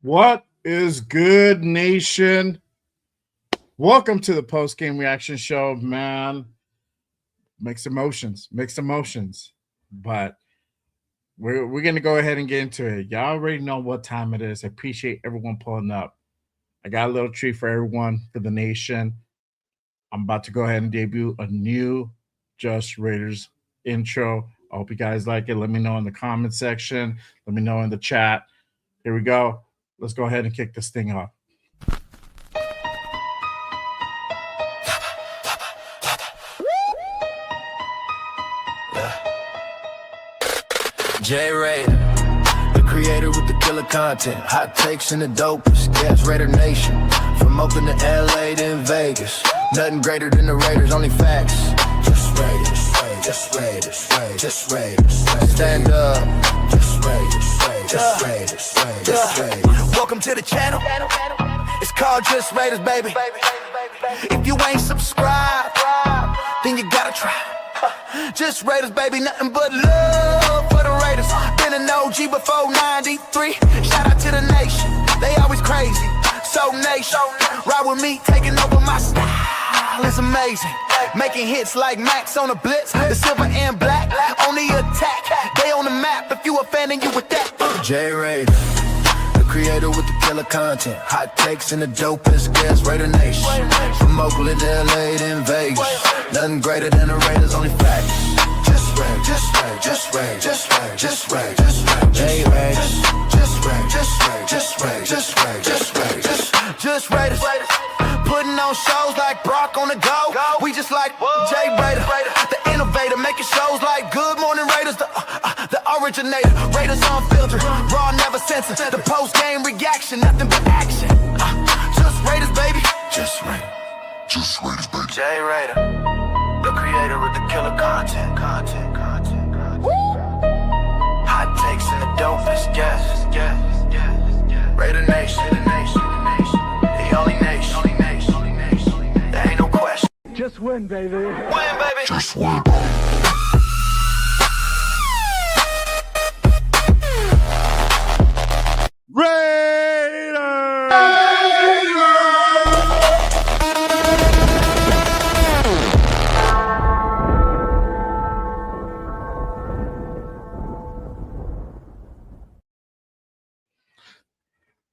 What is good, nation? Welcome to the post-game reaction show, man. Mixed emotions. But we're gonna go ahead and get into it. Y'all already know what time it is. I appreciate everyone pulling up. I got a little treat for everyone for the nation. I'm about to go ahead and debut a new Just Raiders intro. I hope you guys like it. Let me know in the comment section. Let me know in the chat. Here we go. Let's go ahead and kick this thing off. J Raider, the creator with the killer content, hot takes and the dopest. Yes, Raider Nation, from Oakland to LA to in Vegas. Nothing greater than the Raiders, only facts. Just Raiders, just Raiders, just Raiders. Stand up. Just Raiders, just Raiders, just Raiders. Welcome to the channel. It's called Just Raiders, baby. If you ain't subscribed, then you gotta try. Just Raiders, baby, nothing but love for the Raiders. Been an OG before 93. Shout out to the nation, they always crazy. So nation, ride with me, taking over my style. It's amazing, making hits like Max on the blitz. The silver and black, on the attack. They on the map, if you a fan and you with that. J Raider, the creator with the killer content, hot takes and the dopest guests. Raider Nation, from Oakland to LA to in Vegas. Nothing greater than the Raiders, only facts. Just Raiders, just Raiders, just Raiders, just Raiders, just Raiders, just Raiders, J Raiders, just Raiders, just Raiders, just Raiders, just Raiders, just Raiders, just Raiders. Putting on shows like Brock on the go. We just like J Raider, the innovator, making shows like Good Morning Raiders, the originator. Raiders Unfiltered, raw, never censored. The post-game reaction, nothing but action. Just Raiders, baby. Just Raiders. Just Raiders, baby. J Raider, the creator with the killer content. Hot takes and the dopest guests. Raider Nation, the only nation. There ain't no question. Just win, baby. Win, baby. Just win.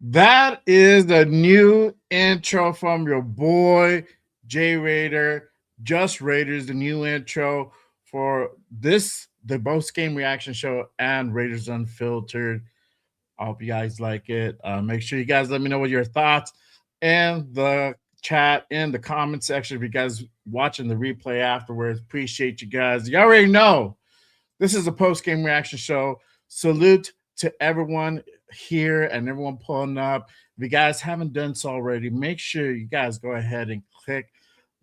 That is the new intro from your boy J Raider, Just Raiders, the new intro for the post game reaction show and Raiders Unfiltered. I hope you guys like it. Make sure you guys let me know what your thoughts in the chat, in the comment section. If you guys watching the replay afterwards, appreciate you guys. You already know this is a post game reaction show. Salute to everyone here and everyone pulling up. If you guys haven't done so already, make sure you guys go ahead and click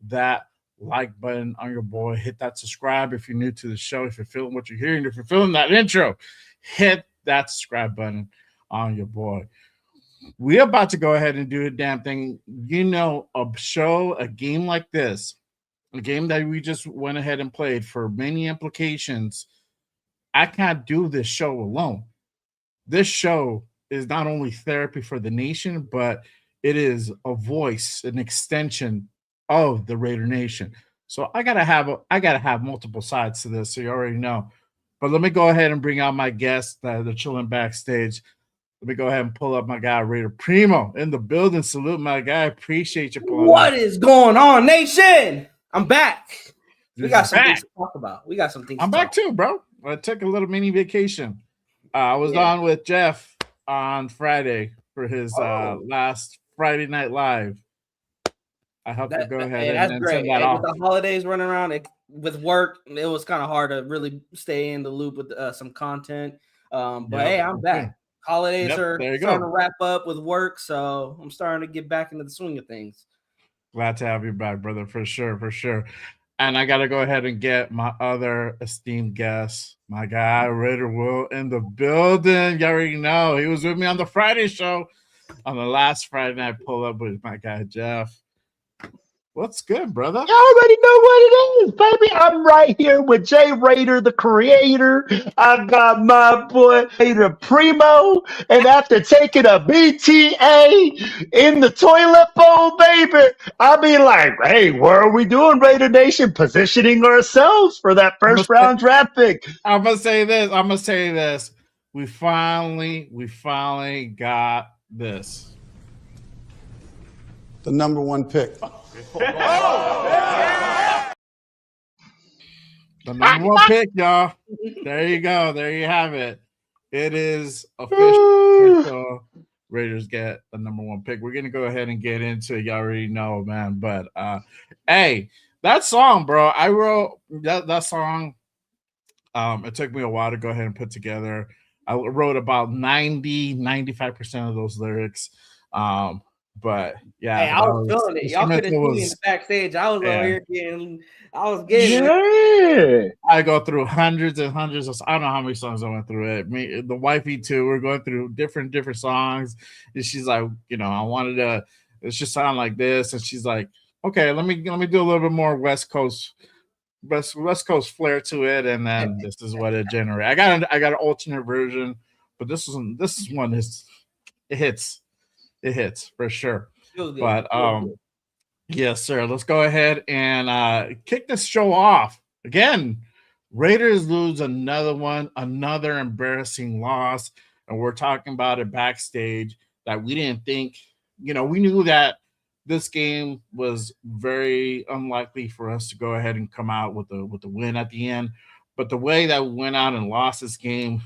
that like button on your boy. Hit that subscribe if you're new to the show. If you're feeling what you're hearing, if you're feeling that intro, hit that subscribe button on your boy. We're about to go ahead and do a damn thing. You know, a game like this, a game that we just went ahead and played for many implications. I can't do this show alone. This show is not only therapy for the nation, but it is a voice, an extension of the Raider Nation. So I gotta have multiple sides to this, so you already know. But let me go ahead and bring out my guests that are chilling backstage. Let me go ahead and pull up my guy Raider Primo in the building. Salute my guy. Appreciate you pulling What up. is going on, nation? I'm back. We got some back. things to talk about. We got some things. I'm to back talk too, bro. I took a little mini vacation. I was on with Jeff on Friday for his last Friday Night Live. I hope to go ahead that's and great. send that off. With the holidays running around, with work, it was kind of hard to really stay in the loop with some content. But hey, I'm back. Holidays are starting to wrap up with work, so I'm starting to get back into the swing of things. Glad to have you back, brother, for sure, for sure. And I got to go ahead and get my other esteemed guest, my guy, Raider Will, in the building. You already know. He was with me on the Friday show. On the last Friday night pull up with my guy, Jeff. What's good, brother? You already know what it is, baby. I'm right here with Jay Raider, the creator. I've got my boy, the Primo. And after taking a BTA in the toilet bowl, baby, I'll be like, hey, what are we doing, Raider Nation? Positioning ourselves for that first round draft pick. I'm going to say this. We finally got this. The number one pick. The number one pick, y'all. There you go. There you have it. It is official. Raiders get the number one pick. We're gonna go ahead and get into it. Y'all already know, man. But hey, that song, bro. I wrote that song. It took me a while to go ahead and put together. I wrote about 95% of those lyrics. But yeah, hey, I was feeling it. Y'all could have seen me in the backstage. I was over here getting. I go through hundreds and hundreds of. I don't know how many songs I went through. It. Me, the wifey too. We're going through different songs, and she's like, I wanted to. It should sound like this, and she's like, okay, let me do a little bit more West Coast flair to it, and then this is what it generated. I got an alternate version, but this one is it hits. It hits for sure. But yes, sir. Let's go ahead and kick this show off. Again, Raiders lose another embarrassing loss. And we're talking about it backstage that we didn't think, we knew that this game was very unlikely for us to go ahead and come out with the win at the end. But the way that we went out and lost this game,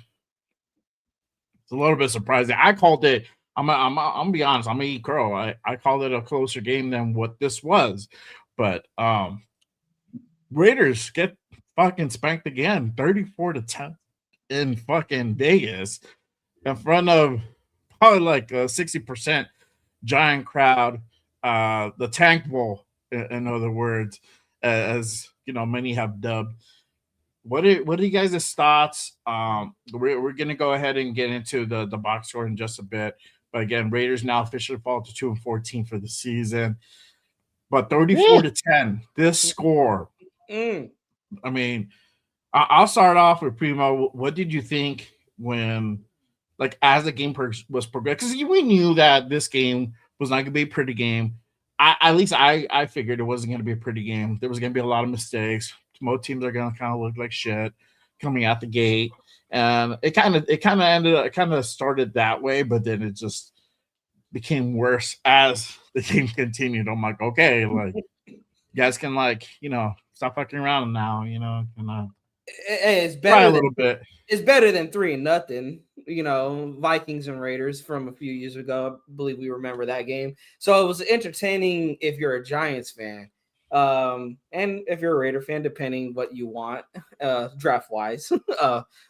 it's a little bit surprising. I called it. I'm gonna be honest. I'm gonna eat crow. I called it a closer game than what this was, but Raiders get fucking spanked again, 34-10 in fucking Vegas, in front of probably like a 60% giant crowd. The Tank Bowl, in other words, as many have dubbed. What are you guys' thoughts? We're gonna go ahead and get into the box score in just a bit. But again, Raiders now officially fall to 2-14 for the season. But 34-10, this score. I mean, I'll start off with Primo. What did you think when, as the game was progressing? Because we knew that this game was not going to be a pretty game. At least I figured it wasn't going to be a pretty game. There was going to be a lot of mistakes. Most teams are going to kind of look like shit coming out the gate. And it kind of started that way, but then it just became worse as the game continued. I'm like, okay, you guys can stop fucking around now, it's better a little bit. It's better than 3-0, Vikings and Raiders from a few years ago. I believe we remember that game. So it was entertaining if you're a Giants fan. And if you're a Raider fan, depending what you want, draft wise,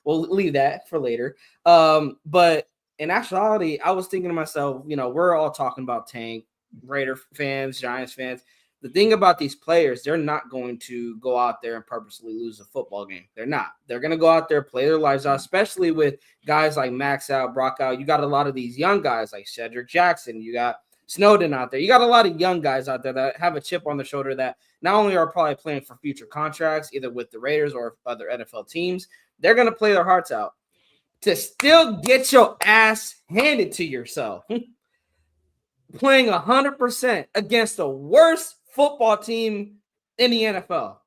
we'll leave that for later. But in actuality, I was thinking to myself, we're all talking about Tank, Raider fans, Giants fans. The thing about these players, they're not going to go out there and purposely lose a football game. They're not. They're going to go out there, play their lives out, especially with guys like Max out, Brock out. You got a lot of these young guys like Cedric Jackson. You got Snowden out there. You got a lot of young guys out there that have a chip on their shoulder that not only are probably playing for future contracts, either with the Raiders or other NFL teams, they're going to play their hearts out to still get your ass handed to yourself. Playing 100% against the worst football team in the NFL.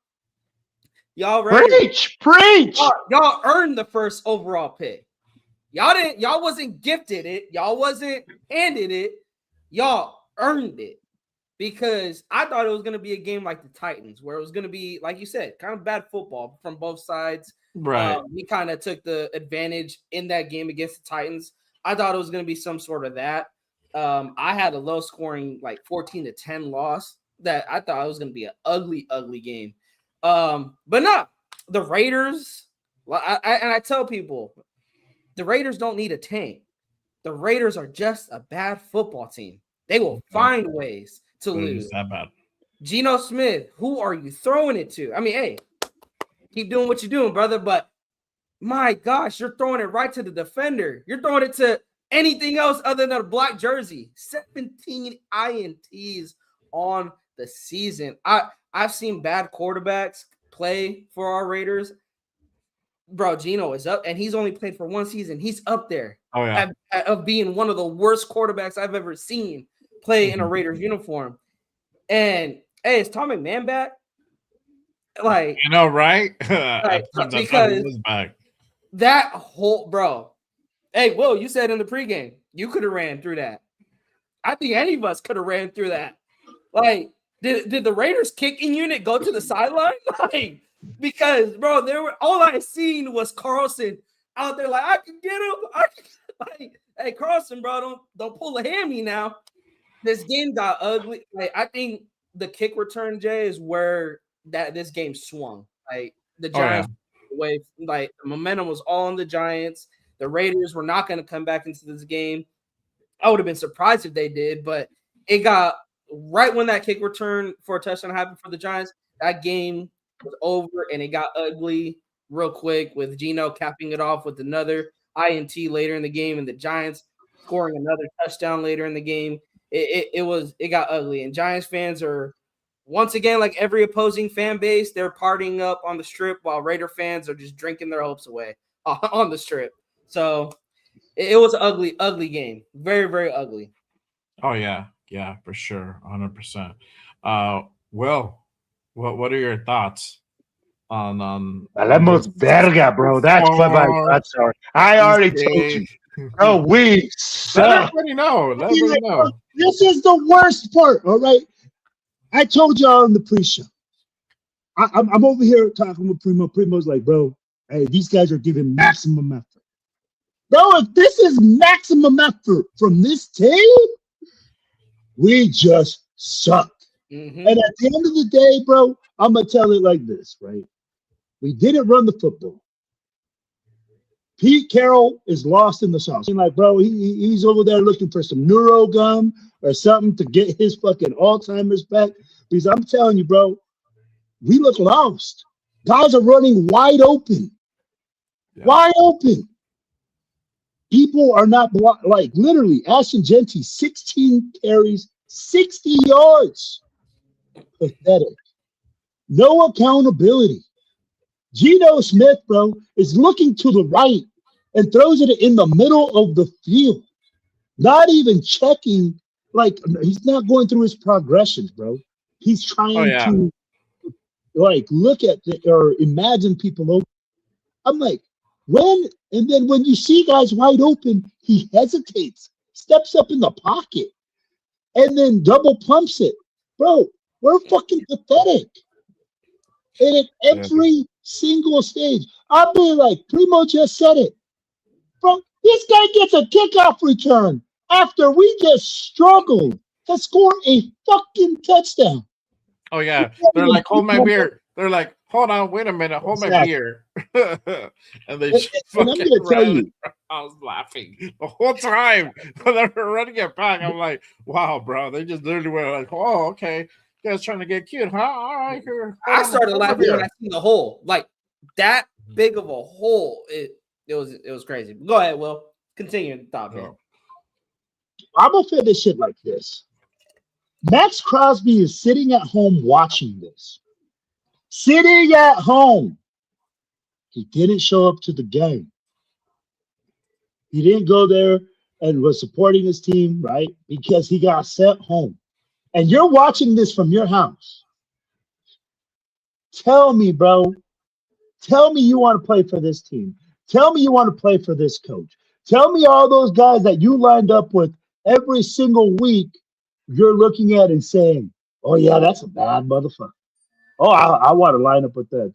Y'all ready? Preach. Y'all earned the first overall pick. Y'all wasn't gifted it. Y'all wasn't handed it. Y'all earned it, because I thought it was going to be a game like the Titans, where it was going to be, like you said, kind of bad football from both sides. Right. We kind of took the advantage in that game against the Titans. I thought it was going to be some sort of that. I had a low scoring, 14-10 loss that I thought it was going to be an ugly, ugly game. But no, the Raiders, I tell people, the Raiders don't need a tank. The Raiders are just a bad football team. They will find ways to lose. That bad. Geno Smith, who are you throwing it to? I mean, hey, keep doing what you're doing, brother. But my gosh, you're throwing it right to the defender. You're throwing it to anything else other than a black jersey. 17 INTs on the season. I've seen bad quarterbacks play for our Raiders. Bro, Geno is up, and he's only played for one season. He's up there of being one of the worst quarterbacks I've ever seen play in a Raiders uniform. And hey, is Tom McMahon back? Like, you know, right? Like, because that whole bro. Hey, Will, you said in the pregame you could have ran through that. I think any of us could have ran through that. Like, did the Raiders kicking unit go to the sideline? Like, because bro, all I seen was Carlson out there. Like, I can get him. Like, hey, Carlson, bro, don't pull a hammy now. This game got ugly. Like, I think the kick return, Jay, is where this game swung. Like, the Giants away, like the momentum was all on the Giants. The Raiders were not going to come back into this game. I would have been surprised if they did, but it got right when that kick return for a touchdown happened for the Giants. That game was over, and it got ugly real quick with Geno capping it off with another INT later in the game, and the Giants scoring another touchdown later in the game. It got ugly, and Giants fans are once again, like every opposing fan base, they're partying up on the Strip while Raider fans are just drinking their hopes away on the Strip. So it was an ugly game, very, very ugly. Oh yeah, for sure, 100%. Will, what are your thoughts on Vamos verga, bro? That's what my thoughts are. I already told you. Oh, we suck. Let everybody know. This is the worst part, all right? I told y'all in the pre-show. I'm over here talking with Primo. Primo's like, bro, hey, these guys are giving maximum effort. Bro, if this is maximum effort from this team, we just suck. Mm-hmm. And at the end of the day, bro, I'm going to tell it like this, right? We didn't run the football. Pete Carroll is lost in the sauce. Like, bro, he's over there looking for some neuro gum or something to get his fucking Alzheimer's back. Because I'm telling you, bro, we look lost. Guys are running wide open. Yeah. Wide open. People are not like literally Ashton Genty, 16 carries, 60 yards. Pathetic. No accountability. Geno Smith, bro, is looking to the right and throws it in the middle of the field. Not even checking, like, he's not going through his progressions, bro. He's trying to, like, look at or imagine people open. I'm like, and then when you see guys wide open, he hesitates, steps up in the pocket, and then double pumps it. Bro, we're fucking pathetic. And at every single stage, I'll be like, Primo just said it. Bro, this guy gets a kickoff return after we just struggled to score a fucking touchdown. Oh, yeah. They're like, hold my beer. They're like, hold on, wait a minute, hold my beer. And they just fucking ran. I was laughing the whole time. When they were running it back, I'm like, wow, bro. They just literally were like, oh, okay. You guys trying to get cute, huh? All right, here. I started laughing when I seen the hole. Like, that big of a hole. It was crazy. Go ahead, Will. Continue the thought, man. I'm going to finish it like this. Max Crosby is sitting at home watching this. Sitting at home. He didn't show up to the game. He didn't go there and was supporting his team, right? Because he got sent home. And you're watching this from your house. Tell me, bro. Tell me you want to play for this team. Tell me you want to play for this coach. Tell me all those guys that you lined up with every single week you're looking at and saying, oh, yeah, that's a bad motherfucker. Oh, I want to line up with that.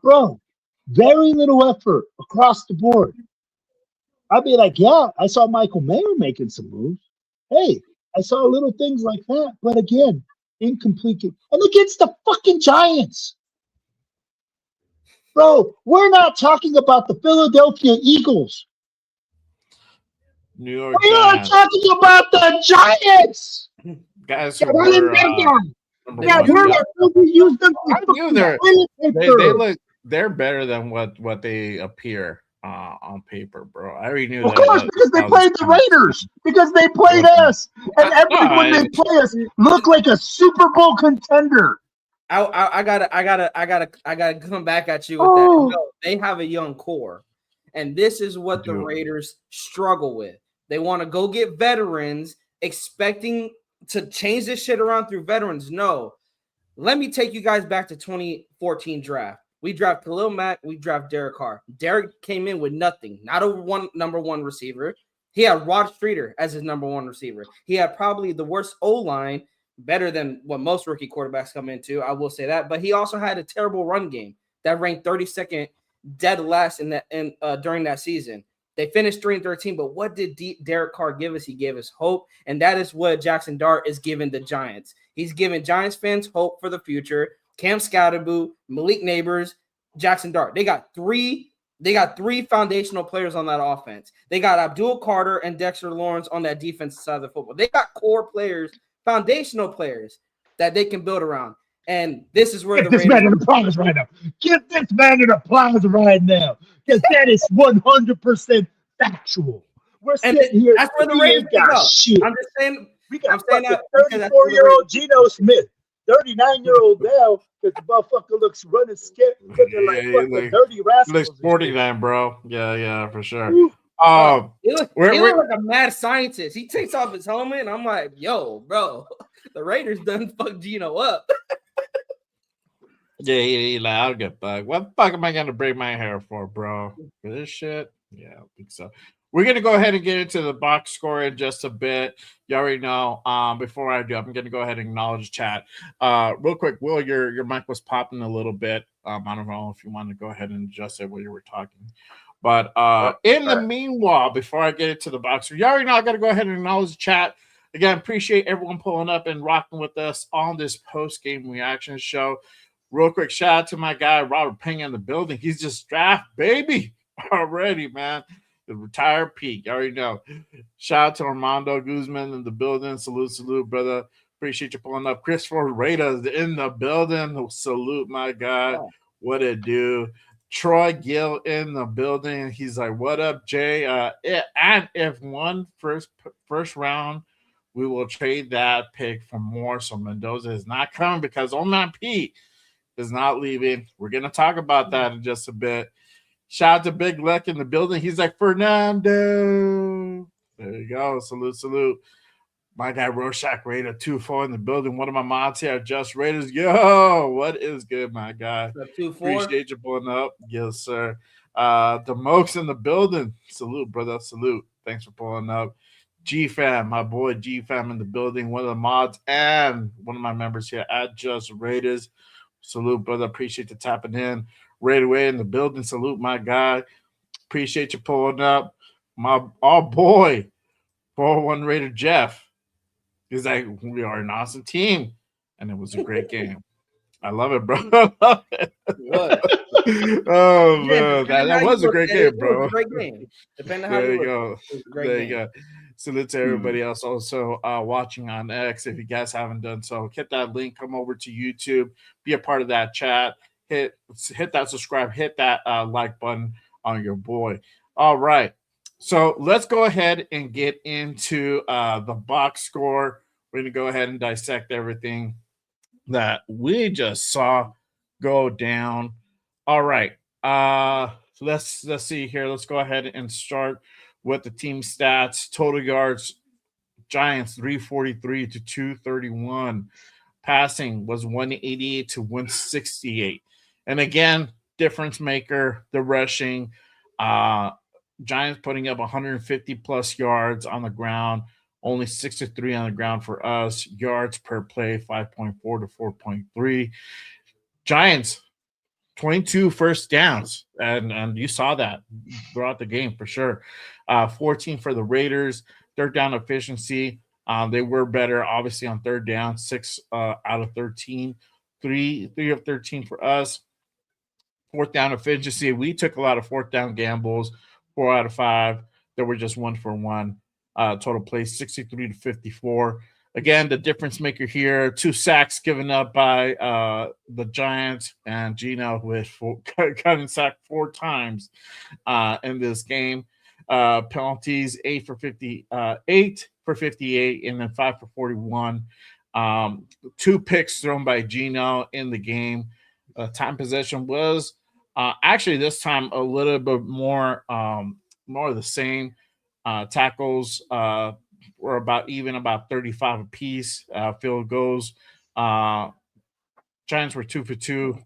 Bro, very little effort across the board. I'd be like, yeah, I saw Michael Mayer making some moves. Hey, I saw little things like that. But again, incomplete. And against the fucking Giants. Bro, we're not talking about the Philadelphia Eagles. New York we Giants. are talking about the Giants. Guys, they're better than what they appear on paper, bro. I already knew Of that. course, because they played the Raiders. Because they played us, and everyone they play us look like a Super Bowl contender. I gotta come back at you with that. No, they have a young core, and this is what the Raiders struggle with. They want to go get veterans, expecting to change this shit around through veterans. No, let me take you guys back to 2014 draft. We draft Khalil Mack, we draft Derek Carr. Derek came in with nothing, not a number one receiver. He had Rod Streeter as his number one receiver. He had probably the worst O-line, better than what most rookie quarterbacks come into. I will say that, but he also had a terrible run game that ranked 32nd, dead last during that season. They finished 3-13, but what did Derek Carr give us? He gave us hope, and that is what Jackson Dart is giving the Giants. He's giving Giants fans hope for the future. Cam Scatterboot, Malik Neighbors, Jackson Dart. They got three foundational players on that offense. They got Abdul Carter and Dexter Lawrence on that defensive side of the football. They got core players, foundational players that they can build around. And this is where this man an applause right now. Give this man an applause right now. Because that is 100% factual. We're sitting here. That's where the Raiders go. Shit. I'm just saying. I'm saying that 34-year-old Geno Smith, 39-year-old now, because the motherfucker looks running scared, looking like fucking dirty rascals. Like 49, bro. Yeah, for sure. He looks like a mad scientist. He takes off his helmet, and I'm like, yo, bro, the Raiders done fuck Geno up. Yeah, like, I'll get back. What the fuck am I gonna break my hair for, bro? For this shit? Yeah, I think so. We're gonna go ahead and get into the box score in just a bit. You already know. Before I do, I'm gonna go ahead and acknowledge chat. Real quick, Will, your mic was popping a little bit. I don't know if you want to go ahead and adjust it while you were talking. But in the meanwhile, before I get into the box score, you already know I gotta go ahead and acknowledge chat. Again, appreciate everyone pulling up and rocking with us on this post-game reaction show. Real quick, shout out to my guy, Robert Pena in the building. He's just draft baby already, man. The retired peak. You already know. Shout out to Armando Guzman in the building. Salute, brother. Appreciate you pulling up. Christopher Raiders in the building. Salute, my guy. What it do? Troy Gill in the building. He's like, what up, Jay? And if one first round, we will trade that pick for more. So Mendoza is not coming because old man Pete is not leaving. We're going to talk about that in just a bit. Shout out to Big Luck in the building. He's like, Fernando. There you go. Salute. My guy, Rorschach Raider 2-4 in the building. One of my mods here, Just Raiders. Yo, what is good, my guy? Appreciate you pulling up. Yes, sir. The Mokes in the building. Salute, brother. Salute. Thanks for pulling up. G-Fam, my boy G-Fam in the building. One of the mods and one of my members here at Just Raiders. Salute, brother. Appreciate you tapping in. Right away in the building. Salute, my guy. Appreciate you pulling up. Our boy, 401 Raider Jeff. He's like, we are an awesome team. And it was a great game. I love it, bro. I love it. Oh, man. That was a great game, bro. It was a great game. Depending on how you go. There you go. Salute to everybody else also watching on X. If you guys haven't done so, hit that link, come over to YouTube, be a part of that chat, hit that subscribe, hit that like button on your boy. All right. So let's go ahead and get into the box score. We're going to go ahead and dissect everything that we just saw go down. All right. So let's see here. Let's go ahead and start with the team stats. Total yards, Giants 343 to 231. Passing was 188 to 168. And again, difference maker, the rushing. Giants putting up 150 plus yards on the ground, only 63 on the ground for us. Yards per play, 5.4 to 4.3. Giants, 22 first downs, and you saw that throughout the game for sure. 14 for the Raiders. Third down efficiency, they were better, obviously, on third down, 6 out of 13. 3 of 13 for us. Fourth down efficiency, we took a lot of fourth down gambles, 4 out of 5. They were just 1 for 1. Total plays 63 to 54. Again, the difference maker here, 2 sacks given up by the Giants, and Gino with cutting sack 4 times in this game. Penalties 8 for 58, and then 5 for 41. 2 picks thrown by Gino in the game. Time possession was actually this time a little bit more of the same. Tackles were about 35 apiece. Field goals. Giants were 2 for 2.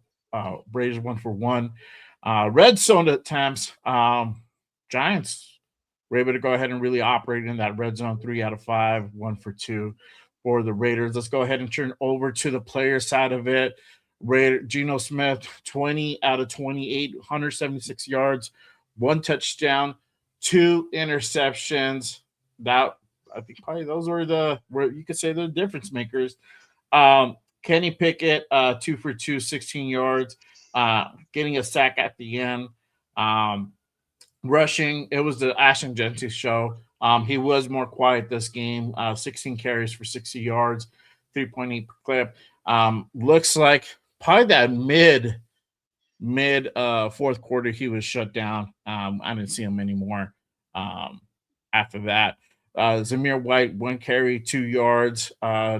Raiders 1 for 1. Red zone attempts. Giants were able to go ahead and really operate in that red zone. 3 out of 5, 1 for 2 for the Raiders. Let's go ahead and turn over to the player side of it. Geno Smith, 20 out of 28, 176 yards, 1 touchdown, 2 interceptions. That I think probably those were where you could say the difference makers. Kenny Pickett, 2 for 2, 16 yards, getting a sack at the end. Rushing, it was the Ashton Jeanty show. He was more quiet this game. 16 carries for 60 yards, 3.8 per clip. Looks like probably that mid fourth quarter he was shut down. I didn't see him anymore after that. Zamir White, 1 carry, 2 yards.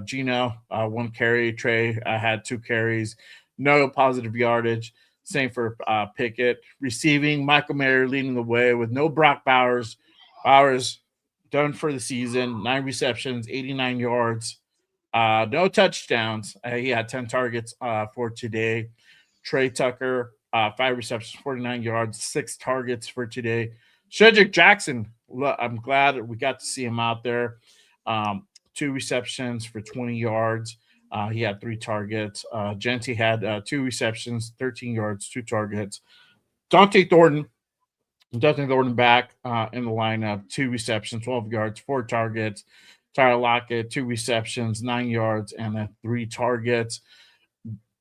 Gino, 1 carry. Trey had 2 carries. No positive yardage. Same for Pickett. Receiving, Michael Mayer leading the way with no Brock Bowers. Bowers done for the season. 9 receptions, 89 yards. No touchdowns. He had 10 targets for today. Trey Tucker, 5 receptions, 49 yards, 6 targets for today. Shedrick Jackson, I'm glad we got to see him out there. 2 receptions for 20 yards. He had 3 targets. Jeanty had 2 receptions, 13 yards, 2 targets. Dante Thornton back in the lineup, 2 receptions, 12 yards, 4 targets. Tyler Lockett, 2 receptions, 9 yards, and then 3 targets.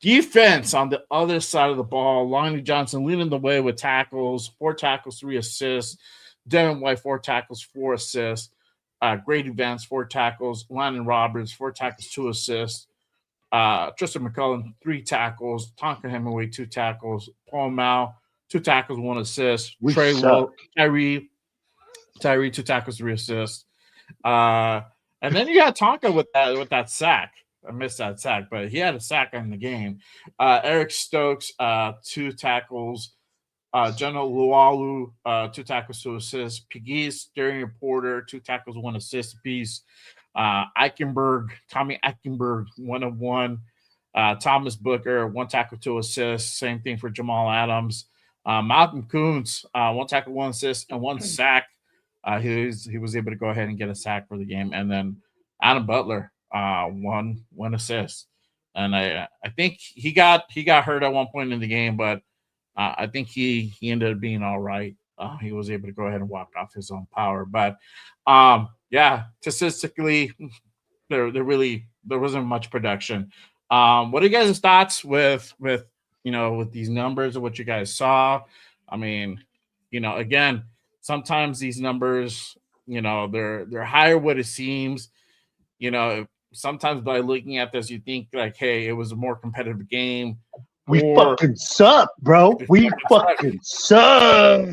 Defense on the other side of the ball, Lonnie Johnson leading the way with tackles, 4 tackles, 3 assists. Devin White, 4 tackles, 4 assists. Grady Vance, 4 tackles. Landon Roberts, 4 tackles, 2 assists. Tristan McCullum, 3 tackles. Tonka Hemingway, 2 tackles. Paul Mao, 2 tackles, 1 assist. Tyree, 2 tackles, 3 assists. And then you got Tonka with that sack. I missed that sack, but he had a sack in the game. Eric Stokes, 2 tackles. General Lualu, 2 tackles, 2 assists. Pegues, Darian Porter, 2 tackles, 1 assist apiece. Tommy Eichenberg, 1 of 1. Thomas Booker, 1 tackle, 2 assists. Same thing for Jamal Adams. Malcolm Kuntz, 1 tackle, 1 assist, and 1 sack. He was able to go ahead and get a sack for the game. And then Adam Butler, 1 assist. And I think he got hurt at one point in the game, but I think he ended up being all right. He was able to go ahead and walk off his own power. But statistically, there wasn't much production. What are you guys' thoughts with these numbers and what you guys saw? I mean, again, sometimes these numbers, they're higher what it seems. Sometimes by looking at this, you think like, hey, it was a more competitive game. We fucking suck, bro. We fucking suck.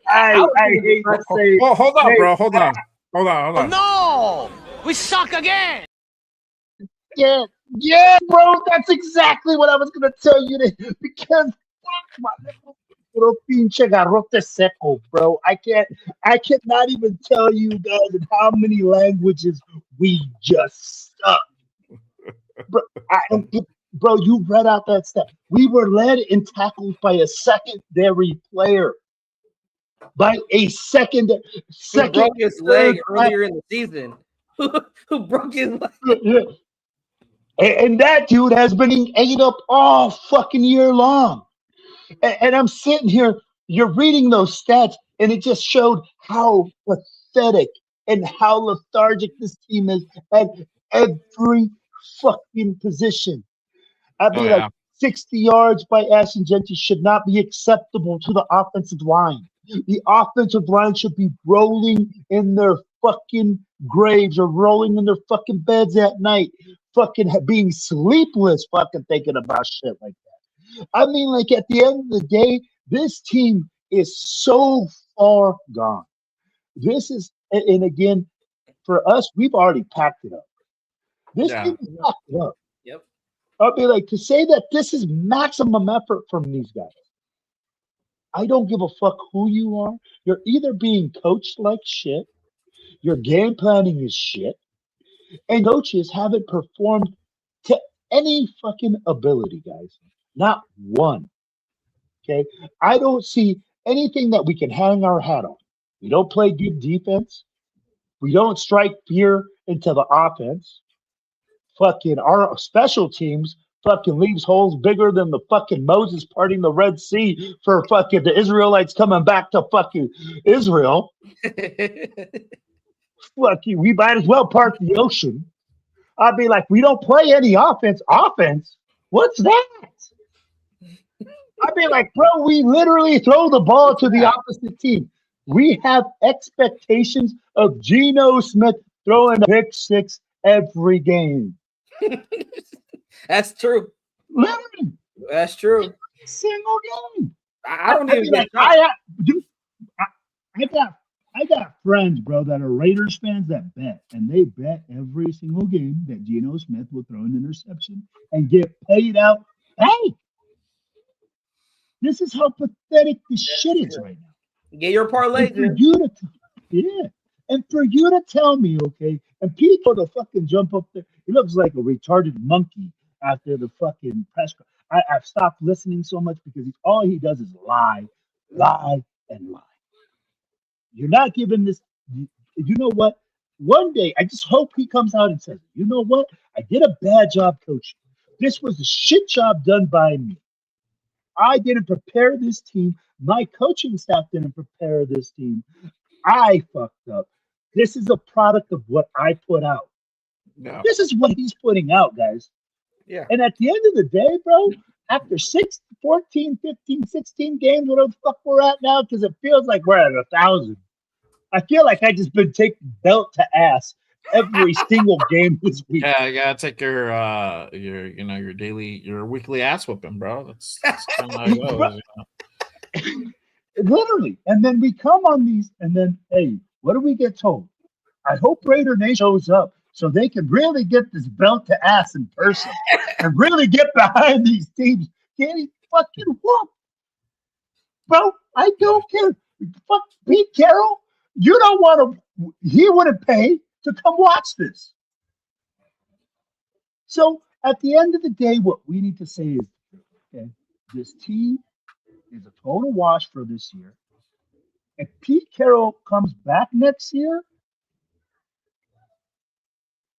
I hate to say. Oh, hold on, bro. Hold on. Oh, no, we suck again. Yeah, bro. That's exactly what I was gonna tell you. Because my little pinche garrote seco, bro. I cannot even tell you guys in how many languages we just suck. Bro, you read out that stat. We were led in tackles by a secondary player. Who broke his leg earlier in the season. Who broke his leg? Yeah. And that dude has been ate up all fucking year long. And I'm sitting here, you're reading those stats, and it just showed how pathetic and how lethargic this team is at every fucking position. Like 60 yards by Ashton Jeanty should not be acceptable to the offensive line. The offensive line should be rolling in their fucking graves or rolling in their fucking beds at night, fucking being sleepless, fucking thinking about shit like that. I mean, like at the end of the day, this team is so far gone. This is, and again, for us, we've already packed it up. This team is packed it up. Yep. I'll be like, to say that this is maximum effort from these guys. I don't give a fuck who you are. You're either being coached like shit, your game planning is shit, and coaches haven't performed to any fucking ability, guys. Not one. Okay? I don't see anything that we can hang our hat on. We don't play good defense. We don't strike fear into the offense. Fucking our special teams fucking leaves holes bigger than the fucking Moses parting the Red Sea for fucking the Israelites coming back to fucking Israel. Fucking, we might as well part the ocean. I'd be like, we don't play any offense. Offense? What's that? I'd be like, bro, we literally throw the ball to the opposite team. We have expectations of Geno Smith throwing a pick six every game. That's true. Literally. That's true. Every single game. I don't even like, I got friends, bro, that are Raiders fans that bet, and they bet every single game that Geno Smith will throw an interception and get paid out. Hey, this is how pathetic this shit is right now. Get your parlay. And for you to tell me, okay, and people to fucking jump up there, he looks like a retarded monkey after the fucking press. I've stopped listening so much because all he does is lie, and lie. You're not giving this. You know what? One day, I just hope he comes out and says, you know what? I did a bad job coaching. This was a shit job done by me. I didn't prepare this team. My coaching staff didn't prepare this team. I fucked up. This is a product of what I put out. No. This is what he's putting out, guys. Yeah. And at the end of the day, bro, after 14, 15, 16 games, whatever the fuck we're at now, because it feels like we're at 1,000. I feel like I just been taking belt to ass every single game this week. Yeah, you gotta take your weekly ass whooping, bro. That's kind of how it goes. You know? Literally. And then we come on these, and then, hey, what do we get told? I hope Raider Nation shows up so they can really get this belt to ass in person and really get behind these teams getting fucking whooped. Bro, I don't care. Fuck Pete Carroll. You don't want to, he wouldn't pay to come watch this. So at the end of the day, what we need to say is, okay, this team is a total wash for this year. If Pete Carroll comes back next year,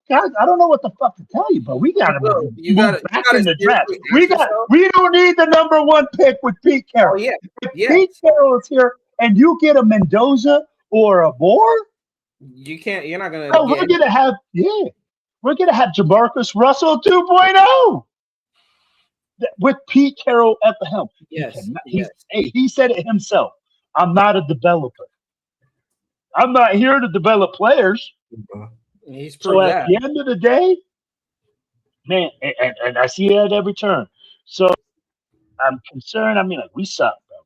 guys, I don't know what the fuck to tell you, but we got to move back in the draft. We don't need the number one pick with Pete Carroll. Oh, yeah. If Pete Carroll is here and you get a Mendoza or a Moore, you can't. You're not gonna. Oh, we're gonna have Jamarcus Russell 2.0 with Pete Carroll at the helm. Yes. He said it himself. I'm not a developer. I'm not here to develop players. So at the end of the day, man, and I see it at every turn. So I'm concerned. I mean, like, we suck, bro.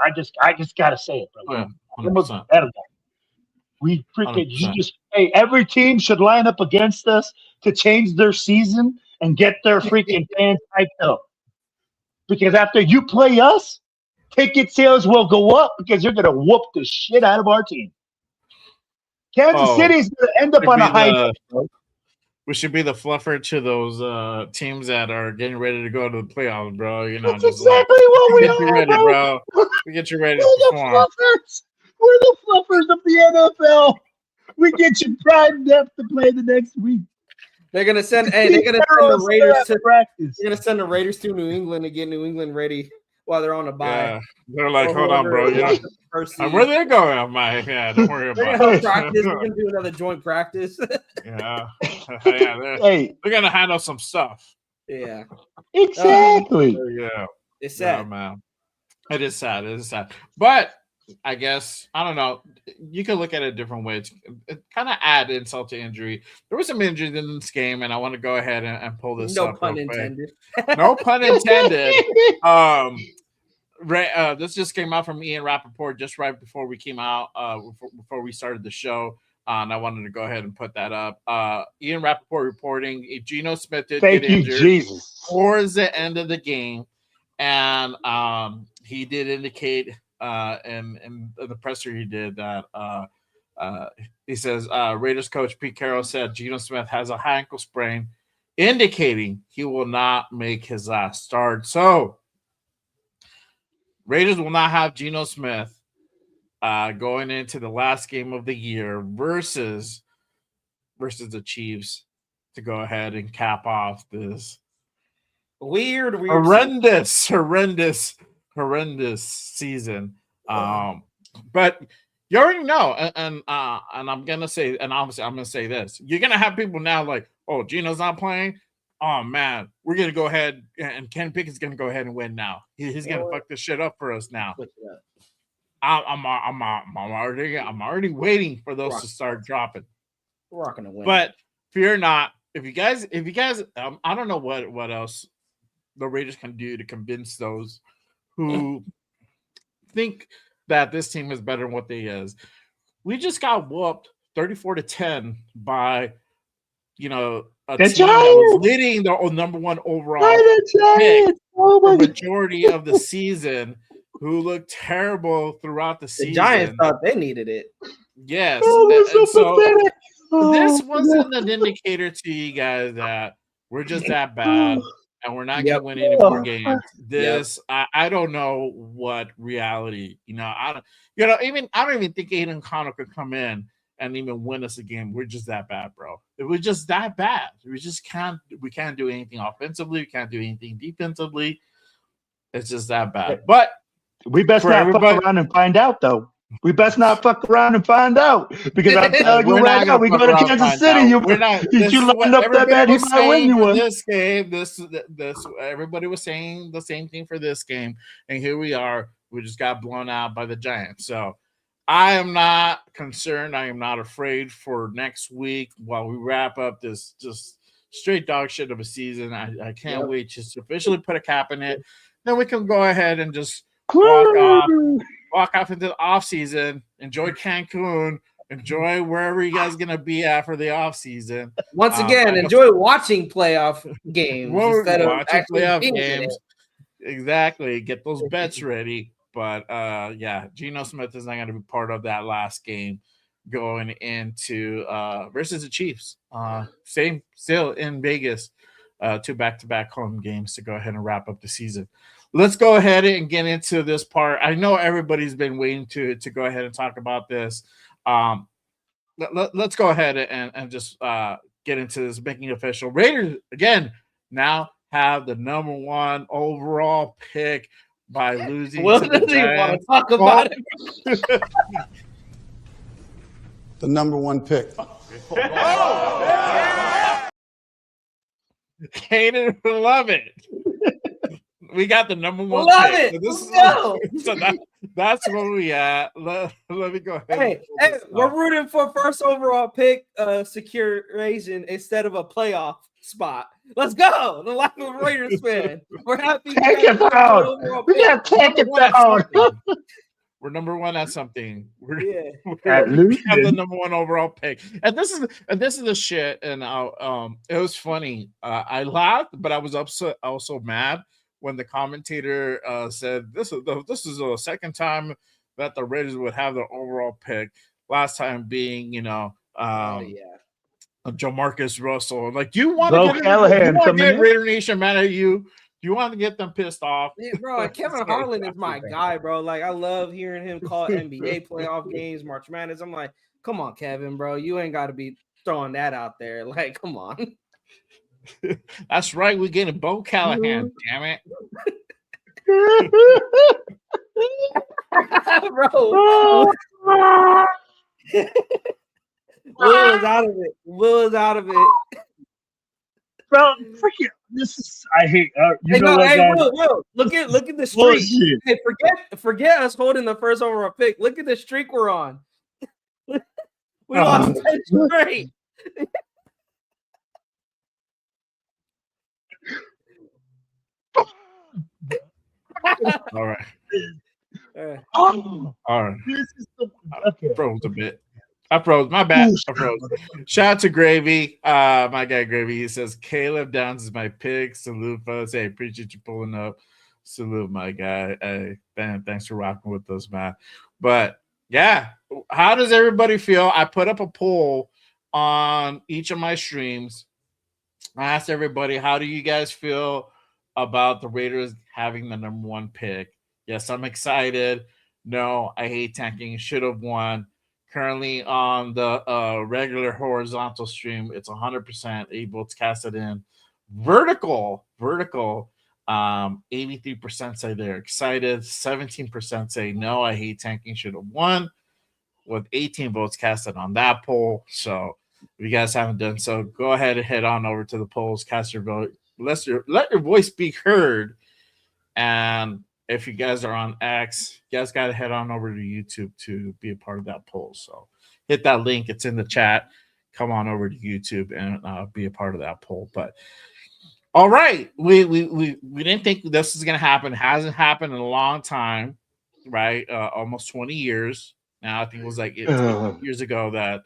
I just gotta say it, bro. Yeah, we freaking every team should line up against us to change their season and get their freaking fans hyped up. Because after you play us, ticket sales will go up because you're gonna whoop the shit out of our team. Kansas City's gonna end up on a high note. We should be the fluffer to those teams that are getting ready to go to the playoffs, bro. You know, that's exactly what we are, ready, bro. We get you ready to perform. We're the fluffers of the NFL. We get you primed up to play the next week. They're gonna send. They're gonna send the Raiders to practice. They're gonna send the Raiders to New England to get New England ready while they're on a bye. Yeah. They're like, hold on, bro. Yeah. Where they going? I'm like, yeah, don't worry about it. Practice. We're gonna do another joint practice. Yeah. They're gonna handle some stuff. Yeah. Exactly. Yeah. It's sad. Yeah, man. It is sad. But I guess I don't know. You could look at it a different way. It kind of add insult to injury. There was some injuries in this game, and I want to go ahead and pull this No up. pun intended. No pun intended. This just came out from Ian Rappaport just right before we came out, before we started the show. And I wanted to go ahead and put that up. Ian Rappaport reporting Geno Smith did get injured towards the end of the game. And he did indicate in the presser he did that he says Raiders coach Pete Carroll said Geno Smith has a high ankle sprain, indicating he will not make his last start. So Raiders will not have Geno Smith going into the last game of the year versus the Chiefs to go ahead and cap off this weird horrendous season. But you already know, and I'm gonna say, and obviously I'm gonna say this: you're gonna have people now like, oh, Geno's not playing. Oh man, we're gonna go ahead and Ken Pickett's gonna go ahead and win now. He's gonna fuck this shit up for us now. I'm already waiting for those to start dropping. We're not gonna win. But fear not. If you guys, I don't know what else the Raiders can do to convince those who think that this team is better than what they is. We just got whooped 34-10 by, a team that was leading the number one overall pick for the majority of the season, who looked terrible throughout the season. The Giants thought they needed it. Yes. So this wasn't an indicator to you guys that we're just that bad and we're not going to win any more games. I don't know what reality, I don't even think Aiden Connell could come in and even win us a game. We're just that bad, bro. We're just that bad. We can't do anything offensively. We can't do anything defensively. It's just that bad. But we best not fuck around and find out, though. We best not fuck around and find out, because I'm telling you right now, we go to Kansas City. You lined up that bad, he might win you one. This game, this everybody was saying the same thing for this game, and here we are. We just got blown out by the Giants. So I am not concerned. I am not afraid for next week while we wrap up this just straight dog shit of a season. I can't wait to officially put a cap in it. Then we can go ahead and just walk off into the off season, enjoy Cancun, enjoy wherever you guys gonna be at for the off season. Once again, enjoy watching playoff games instead of watching playoff games. Exactly, get those bets ready. But Geno Smith is not going to be part of that last game going into versus the Chiefs. Same still in Vegas, 2 back-to-back home games to go ahead and wrap up the season. Let's go ahead and get into this part. I know everybody's been waiting to go ahead and talk about this. Let's go ahead and just get into this, making it official. Raiders, again, now have the number 1 overall pick by losing to the Giants. Want to talk about it. The number 1 pick. Hayden, love it. We got the number 1 love pick. It. So that's where we at. Let me go ahead. Hey, we're rooting for first overall pick securation instead of a playoff spot. Let's go. The life of a Raiders fan. We're happy. Take it down. We got to take it down. We're number 1 at something. We have the number 1 overall pick, and this is the shit. And it was funny. I laughed, but I was also mad when the commentator said this is the second time that the Raiders would have the overall pick. Last time being, Jamarcus Russell. Like, do you want to get Raider Nation mad at you? Do you want to get them pissed off? Yeah, bro. Kevin Harlan is my guy, bro. Like, I love hearing him call NBA playoff games, March Madness. I'm like, come on, Kevin, bro. You ain't got to be throwing that out there. Like, come on. That's right. We're getting Bo Callahan. Damn it. Bro. Will is out of it. Bro, freaking, this is, I hate, you Hey, know no, what, hey, guys? Will, look at the streak. Bullshit. Hey, forget us holding the first overall pick. Look at the streak we're on. We lost 10 straight. All right. Oh, All right. this is the okay. I froze a bit. I froze. My bad. I froze. Shout out to Gravy. My guy Gravy. He says Caleb Downs is my pick. Salute, fellas. Hey, appreciate you pulling up. Salute, my guy. Hey, Ben, thanks for rocking with us, man. But yeah, how does everybody feel? I put up a poll on each of my streams. I asked everybody, how do you guys feel about the Raiders having the number 1 pick? Yes, I'm excited. No, I hate tanking. Should have won. Currently on the regular horizontal stream, it's 100%. 8 votes casted in. Vertical. 83% say they're excited. 17% say no, I hate tanking. Should have won. With 18 votes casted on that poll. So if you guys haven't done so, go ahead and head on over to the polls, cast your vote. Let your voice be heard. And if you guys are on X, you guys got to head on over to YouTube to be a part of that poll. So hit that link. It's in the chat. Come on over to YouTube and be a part of that poll. But all right, we didn't think this was going to happen. It hasn't happened in a long time, right? Almost 20 years. Now I think it was like 8 years ago that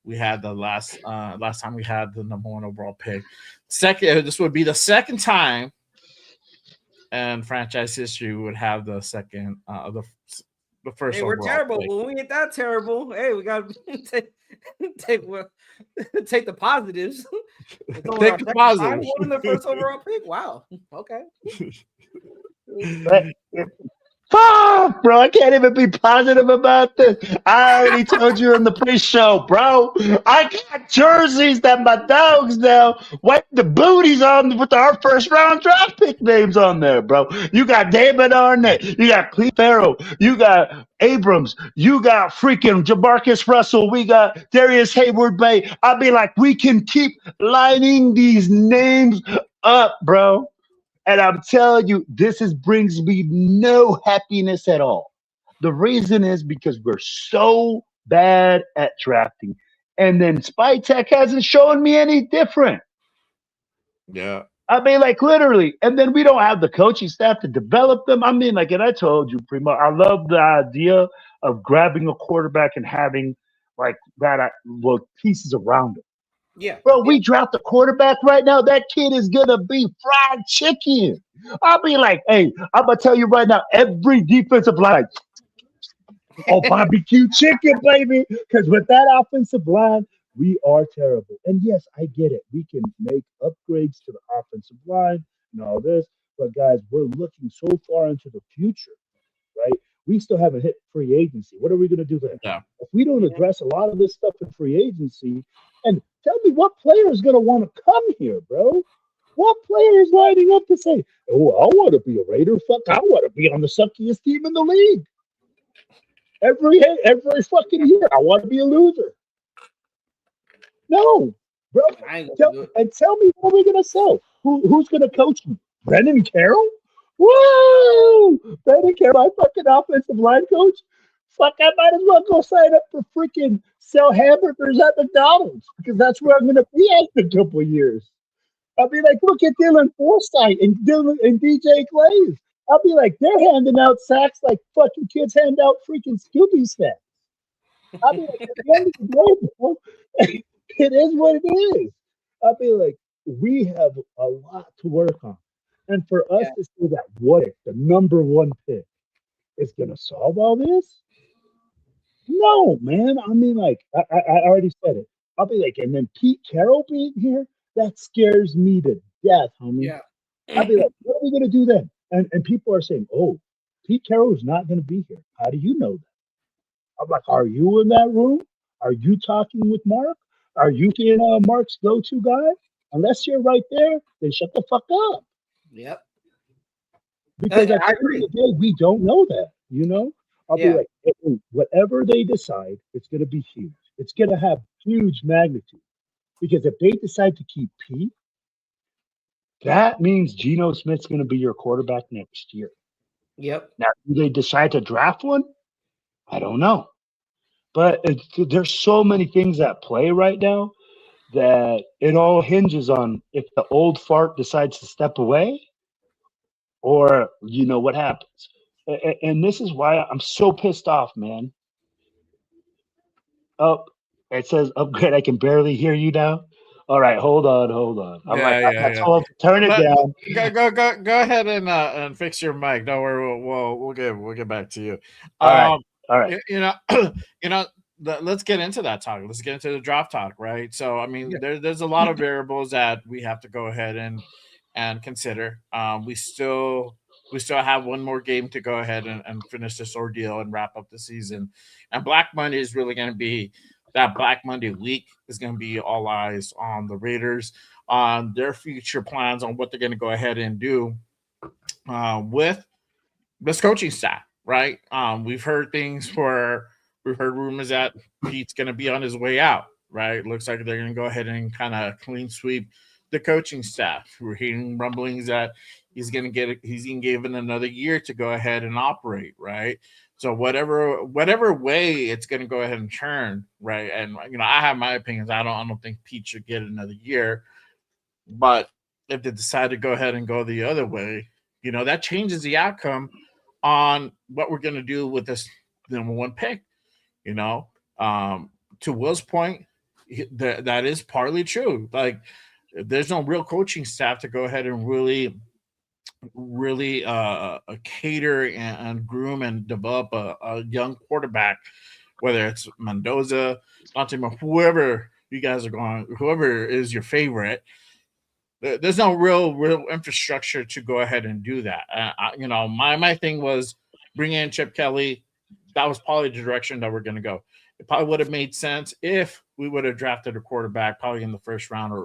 we had the last time we had the number 1 overall pick. This would be the second time in franchise history we would have the second the first. Hey, we're terrible. Pick. When we ain't that terrible, hey, we got to take the positives. Take the positives. Holding the first overall pick. Wow. Okay. Fuck, bro, I can't even be positive about this. I already told you in the pre-show, bro. I got jerseys that my dogs now wipe the booties on with our first round draft pick names on there, bro. You got David Arnett, you got Cleve Farrell, you got Abrams, you got freaking Jamarcus Russell, we got Darius Hayward Bay. I'll be like, we can keep lining these names up, bro. And I'm telling you, brings me no happiness at all. The reason is because we're so bad at drafting. And then Spytech hasn't shown me any different. Yeah. I mean, like literally. And then we don't have the coaching staff to develop them. I mean, like, and I told you, Primo, I love the idea of grabbing a quarterback and having like that, pieces around him. Yeah. Bro, we draft a quarterback right now. That kid is going to be fried chicken. I'll be like, hey, I'm going to tell you right now, every defensive line, barbecue chicken, baby. Because with that offensive line, we are terrible. And yes, I get it. We can make upgrades to the offensive line and all this. But guys, we're looking so far into the future, right? We still haven't hit free agency. What are we going to do there? Yeah. If we don't address a lot of this stuff in free agency, and tell me what player is going to want to come here, bro? What player is lining up to say, oh, I want to be a Raider? Fuck, I want to be on the suckiest team in the league. Every fucking year, I want to be a loser. No, bro. Tell me what we're going to sell. Who's going to coach me? Brendan Carroll? Woo! Brendan Carroll, my fucking offensive line coach? Fuck, I might as well go sign up for freaking sell hamburgers at McDonald's because that's where I'm going to be after a couple of years. I'll be like, look at Dylan Forsythe and DJ Glaze. I'll be like, they're handing out sacks like fucking kids hand out freaking Scooby snacks. I'll be like, at the end of the day, bro, it is what it is. I'll be like, we have a lot to work on. And for us to say that what if the number 1 pick is going to solve all this? No, man. I mean, like, I already said it. I'll be like, and then Pete Carroll being here, that scares me to death, homie. Yeah. I'll be like, what are we going to do then? And people are saying, oh, Pete Carroll is not going to be here. How do you know that? I'm like, are you in that room? Are you talking with Mark? Are you being Mark's go-to guy? Unless you're right there, then shut the fuck up. Yep. Because at the end of the day, we don't know that, you know? I'll be like, hey, whatever they decide, it's going to be huge. It's going to have huge magnitude. Because if they decide to keep Pete, that means Geno Smith's going to be your quarterback next year. Yep. Now, do they decide to draft one? I don't know. But there's so many things at play right now that it all hinges on if the old fart decides to step away or what happens. And this is why I'm so pissed off, man. Oh, it says upgrade. I can barely hear you now. All right, hold on. I told to turn it down. Go ahead and fix your mic. Don't worry, we'll get back to you. All right. Let's get into that talk. Let's get into the draft talk, right? So, I mean, there's a lot of variables that we have to go ahead and consider. We still have one more game to go ahead and finish this ordeal and wrap up the season. And Black Monday is really going to be that Black Monday week is going to be all eyes on the Raiders, on their future plans, on what they're going to go ahead and do with this coaching staff, right? We've heard rumors that Pete's going to be on his way out, right? Looks like they're going to go ahead and kind of clean sweep the coaching staff. We're hearing rumblings that he's going to given another year to go ahead and operate, right? So whatever way it's going to go ahead and turn, right? And I have my opinions. I don't think Pete should get another year, but if they decide to go ahead and go the other way, that changes the outcome on what we're going to do with this number one pick. To Will's point, that is partly true. Like, there's no real coaching staff to go ahead and really cater and groom and develop a young quarterback, whether it's Mendoza, whoever you guys are going, whoever is your favorite. There's no real infrastructure to go ahead and do that. My thing was bring in Chip Kelly. That was probably the direction that we're going to go. It probably would have made sense if we would have drafted a quarterback probably in the first round or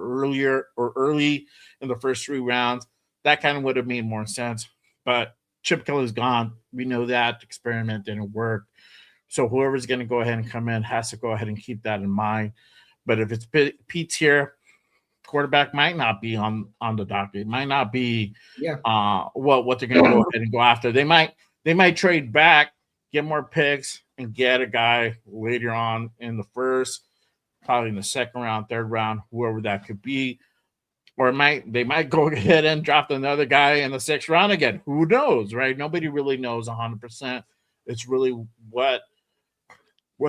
early in the first 3 rounds. That kind of would have made more sense. But Chip Kelly's gone. We know that experiment didn't work. So whoever's going to go ahead and come in has to go ahead and keep that in mind. But if it's Pete's here, quarterback might not be on the docket. It might not be what they're going to go ahead and go after. They might trade back, get more picks, and get a guy later on in the first, probably in the second round, third round, whoever that could be. Or they might go ahead and draft another guy in the 6th round again. Who knows, right? Nobody really knows 100%. It's really what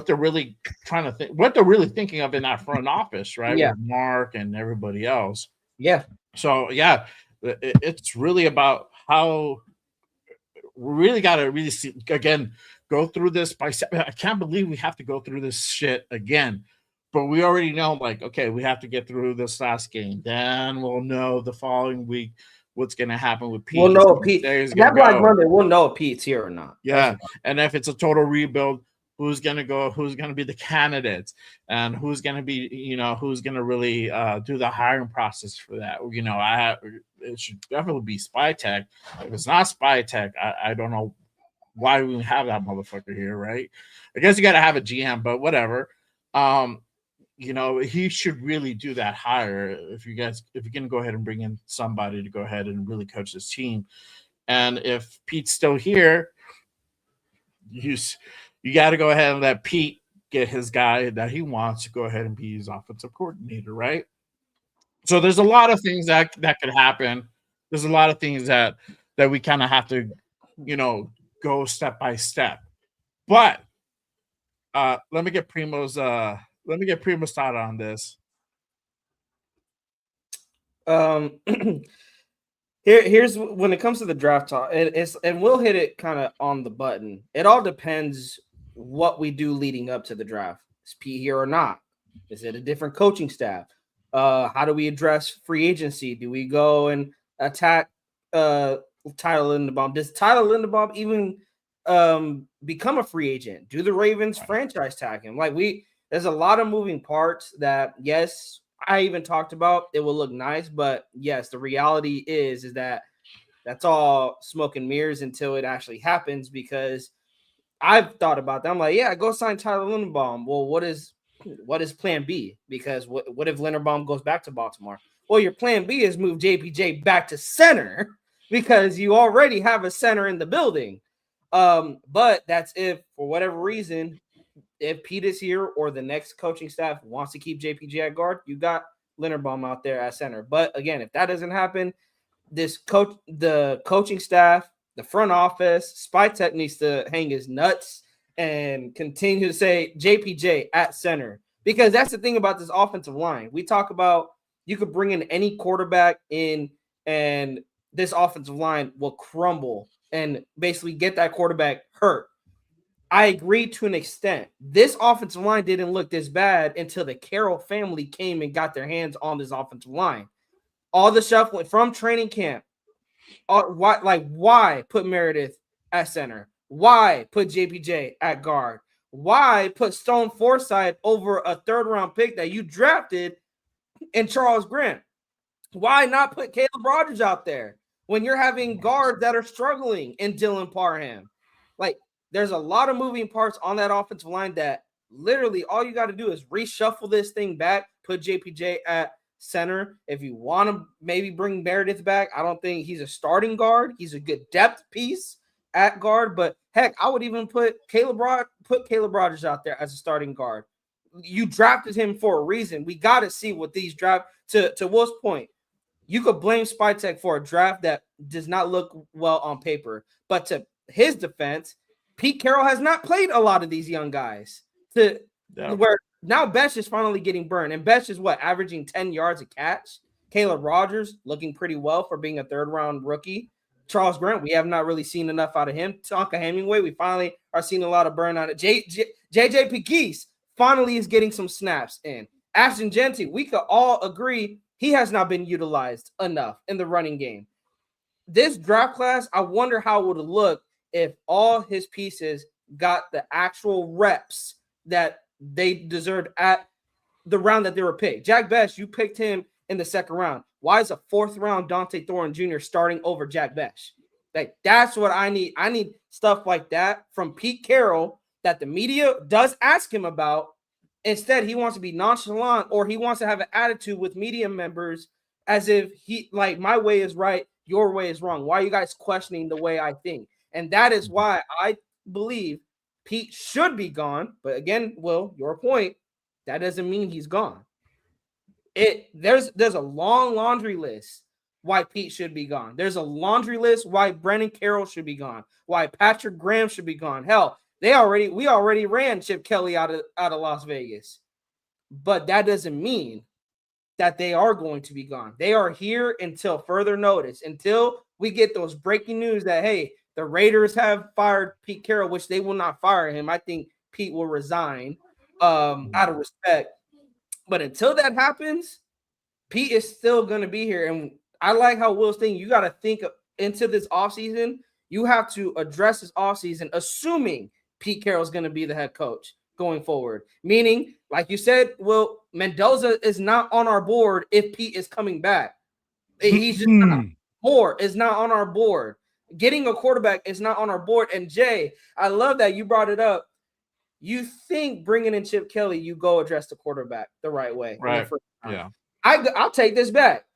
they're really trying to think, what they're really thinking of in that front office, right? Yeah. With Mark and everybody else. Yeah. So, it's really about how we really got to really see, again, go through this I can't believe we have to go through this shit again. But we already know, like, okay, we have to get through this last game. Then we'll know the following week what's going to happen with Pete. We'll know if Pete. That Black Monday, we'll know if Pete's here or not. Yeah, and if it's a total rebuild, who's going to go? Who's going to be the candidates? And who's going to be, who's going to really do the hiring process for that? It should definitely be Spy Tech. If it's not Spy Tech, I don't know why we have that motherfucker here, right? I guess you got to have a GM, but whatever. He should really do that hire if you're going to go ahead and bring in somebody to go ahead and really coach this team. And if Pete's still here, you got to go ahead and let Pete get his guy that he wants to go ahead and be his offensive coordinator, right? So there's a lot of things that could happen. There's a lot of things that we kind of have to, go step by step. But let me get Primo's thought on this. Here's when it comes to the draft talk, and we'll hit it kind of on the button. It all depends what we do leading up to the draft. Is Pete here or not? Is it a different coaching staff? How do we address free agency? Do we go and attack Tyler Linderbaum? Does Tyler Linderbaum even become a free agent? Do the Ravens franchise tag him? There's a lot of moving parts that, yes, I even talked about. It will look nice, but yes, the reality is that that's all smoke and mirrors until it actually happens, because I've thought about that. I'm like, yeah, go sign Tyler Linderbaum. Well, what is plan B? Because what if Linderbaum goes back to Baltimore? Well, your plan B is move JPJ back to center because you already have a center in the building. But that's if, for whatever reason, if Pete is here or the next coaching staff wants to keep JPJ at guard, you got Linderbaum out there at center. But again, if that doesn't happen, the coaching staff, the front office, Spytek needs to hang his nuts and continue to say JPJ at center. Because that's the thing about this offensive line. We talk about you could bring in any quarterback in and this offensive line will crumble and basically get that quarterback hurt. I agree to an extent. This offensive line didn't look this bad until the Carroll family came and got their hands on this offensive line. All the shuffling from training camp. Why put Meredith at center? Why put JPJ at guard? Why put Stone Forsythe over a third-round pick that you drafted in Charles Grant? Why not put Caleb Rogers out there when you're having guards that are struggling in Dylan Parham? Like, there's a lot of moving parts on that offensive line that literally all you got to do is reshuffle this thing back, put JPJ at center. If you want to maybe bring Meredith back, I don't think he's a starting guard. He's a good depth piece at guard, but heck, I would even put Caleb Rogers out there as a starting guard. You drafted him for a reason. We got to see what these draft to Will's point. You could blame Spytek for a draft that does not look well on paper, but to his defense, Pete Carroll has not played a lot of these young guys where now Besh is finally getting burned. And Besh is averaging 10 yards a catch. Caleb Rogers looking pretty well for being a third-round rookie. Charles Grant, we have not really seen enough out of him. Tonka Hemingway, we finally are seeing a lot of burn out of JJ Pegues finally is getting some snaps in. Ashton Genty, we could all agree he has not been utilized enough in the running game. This draft class, I wonder how it would look if all his pieces got the actual reps that they deserved at the round that they were picked. Jack Besh, you picked him in the second round. Why is a fourth-round Dante Thorne Jr. starting over Jack Besh? Like, that's what I need. I need stuff like that from Pete Carroll that the media does ask him about. Instead, he wants to be nonchalant or he wants to have an attitude with media members as if my way is right, your way is wrong. Why are you guys questioning the way I think? And that is why I believe Pete should be gone. But again, Will, your point, that doesn't mean he's gone. There's a long laundry list why Pete should be gone. There's a laundry list why Brennan Carroll should be gone, why Patrick Graham should be gone. Hell, we already ran Chip Kelly out of Las Vegas. But that doesn't mean that they are going to be gone. They are here until further notice, until we get those breaking news that, hey, the Raiders have fired Pete Carroll, which they will not fire him. I think Pete will resign out of respect. But until that happens, Pete is still going to be here. And I like how Will's thinking. You got to think into this offseason. You have to address this offseason, assuming Pete Carroll is going to be the head coach going forward. Meaning, like you said, Will, Mendoza is not on our board if Pete is coming back. He's just not. Moore is not on our board. Getting a quarterback is not on our board. And Jay, I love that you brought it up. You think bringing in Chip Kelly, you go address the quarterback the right way. Right. Yeah. I'll take this back.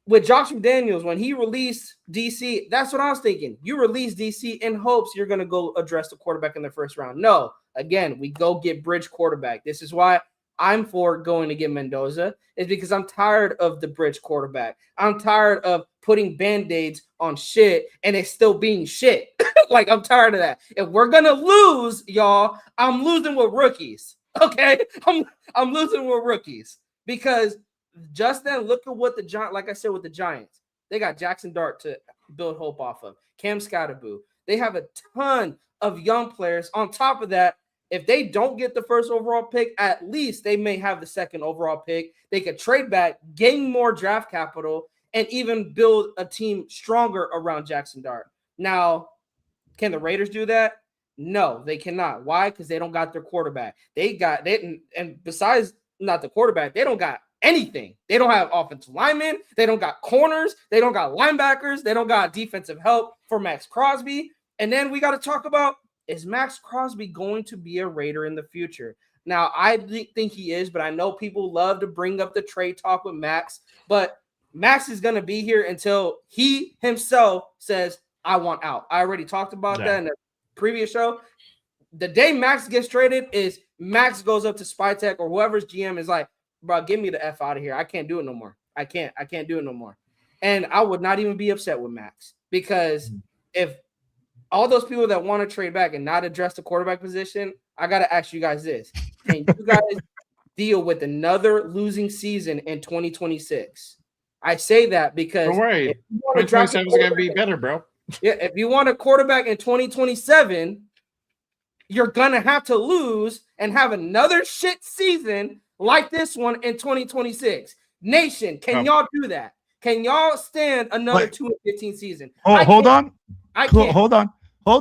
With Josh McDaniels, when he released DC, that's what I was thinking. You release DC in hopes you're going to go address the quarterback in the first round. No, again, we go get bridge quarterback. This is why I'm for going to get Mendoza, is because I'm tired of the bridge quarterback. I'm tired of putting Band-Aids on shit and it's still being shit. Like, I'm tired of that. If we're going to lose, y'all, I'm losing with rookies. Okay? I'm losing with rookies because just then, look at what the Giants, like I said, with the Giants, they got Jackson Dart to build hope off of, Cam Scatterboo. They have a ton of young players. On top of that, if they don't get the first overall pick, at least they may have the second overall pick. They could trade back, gain more draft capital, and even build a team stronger around Jackson Dart. Now, can the Raiders do that? No, they cannot. Why? Because they don't got their quarterback. And besides not the quarterback, they don't got anything. They don't have offensive linemen. They don't got corners. They don't got linebackers. They don't got defensive help for Max Crosby. And then we got to talk about, is Max Crosby going to be a Raider in the future? Now, I think he is, but I know people love to bring up the trade talk with Max. But Max is going to be here until he himself says, I want out. I already talked about that in the previous show. The day Max gets traded is Max goes up to Spytek or whoever's GM is like, bro, get me the F out of here. I can't do it no more. I can't do it no more. And I would not even be upset with Max because if all those people that want to trade back and not address the quarterback position, I got to ask you guys this. Can you guys deal with another losing season in 2026? I say that because don't worry, 2027 is going to be better, bro. Yeah, if you want a quarterback in 2027, you're going to have to lose and have another shit season like this one in 2026. Nation, can y'all do that? Can y'all stand another 2-15 season? Hold on. I can't. Hold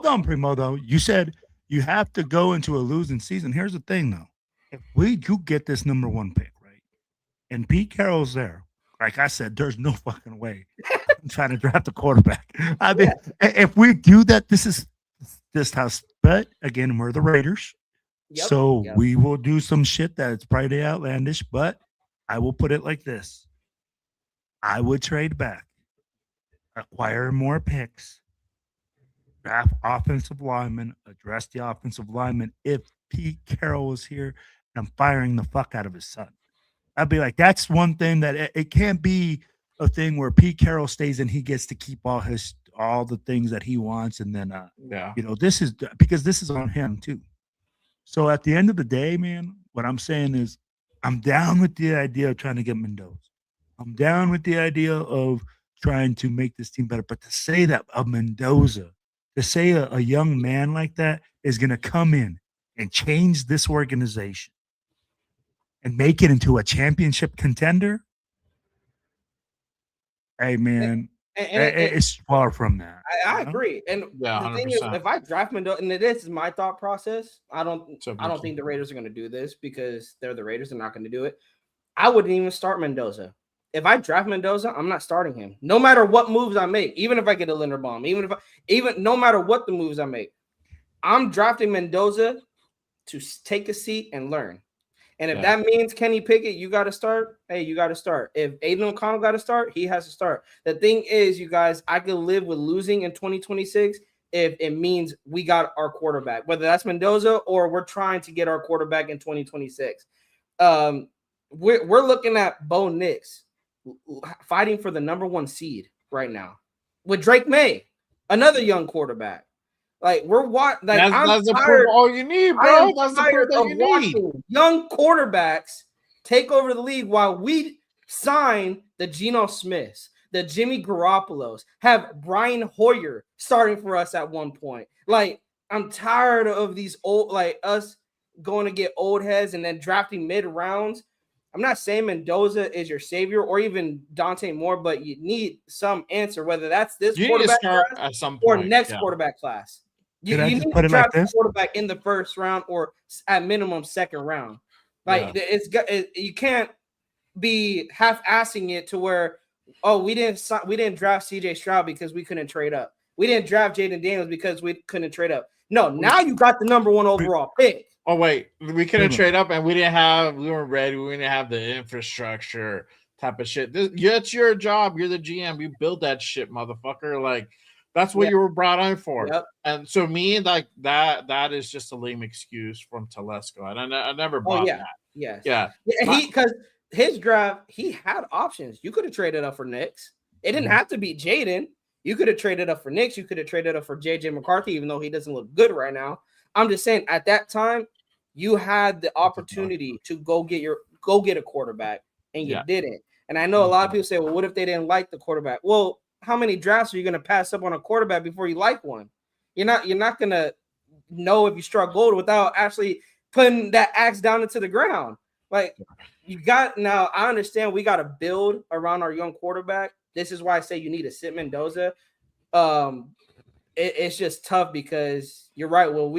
on, Primo, though. You said you have to go into a losing season. Here's the thing, though. If we do get this number 1 pick, right, and Pete Carroll's there, like I said, there's no fucking way I'm trying to draft a quarterback. I mean, if we do that, this house. But again, we're the Raiders, so we will do some shit that it's probably outlandish. But I will put it like this: I would trade back, acquire more picks, draft offensive linemen, address the offensive lineman. If Pete Carroll was here, and I'm firing the fuck out of his son. I'd be like, that's one thing that it can't be a thing where Pete Carroll stays and he gets to keep all the things that he wants. And then, this is because this is on him too. So at the end of the day, man, what I'm saying is I'm down with the idea of trying to get Mendoza. I'm down with the idea of trying to make this team better. But to say that a Mendoza, to say a young man like that is going to come in and change this organization and make it into a championship contender, hey, man, it's far from that. I agree. And the thing is, if I draft Mendoza, and this is my thought process, I don't think the Raiders are going to do this because they're the Raiders. They're not going to do it. I wouldn't even start Mendoza. If I draft Mendoza, I'm not starting him. No matter what moves I make, even if I get a Linderbaum, no matter what the moves I make, I'm drafting Mendoza to take a seat and learn. And if that means Kenny Pickett, you got to start. Hey, you got to start. If Aiden O'Connell got to start, he has to start. The thing is, you guys, I could live with losing in 2026 if it means we got our quarterback, whether that's Mendoza or we're trying to get our quarterback in 2026. We're looking at Bo Nix fighting for the number 1 seed right now with Drake May, another young quarterback. Like that's the proof all you need, bro. That's the proof that you need. Young quarterbacks take over the league while we sign the Geno Smiths, the Jimmy Garoppolos, have Brian Hoyer starting for us at one point. Like, I'm tired of these old, like us going to get old heads and then drafting mid rounds. I'm not saying Mendoza is your savior or even Dante Moore, but you need some answer, whether that's this quarterback class at some point, or next quarterback class. You need to draft a quarterback in the first round or at minimum second round. Like you can't be half-assing it to where, we didn't draft CJ Stroud because we couldn't trade up. We didn't draft Jaden Daniels because we couldn't trade up. No, now you got the number 1 overall pick. Oh wait, we couldn't trade up and we weren't ready. We didn't have the infrastructure type of shit. That's your job. You're the GM. You build that shit, motherfucker. Like, that's what you were brought on for. Yep. And so like that is just a lame excuse from Telesco. And I never bought that. Yes. Yeah. Because his draft, he had options. You could have traded up for Nix. It didn't have to be Jaden. You could have traded up for Nix. You could have traded up for JJ McCarthy, even though he doesn't look good right now. I'm just saying, at that time, you had the opportunity to go get a quarterback, and you didn't. And I know a lot of people say, well, what if they didn't like the quarterback? Well, how many drafts are you going to pass up on a quarterback before you like one? You're not going to know if you struck gold without actually putting that axe down into the ground. Like, now I understand we got to build around our young quarterback. This is why I say you need to sit Mendoza. It's just tough because you're right. Well,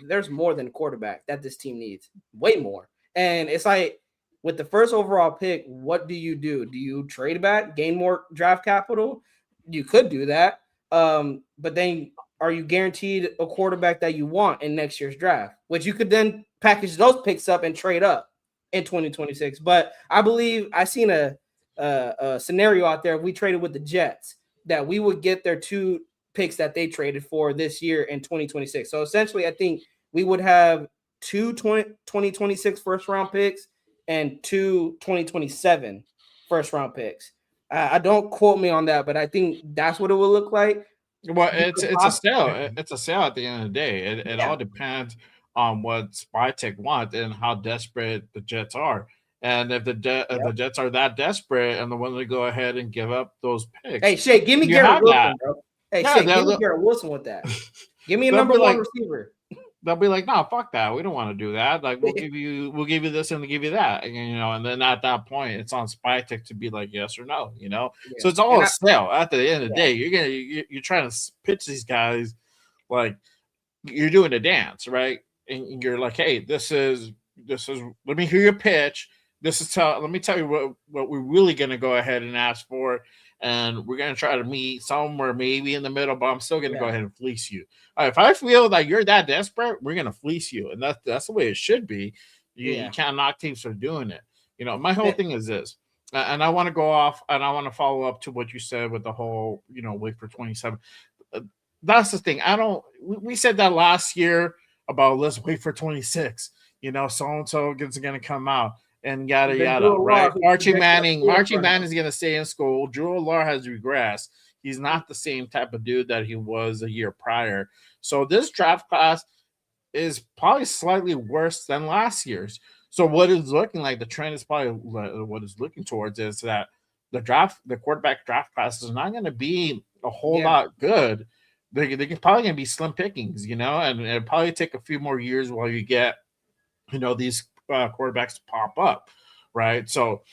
there's more than a quarterback that this team needs, way more. And it's like, with the first overall pick, what do? Do you trade back, gain more draft capital? You could do that. But then are you guaranteed a quarterback that you want in next year's draft, which you could then package those picks up and trade up in 2026? But I believe I seen a scenario out there. If we traded with the Jets, that we would get their 2 picks that they traded for this year in 2026. So essentially, I think we would have 2 2026 first round picks and 2 2027 first round picks. I don't quote me on that, but I think that's what it will look like. Well, it's a sale. It's a sale at the end of the day. It all depends on what Spytech wants and how desperate the Jets are. And if the Jets are that desperate and they're willing to go ahead and give up those picks, hey Shay, give me Garrett Wilson, bro. Hey Shay, give me Garrett Wilson with that. Give me a number 1 receiver. They'll be like, no, fuck that. We don't want to do that. Like, we'll give you this and we'll give you that. And, and then at that point, it's on Spytech to be like yes or no. Yeah. So it's all a sale. At the end of the day, you're trying to pitch these guys like you're doing a dance, right? And you're like, hey, this is. Let me hear your pitch. Let me tell you what we're really going to go ahead and ask for. And we're going to try to meet somewhere maybe in the middle, but I'm still going to go ahead and fleece you. If I feel like you're that desperate, we're going to fleece you. And that's the way it should be. You can't knock teams for doing it. My whole thing is this, and I want to go off and I want to follow up to what you said with the whole, wait for 27. That's the thing. We said that last year about let's wait for 26, so-and-so is going to come out. And yada yada, right? Archie Manning is going to stay in school. Drew Lar has regressed. He's not the same type of dude that he was a year prior. So this draft class is probably slightly worse than last year's. So what is looking like the trend is probably what is looking towards is that the quarterback draft class is not going to be a whole lot good. They can probably going to be slim pickings, and it'll probably take a few more years while you get, these quarterbacks to pop up, right? So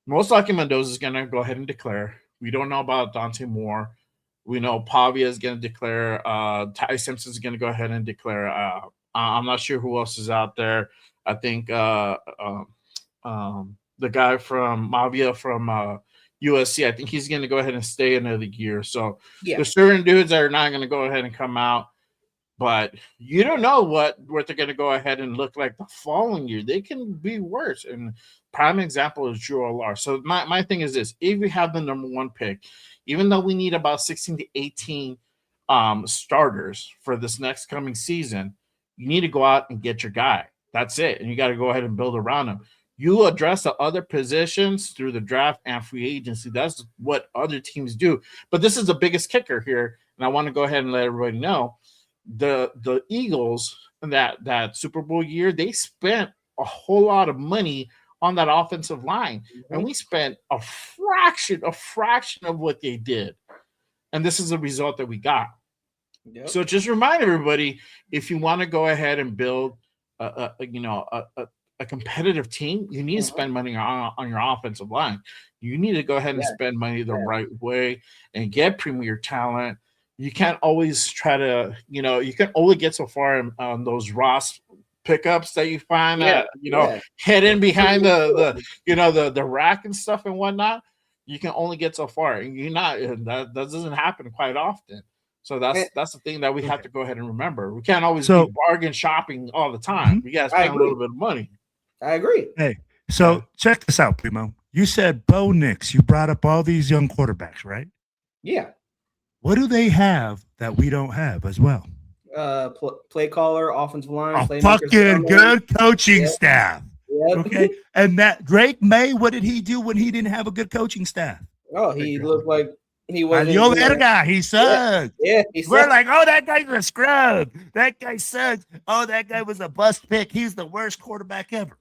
most likely Mendoza is going to go ahead and declare. We don't know about Dante Moore. We know Pavia is going to declare. Ty Simpson is going to go ahead and declare. I'm not sure who else is out there. I think the guy from Mavia from USC, I think he's going to go ahead and stay another year. So there's certain dudes that are not going to go ahead and come out. But you don't know what they're going to go ahead and look like the following year. They can be worse. And prime example is Drew Lar. So my thing is this. If we have the number 1 pick, even though we need about 16 to 18 starters for this next coming season, you need to go out and get your guy. That's it. And you got to go ahead and build around him. You address the other positions through the draft and free agency. That's what other teams do. But this is the biggest kicker here. And I want to go ahead and let everybody know. The Eagles in that Super Bowl year, they spent a whole lot of money on that offensive line, and we spent a fraction of what they did, and this is the result that we got. So just remind everybody, if you want to go ahead and build a competitive team, you need to spend money on your offensive line. You need to go ahead and spend money the right way and get premier talent. You can't always try to, you can only get so far on those Ross pickups that you find hidden behind the rack and stuff and whatnot. You can only get so far, and that doesn't happen quite often. So that's the thing that we have to go ahead and remember. We can't always be bargain shopping all the time. We got to spend a little bit of money. I agree. Hey, so check this out, Primo. You said Bo Nix. You brought up all these young quarterbacks, right? Yeah. What do they have that we don't have as well? Play caller, offensive line, a fucking good coaching staff. Yep. Okay, and that Drake May, what did he do when he didn't have a good coaching staff? Oh, he looked like he wasn't. Guy, he sucks. Yeah, we're like, oh, that guy's a scrub. That guy sucks. Oh, that guy was a bust pick. He's the worst quarterback ever,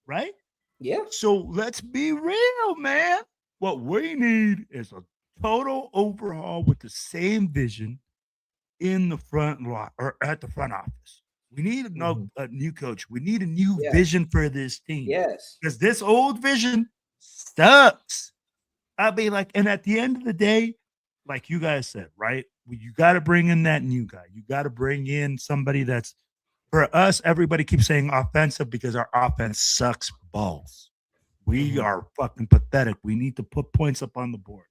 right? Yeah. So let's be real, man. What we need is a total overhaul with the same vision in the front lot or at the front office. We need a new coach. We need a new vision for this team. Yes. Because this old vision sucks. I mean, and at the end of the day, like you guys said, right? You got to bring in that new guy. You got to bring in somebody that's, for us, everybody keeps saying offensive because our offense sucks balls. We are fucking pathetic. We need to put points up on the board.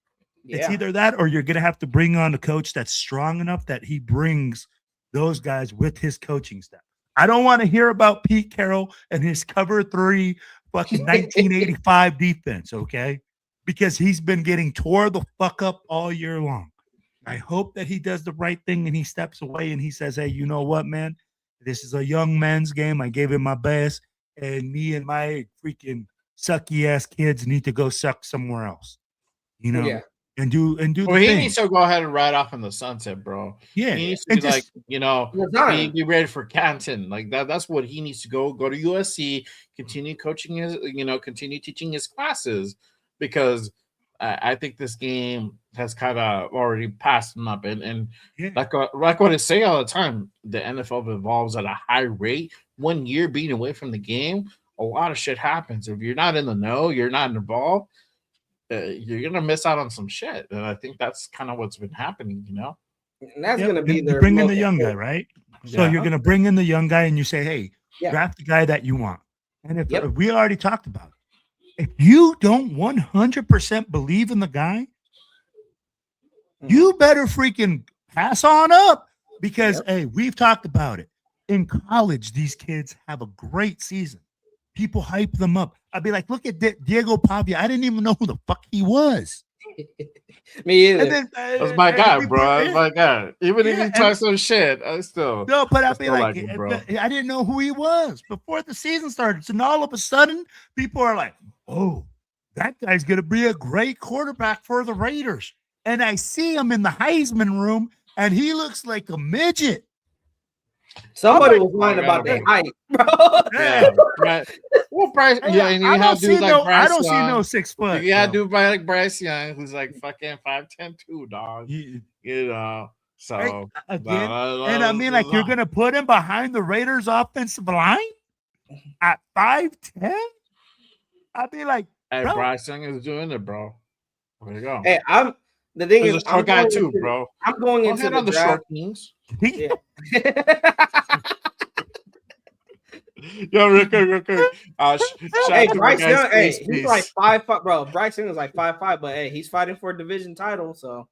Yeah. It's either that or you're going to have to bring on a coach that's strong enough that he brings those guys with his coaching staff. I don't want to hear about Pete Carroll and his cover 3 fucking 1985 defense, okay? because he's been getting tore the fuck up all year long. I hope that he does the right thing and he steps away and he says, hey, you know what, man? This is a young man's game. I gave him my best, and me and my freaking sucky ass kids need to go suck somewhere else, you know? Yeah. And do well, the he thing. needs to go ahead and ride off in the sunset, bro. Yeah. He needs to be like, you know, be ready for Canton. Like that's what he needs to go to USC, continue coaching his, you know, continue teaching his classes, because I think this game has kind of already passed him up. And like what I say all the time, the NFL evolves at a high rate. 1 year being away from the game, a lot of shit happens. If you're not in the know, you're not involved, you're gonna miss out on some shit, and I think that's kind of what's been happening, you know. And that's gonna be their bring in the young guy, right? So you're gonna bring in the young guy, and you say, "Hey, draft the guy that you want." And if we already talked about it, if you don't 100% believe in the guy, you better freaking pass on up, because hey, we've talked about it. In college, these kids have a great season. People hype them up. I'd be like, look at Diego Pavia. I didn't even know who the fuck he was. Me either. Then, that's my guy, bro. That's my guy. Even if he talks some shit, I still but I'd be like him, bro. I didn't know who he was before the season started. So now all of a sudden, people are like, oh, that guy's gonna be a great quarterback for the Raiders. And I see him in the Heisman room, and he looks like a midget. Somebody was lying about their height, bro. Yeah, right. Well, Bryce, and you have dudes like Bryce. I don't see no 6 foot. You got dude like Bryce Young, who's like fucking 5'10" too, dog. You know, so again, and I mean, like, you're gonna put him behind the Raiders' offensive line at 5'10"? I'd be like, hey, Bryce Young is doing it, bro. There you go. Hey, the thing is, a short guy too, bro. I'm going into the short teams. Yeah. Yo, real quick. Hey, Bryce Young, he's like 5'5", bro. Bryce Young is like 5'5", but hey, he's fighting for a division title, so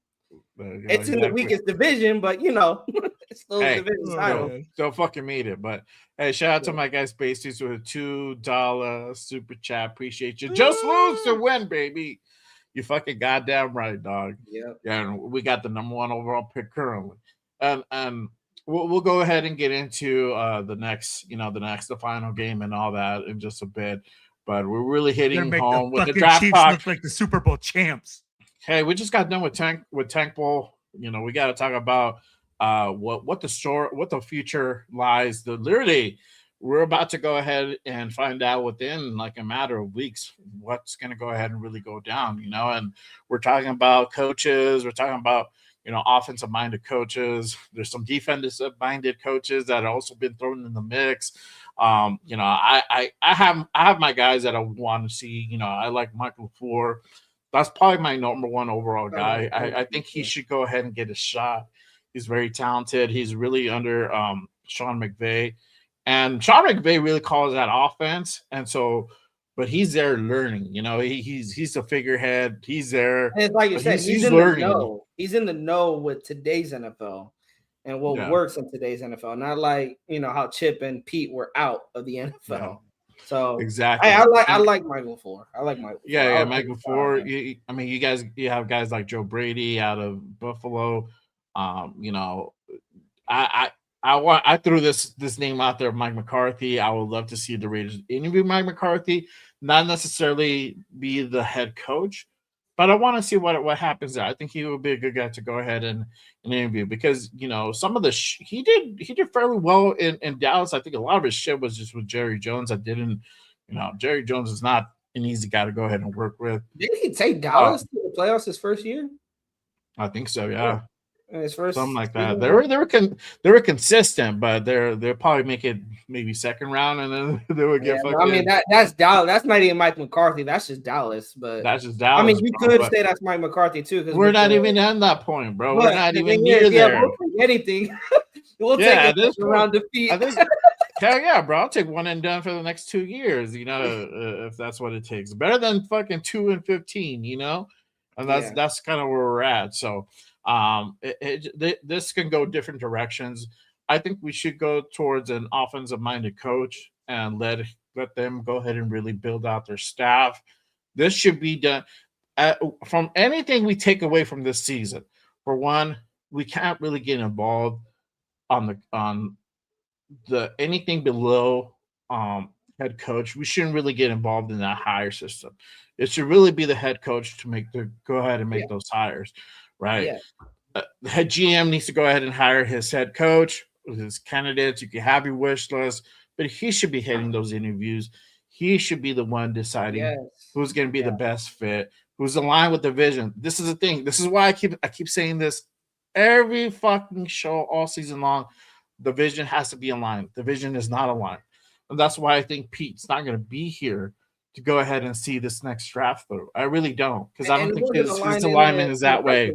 it's in the weakest division, but you know, it's still a division title. Don't fucking meet it. But hey, shout out to my guy Spaceys with a $2 super chat. Appreciate you. Just lose to win, baby. You fucking goddamn right, dog. Yeah. And we got the number 1 overall pick currently. And we'll go ahead and get into the final game and all that in just a bit. But we're really hitting home with the draft Chiefs talk. Look like the Super Bowl champs. Hey, we just got done with Tank Bowl. You know, we got to talk about what the future lies. Literally, we're about to go ahead and find out within like a matter of weeks what's going to go ahead and really go down. You know, and we're talking about coaches. We're talking about, you know, offensive-minded coaches. There's some defensive-minded coaches that have also been thrown in the mix. You know, I have my guys that I want to see. You know, I like Michael LaFleur. That's probably my number 1 overall guy. I think he should go ahead and get a shot. He's very talented. He's really under Sean McVay. And Sean McVay really calls that offense. And so, but he's there learning, you know, he's a figurehead. He's there. And it's like you said, he's in learning. The know. He's in the know with today's NFL and what works in today's NFL. Not like, you know, how Chip and Pete were out of the NFL. Yeah. So exactly. I like Michael LaFleur. I like Michael. Yeah, Michael LaFleur. I mean, you have guys like Joe Brady out of Buffalo. You know, I threw this name out there, Mike McCarthy. I would love to see the Raiders interview Mike McCarthy, not necessarily be the head coach, but I want to see what happens there. I think he would be a good guy to go ahead and interview, because, you know, some of the he did fairly well in Dallas. I think a lot of his shit was just with Jerry Jones. Jerry Jones is not an easy guy to go ahead and work with. Didn't he take Dallas to the playoffs his first year? I think so, yeah. His first something like that. They were consistent, but they'll probably make it maybe second round, and then they would get. I mean, that's Dallas. That's not even Mike McCarthy. That's just Dallas. But that's just Dallas. I mean, you could say that's Mike McCarthy too, because we're not even at that point, bro. We're not even near there. Anything. We'll take this round defeat. I think, hell yeah, bro. I'll take one and done for the next 2 years. You know, if that's what it takes. Better than fucking 2-15. You know, and that's kind of where we're at. So. This can go different directions. I think we should go towards an offensive-minded coach and let them go ahead and really build out their staff. This should be done. from anything we take away from this season, for one, we can't really get involved on the anything below head coach. We shouldn't really get involved in that hire system. It should really be the head coach to go ahead and make those hires, right? Yeah. The head GM needs to go ahead and hire his head coach, his candidates. You can have your wish list, but he should be hitting those interviews. He should be the one deciding who's going to be the best fit, who's aligned with the vision. This is the thing. This is why I keep saying this every fucking show all season long. The vision has to be aligned. The vision is not aligned. And that's why I think Pete's not going to be here to go ahead and see this next draft through. I really don't, because I don't think his alignment is that way.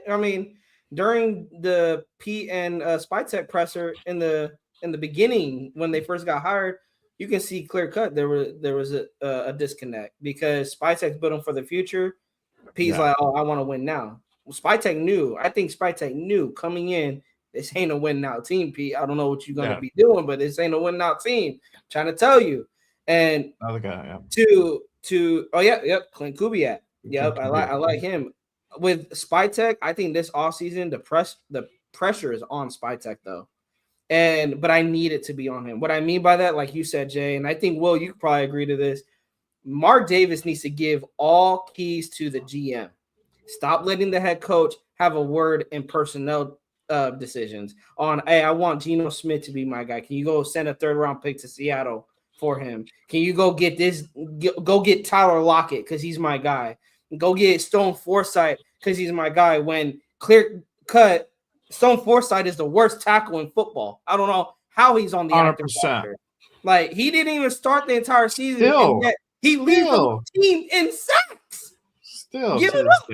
I mean, during the Pete and Spytek presser in the beginning when they first got hired, you can see clear cut there was a disconnect because Spytek built him for the future. Pete's like, oh, I want to win now. Well, Spytek knew. I think Spytek knew coming in. This ain't a win now team, Pete. I don't know what you're gonna be doing, but this ain't a win now team. I'm trying to tell you. And another guy, Clint Kubiak. Yep, I like him. With Spytek, I think this offseason the pressure is on Spytek though. But I need it to be on him. What I mean by that, like you said, Jay, and I think Will, you could probably agree to this. Mark Davis needs to give all keys to the GM. Stop letting the head coach have a word in personnel decisions on, hey, I want Geno Smith to be my guy. Can you go send a 3rd round pick to Seattle for him? Can you go get go get Tyler Lockett because he's my guy? Go get Stone Forsythe because he's my guy. When clear cut, Stone Forsythe is the worst tackle in football. I don't know how he's on the 100%. Like he didn't even start the entire season, and yet he leads the team in sacks. Still, give it up.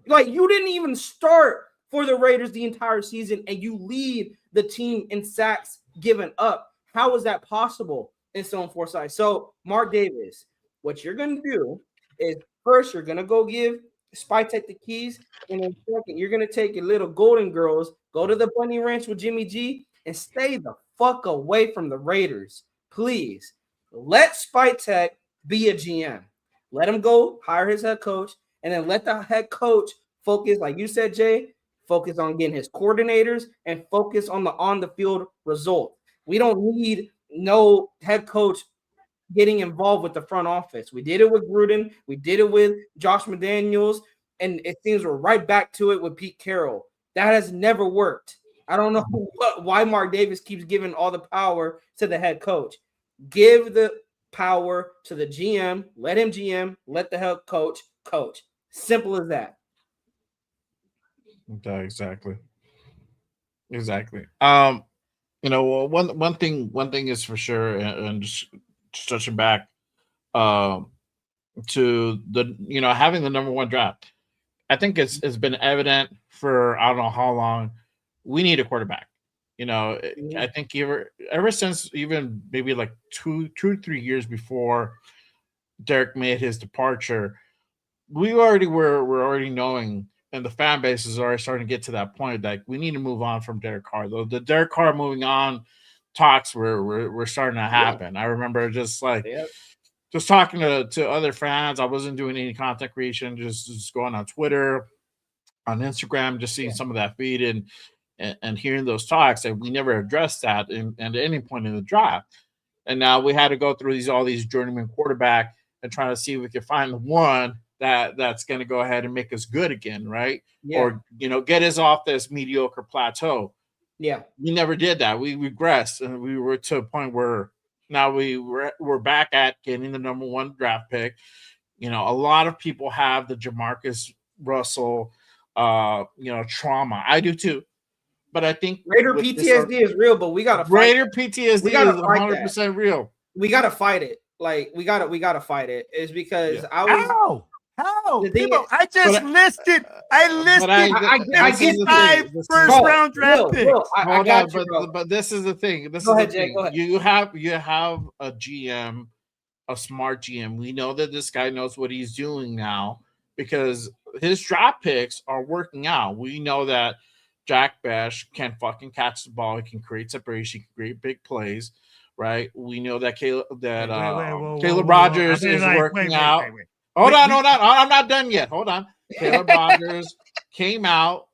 Like you didn't even start for the Raiders the entire season, and you lead the team in sacks given up. How is that possible in Stone Forsythe? So, Mark Davis, what you're going to do is first you're going to go give Spytek the keys, and then second, you're going to take your little Golden Girls, go to the Bunny Ranch with Jimmy G, and stay the fuck away from the Raiders. Please, let Spytek be a GM. Let him go hire his head coach, and then let the head coach focus, like you said, Jay, focus on getting his coordinators and focus on the field result. We don't need no head coach getting involved with the front office. We did it with Gruden. We did it with Josh McDaniels. And it seems we're right back to it with Pete Carroll. That has never worked. I don't know why Mark Davis keeps giving all the power to the head coach. Give the power to the GM. Let him GM. Let the head coach coach. Simple as that. Exactly. One thing is for sure, and just touching back to the having the number 1 draft. I think it's been evident for I don't know how long we need a quarterback. I think ever since even maybe like 2 or 3 years before Derek made his departure, we're already knowing. And the fan base is already starting to get to that point that we need to move on from Derek Carr. Though the Derek Carr moving on talks were starting to happen. I remember just talking to other fans. I wasn't doing any content creation, just going on Twitter, on Instagram, just seeing some of that feed and hearing those talks. And we never addressed that at any point in the draft. And now we had to go through all these journeyman quarterback and trying to see if we could find the one that's going to go ahead and make us good again, right? Yeah. Or get us off this mediocre plateau. Yeah, we never did that. We regressed, and we were to a point where now we're back at getting the number 1 draft pick. A lot of people have the Jamarcus Russell, trauma. I do too, but I think Raider PTSD is real. But we got to Raider PTSD is 100% real. We got to fight it. Like we got to fight it. Is because I was. How? People, I just listed. I listed. I get 5 first-round draft picks. I got you, but this is the thing. Go ahead, Jay. You have a GM, a smart GM. We know that this guy knows what he's doing now because his draft picks are working out. We know that Jack Bash can fucking catch the ball. He can create separation. He can create big plays. Right? We know that Caleb Rogers is working out. Hold on. I'm not done yet. Hold on. Caleb Rogers came out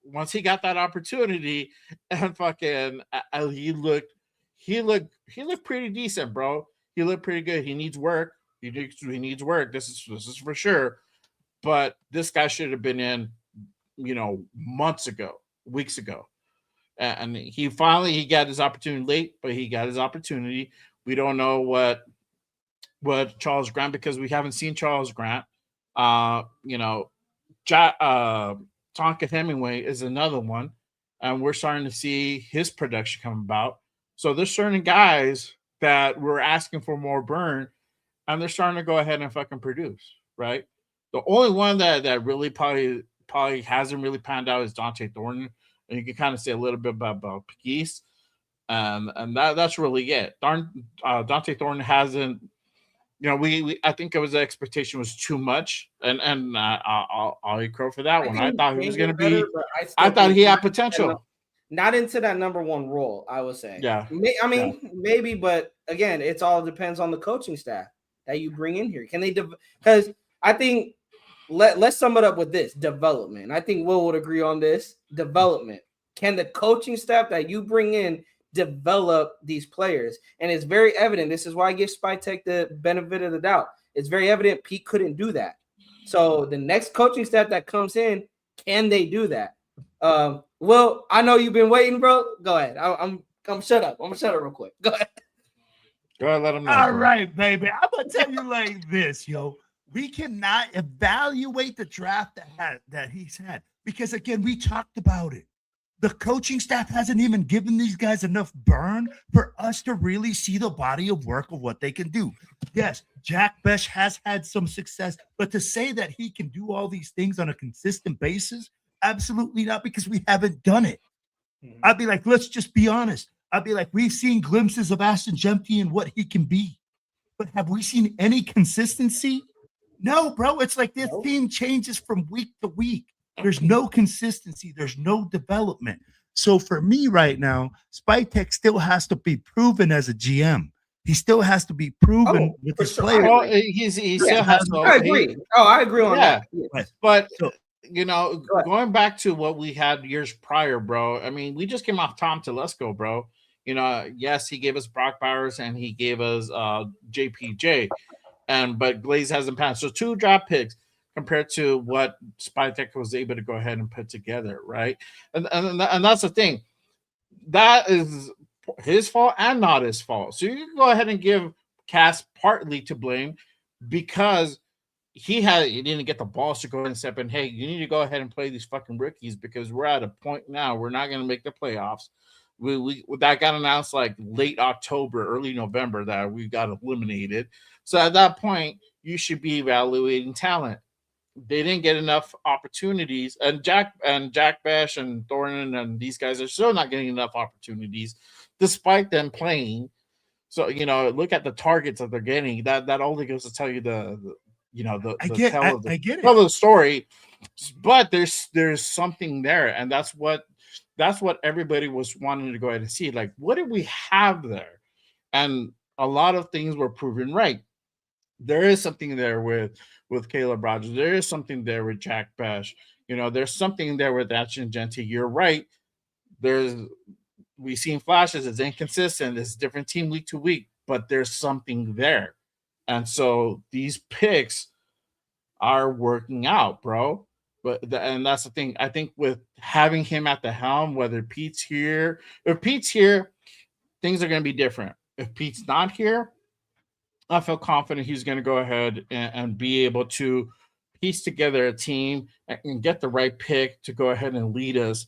once he got that opportunity, and fucking he looked pretty decent, bro. He looked pretty good. He needs work. He needs work. This is for sure. But this guy should have been in, months ago, weeks ago. And he got his opportunity late, but he got his opportunity. We don't know what Charles Grant, because we haven't seen Charles Grant. Tonka Hemingway is another one, and we're starting to see his production come about. So there's certain guys that we're asking for more burn, and they're starting to go ahead and fucking produce, right? The only one that really probably hasn't really panned out is Dante Thornton, and you can kind of say a little bit about Pegues, and that's really it. Dante Thornton hasn't. I think it was the expectation was too much, and I'll equal for that one. I thought he was going to be. I thought he had potential. Not into that number one role, I would say. Yeah. Maybe, but again, it's all depends on the coaching staff that you bring in here. Can they? Because I think let's sum it up with this: development. I think Will would agree on this. Development. Can the coaching staff that you bring in develop these players? And it's very evident. This is why I give Spytek the benefit of the doubt. It's very evident Pete couldn't do that. So the next coaching staff that comes in, can they do that? Well, I know you've been waiting, bro. Go ahead. I'm shut up. I'm gonna shut up real quick. Go ahead. Go ahead, let him know. All right, baby. I'm gonna tell you like this, yo. We cannot evaluate the draft that he's had, because again, we talked about it. The coaching staff hasn't even given these guys enough burn for us to really see the body of work of what they can do. Yes, Jack Besh has had some success, but to say that he can do all these things on a consistent basis, absolutely not, because we haven't done it. I'd be like, let's just be honest. I'd be like, we've seen glimpses of Ashton Jemke and what he can be, but have we seen any consistency? No, bro. It's like this team changes from week to week. There's no consistency. There's no development. So for me right now, Spytek still has to be proven as a GM. He still has to be proven with his players. Well, he still has to. I agree. I agree on that. But going back to what we had years prior, bro. I mean, we just came off Tom Telesco, bro. Yes, he gave us Brock Bowers and he gave us JPJ, but Glaze hasn't passed. So 2 draft picks compared to what Spytek was able to go ahead and put together, right? And that's the thing. That is his fault and not his fault. So you can go ahead and give Cass partly to blame, because he didn't get the balls to go ahead and step in. Hey, you need to go ahead and play these fucking rookies, because we're at a point now we're not going to make the playoffs. We that got announced like late October, early November that we got eliminated. So at that point, you should be evaluating talent. They didn't get enough opportunities, and Jack Bash and Thornton and these guys are still not getting enough opportunities, despite them playing. So look at the targets that they're getting. That only goes to tell you I get it. Tell the story, but there's something there, and that's what everybody was wanting to go ahead and see. Like, what do we have there? And a lot of things were proven right. There is something there with Caleb Rogers. There is something there with Jack Bash. There's something there with Ashton Jemke. You're right. We've seen flashes. It's inconsistent. It's a different team week to week, but there's something there. And so these picks are working out, bro. And that's the thing. I think with having him at the helm, whether Pete's here, if Pete's here, things are going to be different. If Pete's not here, I feel confident he's going to go ahead and be able to piece together a team and get the right pick to go ahead and lead us,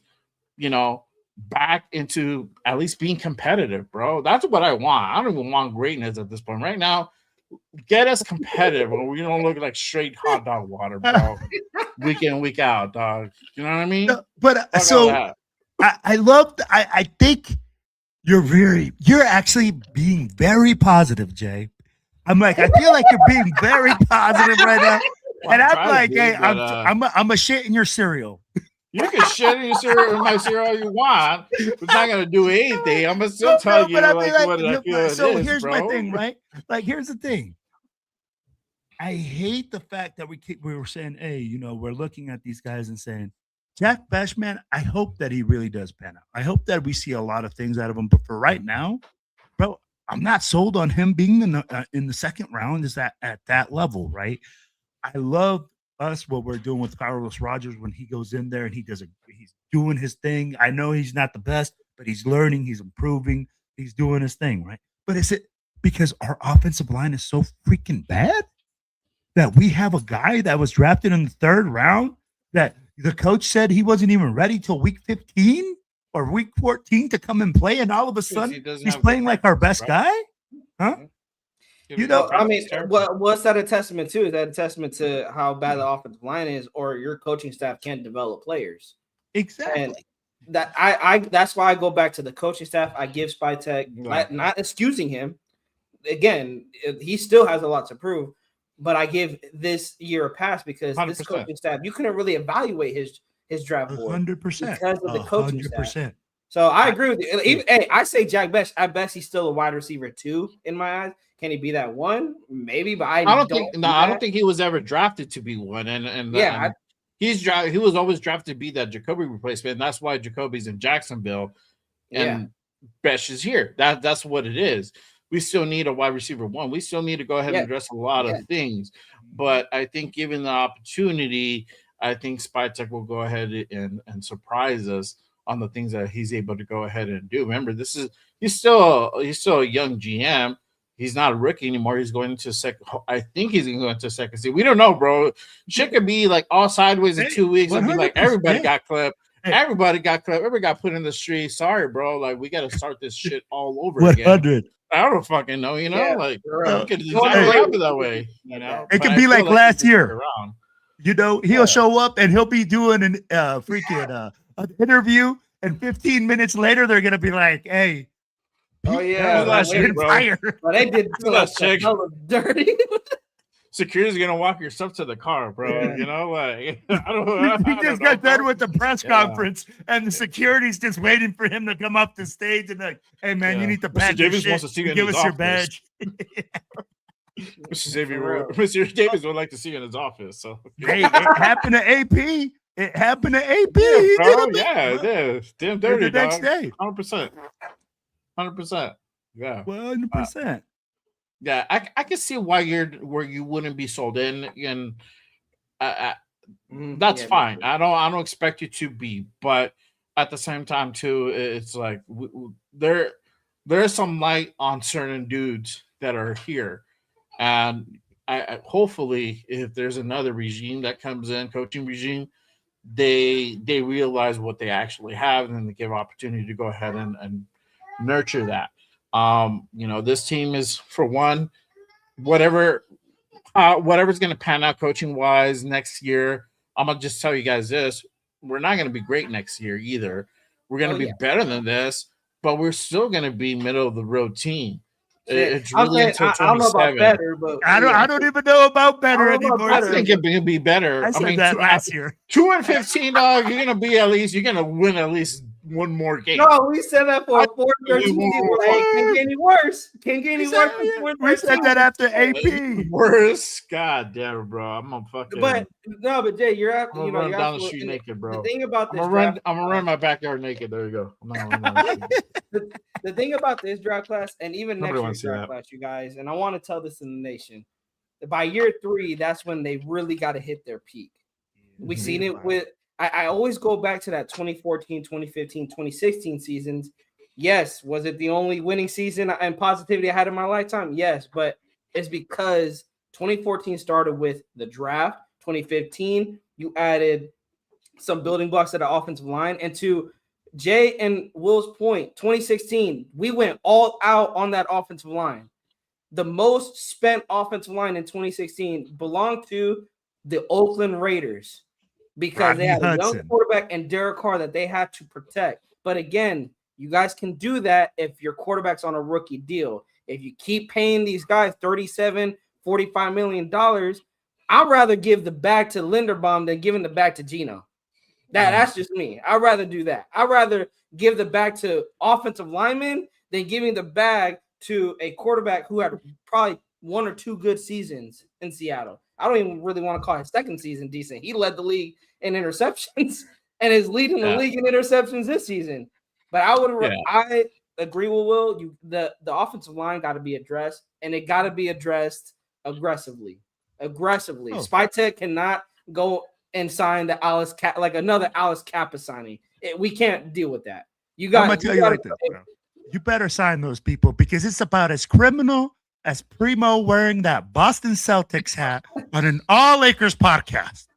back into at least being competitive, bro. That's what I want. I don't even want greatness at this point. Right now, get us competitive, or we don't look like straight hot dog water, bro. Week in, week out, dog. You know what I mean? But so I think you're actually being very positive, Jay. I'm like, I feel like you're being very positive right now. And I'm like, hey, I'm a shit in your cereal. You can shit in my cereal all you want. It's not gonna do anything. I'm gonna still tell you what I feel. So here's my thing, right? Like, here's the thing. I hate the fact that we were saying, hey, you know, we're looking at these guys and saying, Jack Bech, man, I hope that he really does pan out. I hope that we see a lot of things out of him. But for right now, bro, I'm not sold on him being in the second round. Is that at that level, right? I love what we're doing with Carlos Rogers when he goes in there and he's doing his thing. I know he's not the best, but he's learning, he's improving, he's doing his thing, right? But is it because our offensive line is so freaking bad that we have a guy that was drafted in the third round that the coach said he wasn't even ready till week 15 or week 14 to come and play, and all of a sudden he's playing like our best guy? Huh? You know, I mean, what's that a testament to? Is that a testament to how bad the offensive line is, or your coaching staff can't develop players? Exactly. And that's why I go back to the coaching staff. I give Spytek, not excusing him. Again, he still has a lot to prove, but I give this year a pass because 100%. This coaching staff, you couldn't really evaluate his draft board 100% because of the coaching 100%. Staff. So I agree with you. Even, hey, I say Jack Bech. I bet he's still a wide receiver 2 in my eyes. Can he be that 1? Maybe, but I don't think he was ever drafted to be 1. And he was always drafted to be that Jacoby replacement. And that's why Jacoby's in Jacksonville and Bech is here. That's what it is. We still need a wide receiver 1. We still need to go ahead and address a lot of things. But I think given the opportunity, I think Spytek will go ahead and surprise us on the things that he's able to go ahead and do. Remember, he's still a young GM. He's not a rookie anymore. He's going into second. I think he's going to go into second season. We don't know, bro. Shit could be like all sideways in 2 weeks. I'd be like, everybody got clipped. Everybody got clipped. Everybody got put in the street. Sorry, bro. Like, we got to start this shit all over 100. again. I don't fucking know, you know? Like, it could happen that way, you know? It could be like last year. You know, he'll show up and he'll be doing an an interview, and 15 minutes later, they're going to be like, hey, oh, yeah. Well, they did dirty. Security's gonna walk your stuff to the car, bro. Yeah. You know, like he just got done with the press conference, and the security's just waiting for him to come up the stage and like, hey man, you need to pack your shit. Wants to see you give us your badge. Mr. Davis would like to see you in his office. So hey, it happened to AP. It happened to AP. It did. Damn dirty, the next day. 100%. 100%. Yeah. 100%. Yeah, I can see why you wouldn't be sold in, and that's fine. I don't expect you to be, but at the same time too, it's like there's some light on certain dudes that are here, and I hopefully if there's another regime that comes in, coaching regime, they realize what they actually have, and then they give opportunity to go ahead and nurture that. You know, this team is, for one, whatever's going to pan out coaching wise next year. I'm gonna just tell you guys this: we're not going to be great next year either. We're going to be better than this, but we're still going to be middle of the road team. It's really until 27. I don't know about better, but I don't even know about better anymore. I think it can be better. I mean, that last year. 2-15, dog. You're going to be you're going to win at least one more game. No, we said that for a 4-13 season. Can't get any worse. Can't get any worse. We said that after AP. Worse. God damn it, bro. I'm gonna fucking. But Jay, you're at. I'm gonna run down the street naked, bro. The thing about this, I'm gonna run my backyard naked. There you go. The thing about this draft class, and even next year's draft class, you guys, and I want to tell this to the nation. By year 3, that's when they really got to hit their peak. We've seen it with. I always go back to that 2014, 2015, 2016 seasons. Yes, was it the only winning season and positivity I had in my lifetime? Yes, but it's because 2014 started with the draft. 2015, you added some building blocks to the offensive line. And to Jay and Will's point, 2016, we went all out on that offensive line. The most spent offensive line in 2016 belonged to the Oakland Raiders, because they had a young quarterback and Derek Carr that they had to protect. But again, you guys can do that if your quarterback's on a rookie deal. If you keep paying these guys $37, $45 million, I'd rather give the bag to Linderbaum than giving the bag to Geno. That's just me. I'd rather do that. I'd rather give the bag to offensive linemen than giving the bag to a quarterback who had probably 1 or 2 good seasons in Seattle. I don't even really want to call his second season decent. He led the league in interceptions and is leading the league in interceptions this season. But I agree with Will. The offensive line got to be addressed, and it got to be addressed aggressively. Oh. Spytech cannot go and sign the another Alice Kappa signing. We can't deal with that. I'm gonna tell you like this, bro. You better sign those people because it's about as criminal as Primo wearing that Boston Celtics hat on an All Lakers podcast.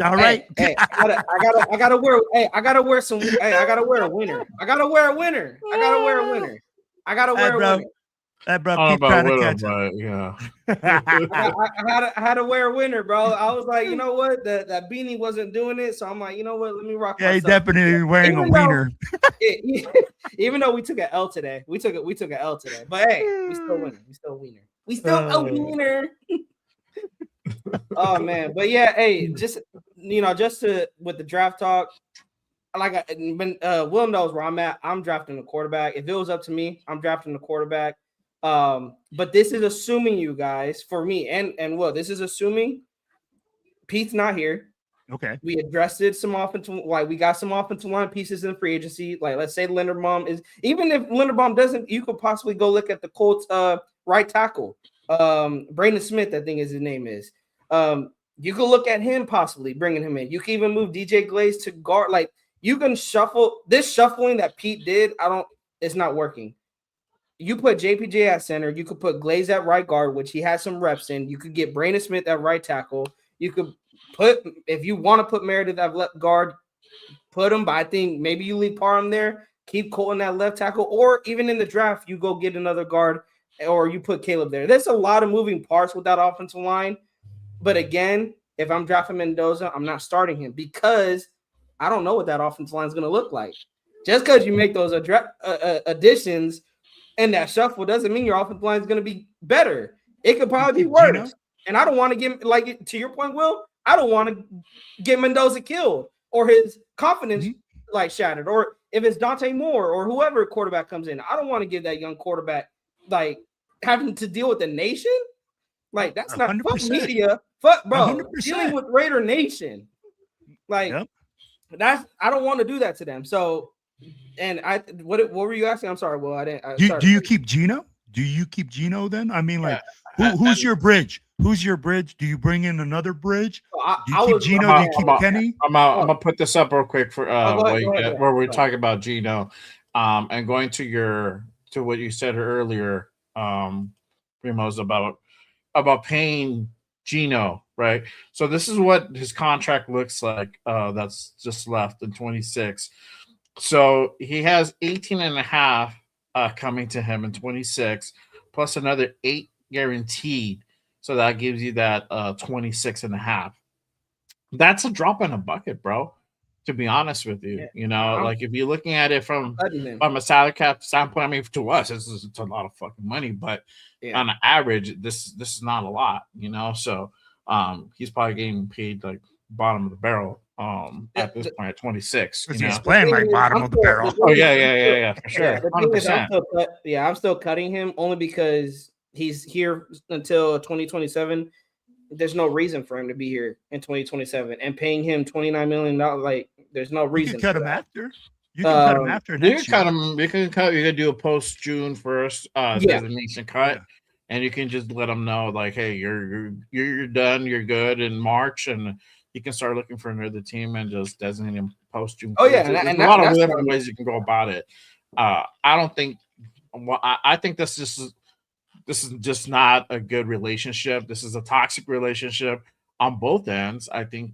All right. Hey, I gotta wear a winner. I gotta wear a winner. I gotta wear a winner. That bro keep trying to catch up. Yeah. I had to wear a winner, bro. I was like, you know what? That beanie wasn't doing it. So I'm like, you know what? Let me rock myself. He definitely wearing a wiener. Even though we took an L today. We took an L today. But hey, we still winning. We still a winner. Oh man. But yeah, hey, just with the draft talk, Will knows where I'm at. I'm drafting a quarterback. If it was up to me, I'm drafting a quarterback. But this is assuming, you guys, for me and Will, this is assuming Pete's not here. Okay. We addressed it we got some offensive line pieces in free agency. Like, let's say Linderbaum is, even if Linderbaum doesn't, you could possibly go look at the Colts right tackle. Brandon Smith, I think his name is. You could look at him possibly bringing him in. You can even move DJ Glaze to guard. Like, you can shuffling that Pete did. It's not working. You put JPJ at center. You could put Glaze at right guard, which he has some reps in. You could get Brandon Smith at right tackle. You could if you want to put Meredith at left guard, put him. But I think maybe you leave Parham there. Keep Colton at left tackle, or even in the draft, you go get another guard, or you put Caleb there. There's a lot of moving parts with that offensive line. But again, if I'm drafting Mendoza, I'm not starting him because I don't know what that offensive line is going to look like. Just because you make those additions and that shuffle doesn't mean your offensive line is going to be better. It could probably be worse. And I don't want to get, like, to your point, Will, I don't want to get Mendoza killed or his confidence shattered, or if it's Dante Moore or whoever quarterback comes in. I don't want to give that young quarterback having to deal with the nation. Like, that's not 100%. Fuck media. Fuck, bro. 100%. Dealing with Raider Nation. That's, I don't want to do that to them. So, and what were you asking? I'm sorry. Well, I didn't. Do you keep Gino? Do you keep Gino then? I mean, who's your bridge? Who's your bridge? Do you bring in another bridge? Do you keep Gino? Do you keep Kenny? I'm gonna put this up real quick for where we're talking about Gino, and going to what you said earlier, Primo's about paying Gino, right? So this is what his contract looks like. That's just left in 26. So he has 18.5 coming to him in 26, plus another 8 guaranteed. So that gives you that 26.5. That's a drop in a bucket, bro. To be honest with you, if you're looking at it from a salary cap standpoint, I mean, to us, it's a lot of fucking money, but on an average, this is not a lot, So he's probably getting paid like bottom of the barrel at this point at 26. He's playing like bottom of the barrel. Oh yeah, for sure. 100%. I'm still cutting him only because he's here until 2027. There's no reason for him to be here in 2027 and paying him $29 million. Like, there's no reason. You can cut him after. You can cut him after next year. You can do a post June 1st designation cut, and you can just let them know, like, hey, you're done, you're good in March, and you can start looking for another team and just designate him post June. Oh yeah, there's a lot of different ways you can go about it. I don't think. I think this is just not a good relationship. This is a toxic relationship on both ends. I think,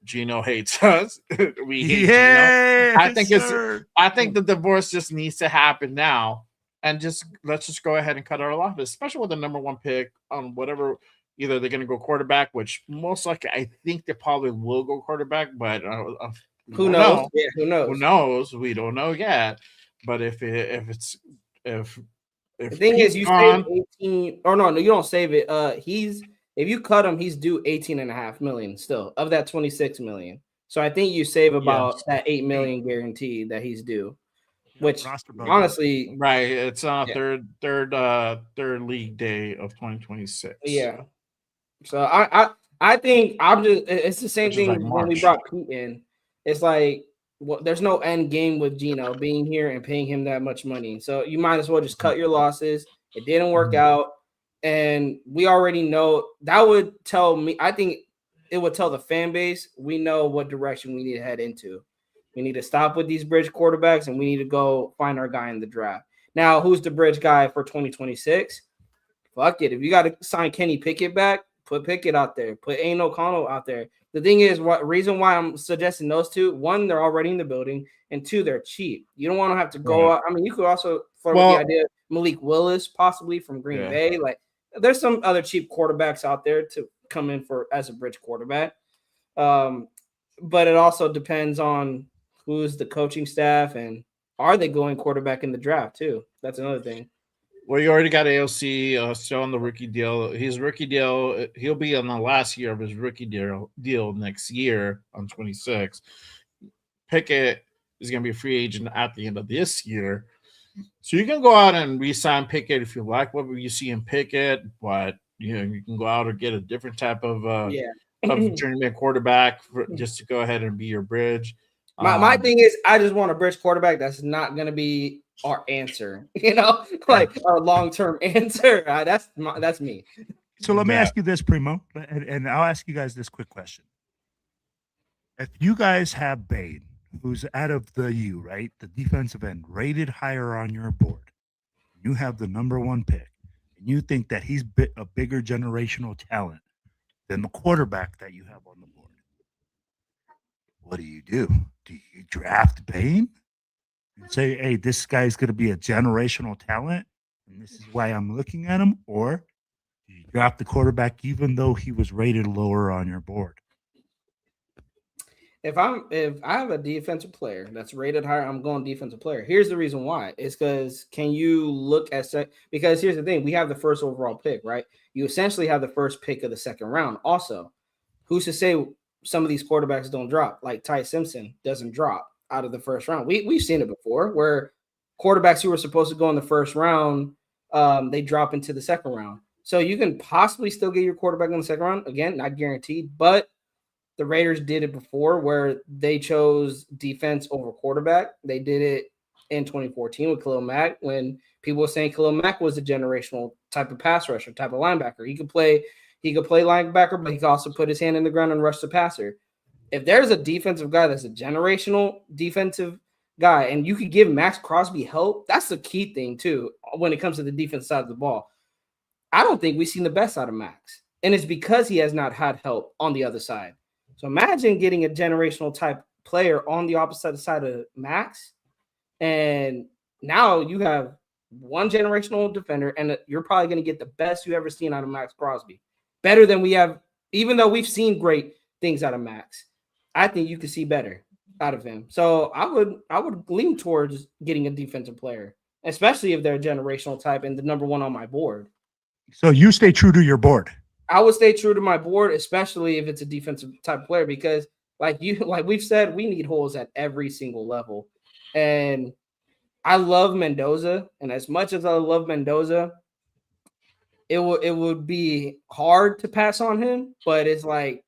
Gino hates us. We hate Gino. I think the divorce just needs to happen now, and let's just go ahead and cut our losses, especially with the number 1 pick on whatever. Either they're going to go quarterback, which most likely I think they probably will go quarterback, but who knows? Yeah, who knows? Who knows? We don't know yet. But if the thing is, you save 18, or no, you don't save it. If you cut him, he's due 18.5 million still of that 26 million. So I think you save about that 8 million guaranteed that he's due. which roster bonus. honestly, right, it's on a third league day of 2026. Yeah. So I think it's the same thing like when we March. brought Pete in. It's like there's no end game with Gino being here and paying him that much money. So you might as well just cut your losses. It didn't work out. And we already know that would tell me, I think it would tell the fan base, we know what direction we need to head into. We need to stop with these bridge quarterbacks and we need to go find our guy in the draft. Now, who's the bridge guy for 2026? Fuck it. If you got to sign Kenny Pickett back, put Pickett out there. Put Aiden O'Connell out there. The thing is, what reason why I'm suggesting those two? One, they're already in the building, and two, they're cheap. You don't want to have to go out. I mean, you could also throw the idea of Malik Willis possibly from Green Bay. Like, there's some other cheap quarterbacks out there to come in for as a bridge quarterback. But it also depends on who's the coaching staff and are they going quarterback in the draft too? That's another thing. Well, you already got AOC still on the rookie deal. His rookie deal, he'll be on the last year of his rookie deal next year on 26. Pickett is going to be a free agent at the end of this year. So you can go out and re-sign Pickett if you like what you see in Pickett, but you can go out or get a different type of journeyman quarterback just to go ahead and be your bridge. My thing is, I just want a bridge quarterback that's not going to be our answer, like our long-term answer. That's me. So let me ask you this, Primo, and I'll ask you guys this quick question. If you guys have Bade, who's out of the U, right, the defensive end, rated higher on your board, you have the number 1 pick, and you think that he's a bigger generational talent than the quarterback that you have on the board, what do you do? Do you draft Bane and say, hey, this guy's going to be a generational talent, and this is why I'm looking at him? Or do you draft the quarterback even though he was rated lower on your board? If I have a defensive player that's rated higher, I'm going defensive player. Here's the reason why. It's because can you look at because here's the thing. We have the first overall pick, right? You essentially have the first pick of the second round. Also, who's to say some of these quarterbacks don't drop? Like Ty Simpson doesn't drop out of the first round. We've seen it before where quarterbacks who were supposed to go in the first round, they drop into the second round. So you can possibly still get your quarterback in the second round. Again, not guaranteed, but the Raiders did it before where they chose defense over quarterback. They did it in 2014 with Khalil Mack when people were saying Khalil Mack was a generational type of pass rusher, type of linebacker. He could play linebacker, but he could also put his hand in the ground and rush the passer. If there's a defensive guy that's a generational defensive guy and you could give Max Crosby help, that's the key thing too when it comes to the defense side of the ball. I don't think we've seen the best out of Max, and it's because he has not had help on the other side. So imagine getting a generational type player on the opposite side of Max, and now you have one generational defender, and you're probably going to get the best you ever seen out of Max Crosby. Better than we have, even though we've seen great things out of Max. I think you could see better out of him. So I would lean towards getting a defensive player, especially if they're a generational type and the number 1 on my board. So you stay true to your board. I would stay true to my board, especially if it's a defensive type player, because like we've said, we need holes at every single level. And I love Mendoza. And as much as I love Mendoza, it would be hard to pass on him, but it's like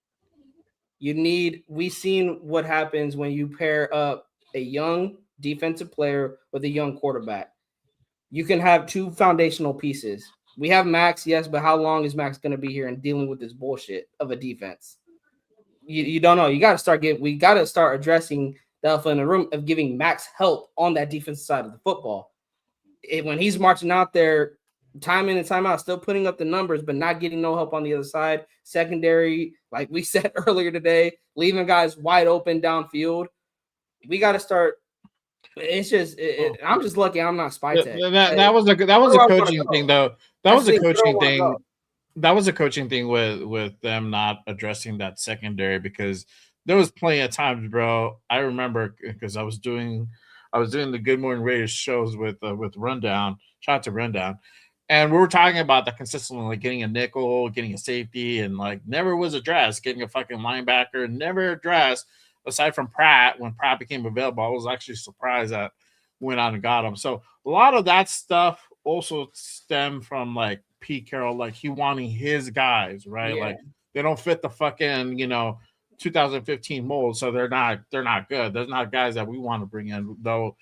we've seen what happens when you pair up a young defensive player with a young quarterback. You can have 2 foundational pieces. We have Max, yes, but how long is Max going to be here and dealing with this bullshit of a defense? You don't know. We got to start addressing the elephant in the room of giving Max help on that defensive side of the football. When he's marching out there, time in and time out, still putting up the numbers, but not getting no help on the other side. Secondary, like we said earlier today, leaving guys wide open downfield. We got to start. It's just, I'm just lucky I'm not Spy Tech. That was a coaching thing, though. That was a coaching thing. That was a coaching thing with them not addressing that secondary, because there was plenty of times, bro. I remember because I was doing the Good Morning Raiders shows with Rundown. Shout out to Rundown. And we were talking about that consistently, like getting a nickel, getting a safety, and like never was addressed. Getting a fucking linebacker, never addressed. Aside from Pratt, when Pratt became available, I was actually surprised that went out and got him. So a lot of that stuff also stemmed from like Pete Carroll, like he wanting his guys, right? Yeah. Like they don't fit the fucking 2015 mold, so they're not good. There's not guys that we want to bring in, though.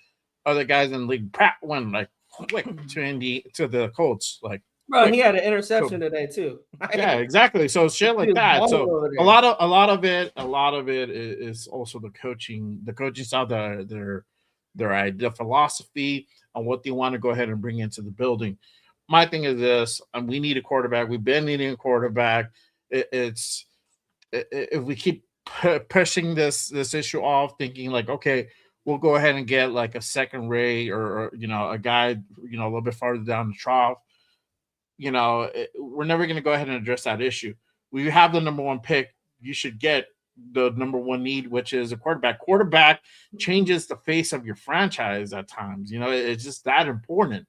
Other guys in the league, Pratt went like quick to the Colts, like. Bro, he had an interception today too. Yeah, exactly. So shit like that. So a lot of it is also the coaching style, their idea, philosophy, and what they want to go ahead and bring into the building. My thing is this: we need a quarterback. We've been needing a quarterback. If we keep pushing this issue off, thinking like, okay, we'll go ahead and get like a second rate or a guy a little bit farther down the trough. We're never going to go ahead and address that issue. We have the number one pick. You should get the number one need, which is a quarterback. Quarterback changes the face of your franchise at times. It's just that important.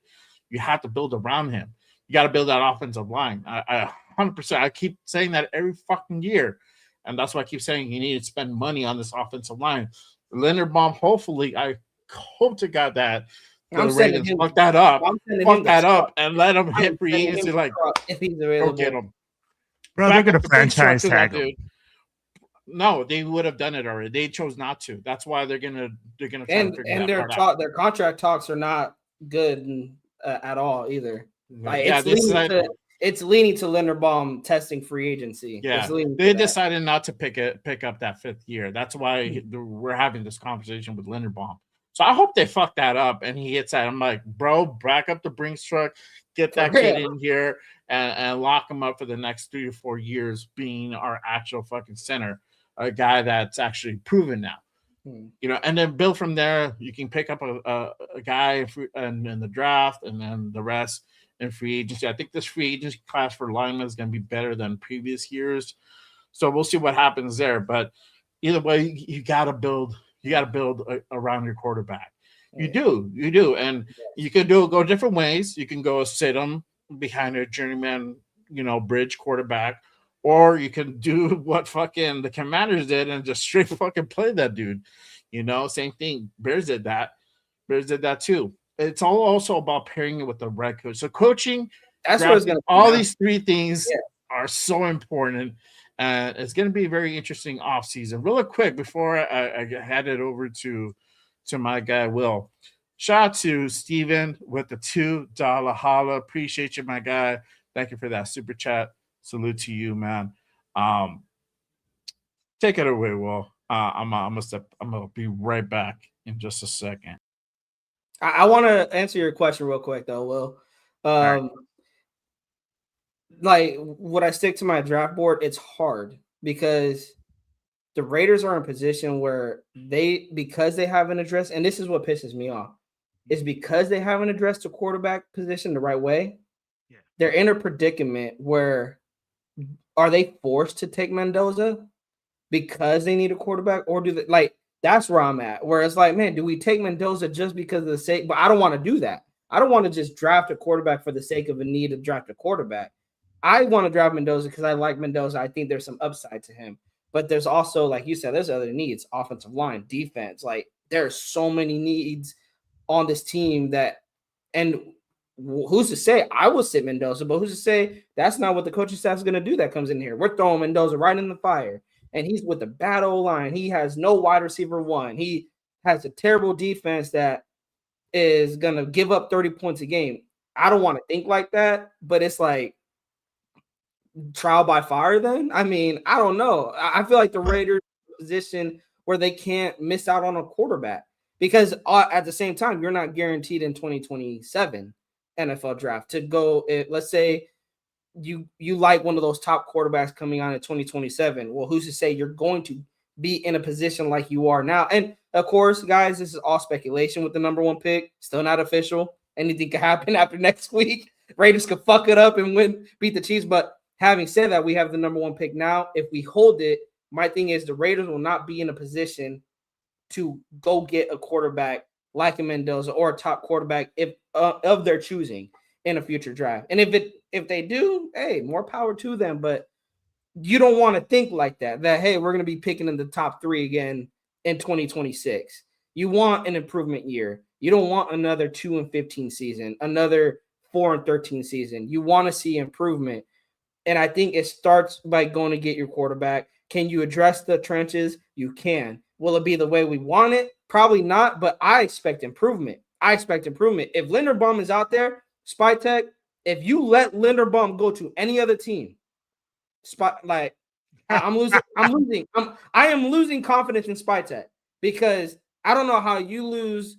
You have to build around him. You got to build that offensive line. I 100%. I keep saying that every fucking year. And that's why I keep saying you need to spend money on this offensive line. Leonard Baum, hopefully, I hope to God that the Ravens fuck that up. And let him hit free agency. Like, if he's available, go get him. Bro, they're gonna franchise tag him. No, they would have done it already. They chose not to. That's why they're gonna try and to figure and their contract talks are not good at all either. Like it's leaning to Leonard Baum testing free agency. Yeah, they decided not to pick up that fifth year. That's why we're having this conversation with Leonard Baum. So I hope they fuck that up and he hits that. I'm like, bro, back up the Brinks truck, get that kid in here and lock him up for the next 3 to 4 years being our actual fucking center, a guy that's actually proven now. And then build from there. You can pick up a guy in the draft and then the rest in free agency. I think this free agency class for linemen is going to be better than previous years. So we'll see what happens there. But either way, you got to build. You got to build around your quarterback. You do. And you can go different ways. You can go sit him behind a journeyman, bridge quarterback, or you can do what fucking the Commanders did and just straight fucking play that dude. Same thing. Bears did that. Bears did that too. It's all also about pairing it with the right coach. So coaching, that's what it's going to be. All these three things are so important. It's going to be a very interesting offseason. Really quick, before I hand it over to my guy, Will, shout out to Steven with the $2 holla. Appreciate you, my guy. Thank you for that super chat. Salute to you, man. Take it away, Will. I'm gonna be right back in just a second. I want to answer your question real quick, though, Will. Like, would I stick to my draft board? It's hard because the Raiders are in a position where because they haven't addressed, and this is what pisses me off, is because they haven't addressed the quarterback position the right way. Yeah. They're in a predicament where are they forced to take Mendoza because they need a quarterback, or do they that's where I'm at, where it's like, man, do we take Mendoza just because of the sake? But I don't want to do that. I don't want to just draft a quarterback for the sake of a need to draft a quarterback. I want to draft Mendoza because I like Mendoza. I think there's some upside to him. But there's also, like you said, there's other needs, offensive line, defense. Like, there's so many needs on this team and who's to say I will sit Mendoza, but who's to say that's not what the coaching staff is going to do that comes in here? We're throwing Mendoza right in the fire. And he's with a bad O-line. He has no wide receiver one. He has a terrible defense that is going to give up 30 points a game. I don't want to think like that, but it's like, trial by fire then? I mean, I don't know. I feel like the Raiders are in a position where they can't miss out on a quarterback because at the same time, you're not guaranteed in 2027 NFL draft to go. Let's say you like one of those top quarterbacks coming on in 2027. Well, who's to say you're going to be in a position like you are now? And of course, guys, this is all speculation with the number one pick. Still not official. Anything could happen after next week. Raiders could fuck it up and beat the Chiefs, but having said that, we have the number one pick now. If we hold it, my thing is the Raiders will not be in a position to go get a quarterback like a Mendoza or a top quarterback if of their choosing in a future draft. And if they do, hey, more power to them. But you don't want to think like that, hey, we're going to be picking in the top 3 again in 2026. You want an improvement year. You don't want another 2-15 season, another 4-13 season. You want to see improvement. And I think it starts by going to get your quarterback. Can you address the trenches? You can. Will it be the way we want it? Probably not, but I expect improvement. If Linderbaum is out there, Spytech, if you let Linderbaum go to any other team, I am losing confidence in Spytech because I don't know how you lose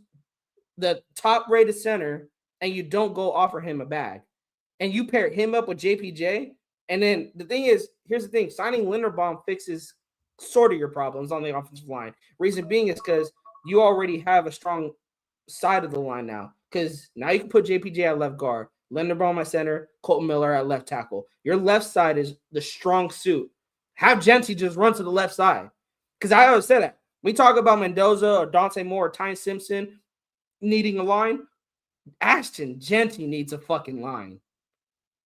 the top-rated center and you don't go offer him a bag. And you pair him up with JPJ. And then the thing is, here's the thing, signing Linderbaum fixes sort of your problems on the offensive line. Reason being is because you already have a strong side of the line now. Because now you can put JPJ at left guard, Linderbaum at center, Colton Miller at left tackle. Your left side is the strong suit. Have Genty just run to the left side. Because I always say that. We talk about Mendoza or Dante Moore or Ty Simpson needing a line. Ashton Genty needs a fucking line.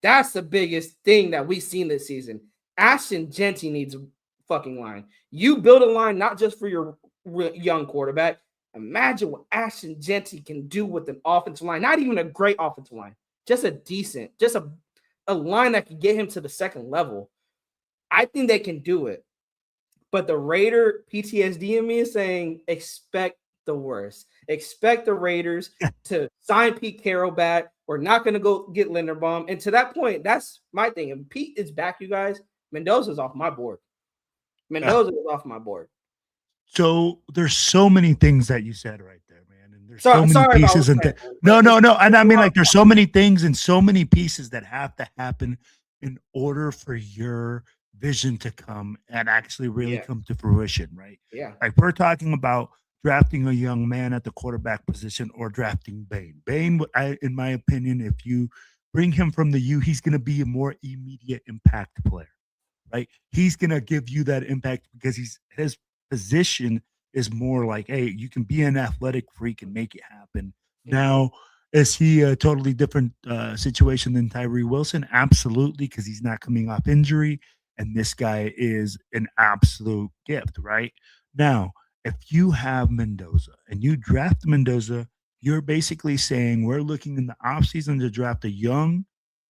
That's the biggest thing that we've seen this season. Ashton Genty needs a fucking line. You build a line not just for your young quarterback. Imagine what Ashton Genty can do with an offensive line. Not even a great offensive line. Just a line that can get him to the second level. I think they can do it. But the Raider PTSD in me is saying expect the worst. Expect the Raiders to sign Pete Carroll back. We're not going to go get Linderbaum. And to that point, that's my thing. If Pete is back, you guys, Mendoza's off my board. So there's so many things that you said right there, man. And there's so many pieces. No. And I mean, like, there's so many things and so many pieces that have to happen in order for your vision to come and actually really come to fruition, right? Yeah. Like, we're talking about drafting a young man at the quarterback position or drafting Bain. Bain, in my opinion, if you bring him from the U, he's going to be a more immediate impact player, right? He's going to give you that impact because his position is more like, hey, you can be an athletic freak and make it happen. Now, is he a totally different situation than Tyree Wilson? Absolutely, because he's not coming off injury, and this guy is an absolute gift, right? Now, if you have Mendoza and you draft Mendoza, you're basically saying we're looking in the offseason to draft a young,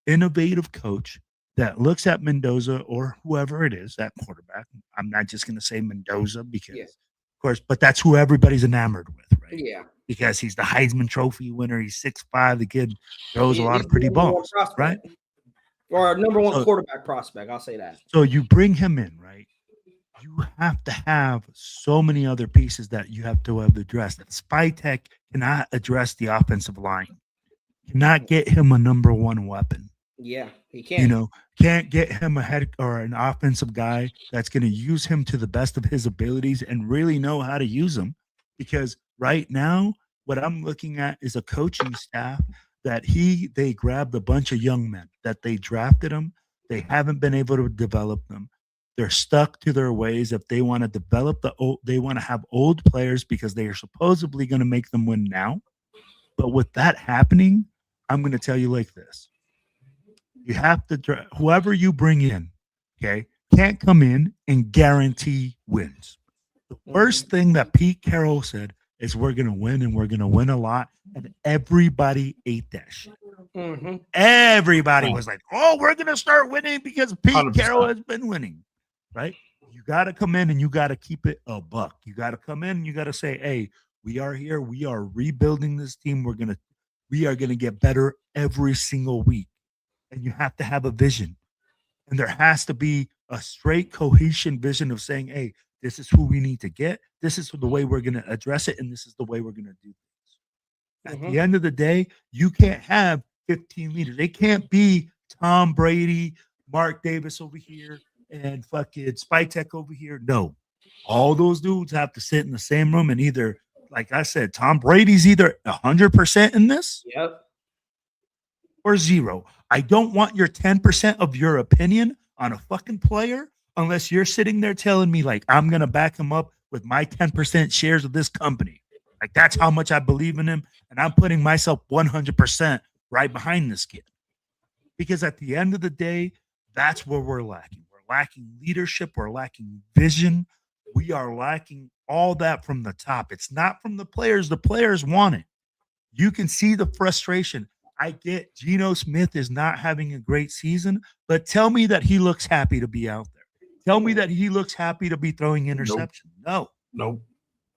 innovative coach that looks at Mendoza or whoever it is, that quarterback. I'm not just going to say Mendoza because, of course, but that's who everybody's enamored with, right? Yeah. Because he's the Heisman Trophy winner. He's 6'5". The kid throws a lot of pretty balls, right? Or number one quarterback prospect, I'll say that. So you bring him in, right? You have to have so many other pieces that you have to have addressed. Spytech cannot address the offensive line. Cannot get him a number one weapon. Yeah, he can't. Can't get him a head or an offensive guy that's going to use him to the best of his abilities and really know how to use him. Because right now, what I'm looking at is a coaching staff that they grabbed a bunch of young men that they drafted them. They haven't been able to develop them. They're stuck to their ways. If they want to develop they want to have old players because they are supposedly going to make them win now. But with that happening, I'm going to tell you like this. You have to, whoever you bring in, okay, can't come in and guarantee wins. The worst thing that Pete Carroll said is we're going to win and we're going to win a lot. And everybody ate that shit. Mm-hmm. Everybody was like, oh, we're going to start winning because Pete 100%. Carroll has been winning. Right? You got to come in and you got to keep it a buck. You got to come in and you got to say, hey, we are here. We are rebuilding this team. We are going to get better every single week. And you have to have a vision. And there has to be a straight cohesion vision of saying, hey, this is who we need to get. This is the way we're going to address it. And this is the way we're going to do things. At the end of the day, you can't have 15 leaders. They can't be Tom Brady, Mark Davis over here, and fucking Spytech over here. No. All those dudes have to sit in the same room and either, like I said, Tom Brady's either 100% in this or 0. I don't want your 10% of your opinion on a fucking player unless you're sitting there telling me, like, I'm going to back him up with my 10% shares of this company. Like, that's how much I believe in him, and I'm putting myself 100% right behind this kid. Because at the end of the day, that's where we're lacking. We're lacking leadership. We're lacking vision. We are lacking all that from the top. It's not from the players. The players want it. You can see the frustration. I get Geno Smith is not having a great season, but tell me that he looks happy to be out there. Tell me that he looks happy to be throwing interceptions. No. Nope.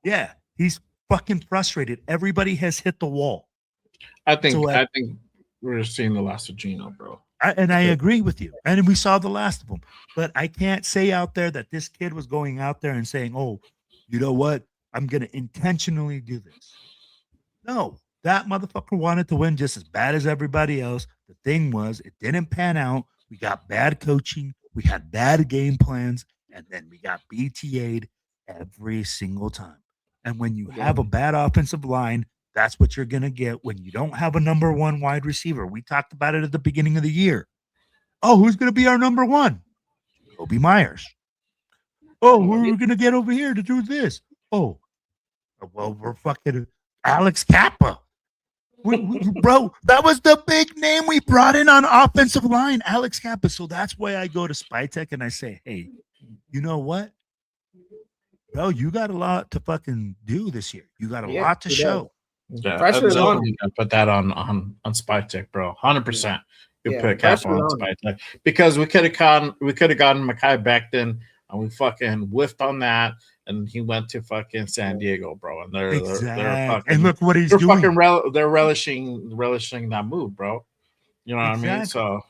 Yeah, he's fucking frustrated. Everybody has hit the wall. I think we're seeing the last of Geno, bro. I agree with you. And we saw the last of him. But I can't say out there that this kid was going out there and saying, oh, you know what? I'm going to intentionally do this. No, that motherfucker wanted to win just as bad as everybody else. The thing was, it didn't pan out. We got bad coaching. We had bad game plans. And then we got BTA'd every single time. And when you have a bad offensive line, that's what you're going to get when you don't have a number one wide receiver. We talked about it at the beginning of the year. Oh, who's going to be our number one? Kobe Myers. Oh, who are we going to get over here to do this? Oh, well, we're fucking Alex Kappa. Bro, that was the big name we brought in on offensive line, Alex Kappa. So that's why I go to SpyTech and I say, hey, you know what? Bro, you got a lot to fucking do this year. You got a lot to show. Yeah, pressure's on. Put that on SpyTech, bro. 100%. You put Kappa on SpyTech because we could have gotten Mekhi Becton and we fucking whiffed on that. And he went to fucking San Diego, bro. And they're fucking, and look what he's doing. They're relishing that move, bro. You know what I mean? So,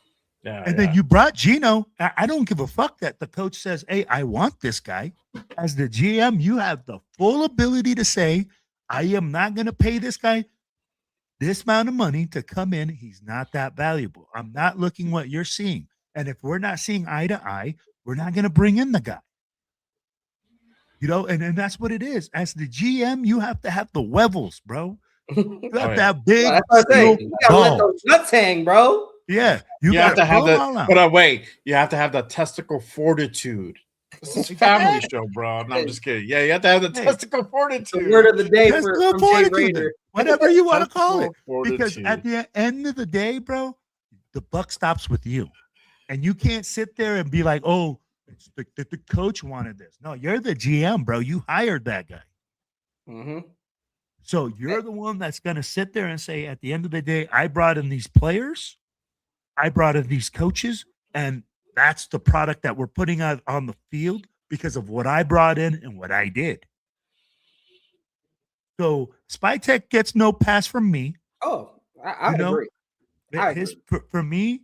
yeah. And then you brought Geno. I don't give a fuck that the coach says, hey, I want this guy. As the GM, you have the full ability to say, I am not going to pay this guy this amount of money to come in. He's not that valuable. I'm not looking what you're seeing. And if we're not seeing eye to eye, we're not going to bring in the guy. You know, and that's what it is. As the GM, you have to have the levels, bro. You have to have big. That's what I'm saying. You gotta let those nuts hang, bro. Yeah, you have to have that. But wait, you have to have the testicle fortitude. This is a family show, bro. No, I'm just kidding. Yeah, you have to have the testicle fortitude. The word of the day from Jay Raider. Whatever you want to call it. Because at the end of the day, bro, the buck stops with you. And you can't sit there and be like, oh, the coach wanted this. No, you're the GM, bro. You hired that guy. Mm-hmm. So you're the one that's going to sit there and say, at the end of the day, I brought in these players. I brought in these coaches. And that's the product that we're putting out on the field because of what I brought in and what I did. So SpyTech gets no pass from me. Oh, I agree. For me,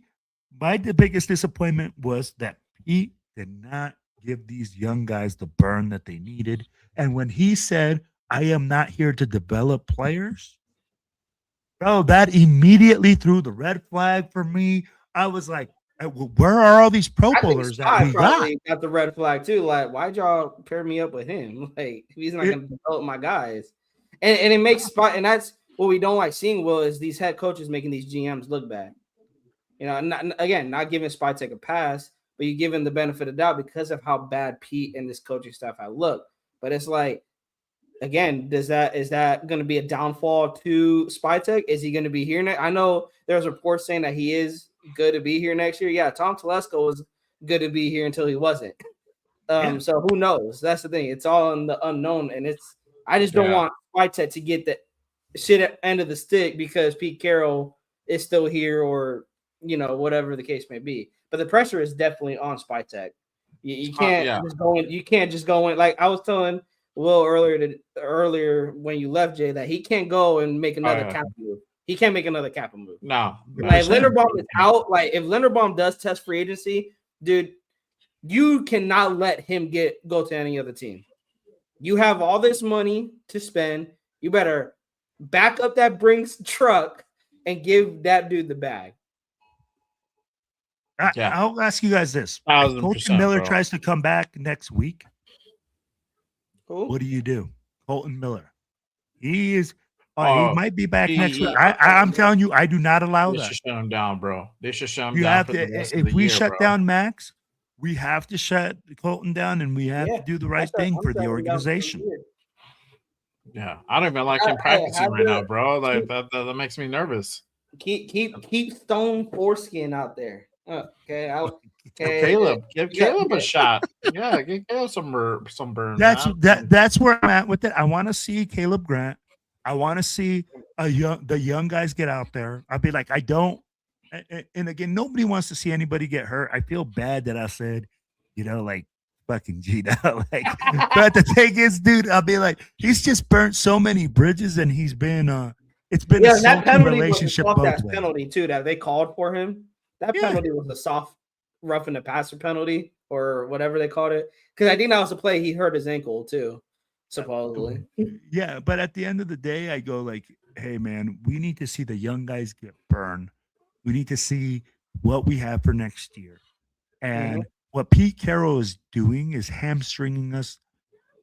the biggest disappointment was that Pete did not give these young guys the burn that they needed. And when he said, I am not here to develop players, bro, that immediately threw the red flag for me. I was like, where are all these pro bowlers that we got the red flag too. Like, why'd y'all pair me up with him? Like, he's not going to develop my guys. And it makes spot, and that's what we don't like seeing, Will, is these head coaches making these GMs look bad. You know, not giving SpyTech a pass, but you give him the benefit of doubt because of how bad Pete and this coaching staff have looked. But it's like, again, is that going to be a downfall to SpyTech? Is he going to be here next? I know there's reports saying that he is good to be here next year. Yeah, Tom Telesco was good to be here until he wasn't. So who knows? That's the thing. It's all in the unknown, and I just don't want SpyTech to get the shit at end of the stick because Pete Carroll is still here, or whatever the case may be. But the pressure is definitely on SpyTech. You can't just go in. You can't just go in. Like I was telling Will earlier when you left, Jay, that he can't go and make another Kappa move. He can't make another Kappa move. No. Like if Linderbaum is out, like if Linderbaum does test free agency, dude, you cannot let him go to any other team. You have all this money to spend. You better back up that Brinks truck and give that dude the bag. I'll ask you guys this. If Colton Miller tries to come back next week, what do? Colton Miller. He is he might be back next week. I'm telling you, I do not allow that. They should shut him down, bro. They should shut him down. If we shut down Max, we have to shut Colton down, and we have to do the right thing for the organization. Yeah, I don't even like him practicing right now, bro. Like that makes me nervous. Keep Stone Foreskin out there. Okay, Caleb, give Caleb a shot. Yeah, give Caleb some burn. That's where I'm at with it. I want to see Caleb Grant. I want to see the young guys get out there. I'll be like, I don't. And again, nobody wants to see anybody get hurt. I feel bad that I said, like fucking Gina. Like, but the thing is, dude, I'll be like, he's just burnt so many bridges, and he's been it's been a that penalty relationship was a soft both ways. penalty too that they called for him. That penalty was a soft roughing the passer penalty or whatever they called it. Because I think that was a play he hurt his ankle too, supposedly. Yeah, but at the end of the day, I go like, hey man, we need to see the young guys get burned. We need to see what we have for next year. And what Pete Carroll is doing is hamstringing us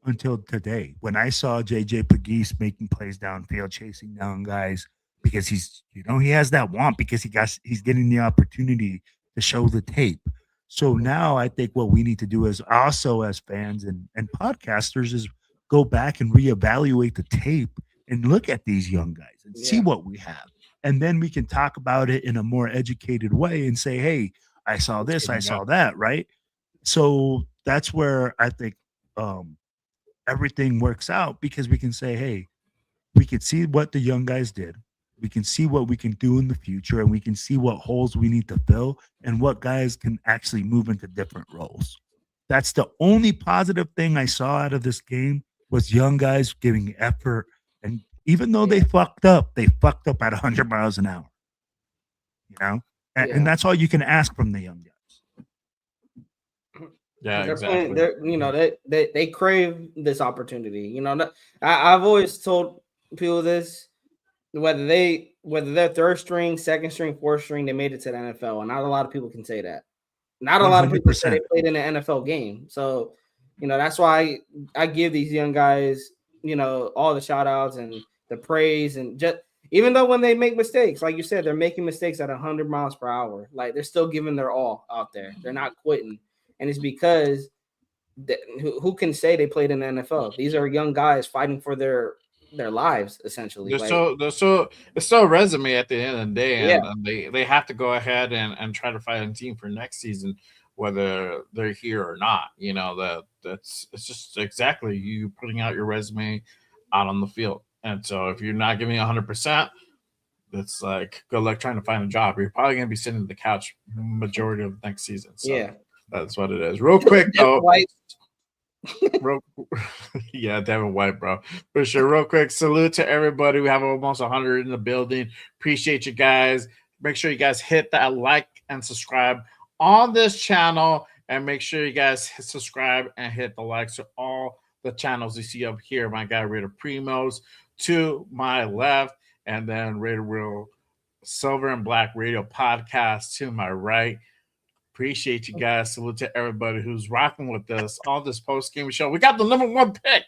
until today. When I saw JJ Pegues making plays downfield, chasing down guys, because he's, he has that want, because he's getting the opportunity to show the tape. So now I think what we need to do is also as fans and podcasters is go back and reevaluate the tape and look at these young guys and see what we have. And then we can talk about it in a more educated way and say, hey, I saw this, I saw that, right? So that's where I think everything works out, because we can say, hey, we can see what the young guys did. We can see what we can do in the future, and we can see what holes we need to fill and what guys can actually move into different roles. That's the only positive thing I saw out of this game was young guys giving effort. And even though they fucked up at 100 miles an hour, and that's all you can ask from the young guys. Yeah, exactly. They crave this opportunity. I've always told people this, whether they're third string, second string, fourth string, they made it to the NFL, and not a lot of people can say that. Not a 100%. Lot of people say they played in an NFL game. So, that's why I give these young guys, all the shout outs and the praise, and just even though when they make mistakes, like you said, they're making mistakes at 100 miles per hour. Like, they're still giving their all out there. They're not quitting. And it's because who can say they played in the NFL? These are young guys fighting for their lives, essentially. It's still a resume at the end of the day, and they have to go ahead and try to fight a team for next season, whether they're here or not. It's just exactly you putting out your resume out on the field. And so if you're not giving 100%, it's like good luck trying to find a job. You're probably going to be sitting on the couch majority of the next season. So that's what it is. Real quick though. Devin White, bro, for sure. Real quick, salute to everybody. We have almost 100 in the building. Appreciate you guys. Make sure you guys hit that like and subscribe on this channel, and make sure you guys subscribe and hit the likes to all the channels you see up here. My guy Raider Primos to my left, and then Raider Real Silver and Black Radio Podcast to my right. Appreciate you guys. Salute to everybody who's rocking with us on this post-game show. We got the number 1 pick.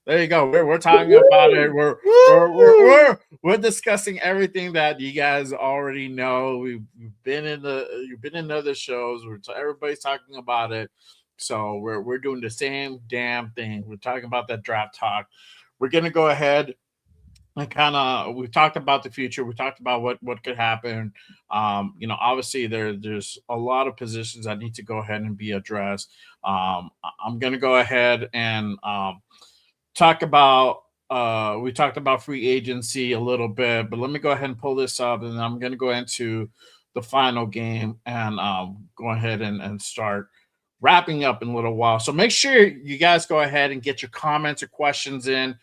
There you go. We're talking about it. We're discussing everything that you guys already know. You've been in other shows. Everybody's talking about it. So we're doing the same damn thing. We're talking about that draft talk. We're gonna go ahead and we talked about the future. We talked about what could happen. Obviously there's a lot of positions that need to go ahead and be addressed. I'm going to go ahead and talk about, we talked about free agency a little bit, but let me go ahead and pull this up, and I'm going to go into the final game and go ahead and start wrapping up in a little while. So make sure you guys go ahead and get your comments or questions in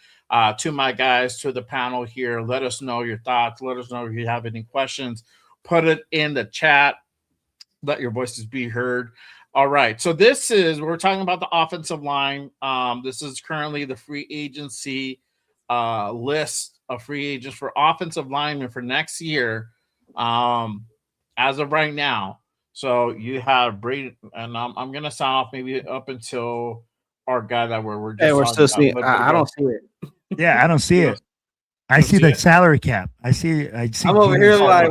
to my guys, to the panel here. Let us know your thoughts. Let us know if you have any questions. Put it in the chat. Let your voices be heard. All right. So we're talking about the offensive line. This is currently the free agency list of free agents for offensive linemen for next year as of right now. So you have Brady, and I'm going to sign off maybe up until our guy that we're just we're still seeing. I don't see it. Yeah, I don't see it. I see the salary cap. I see. I'm over here like,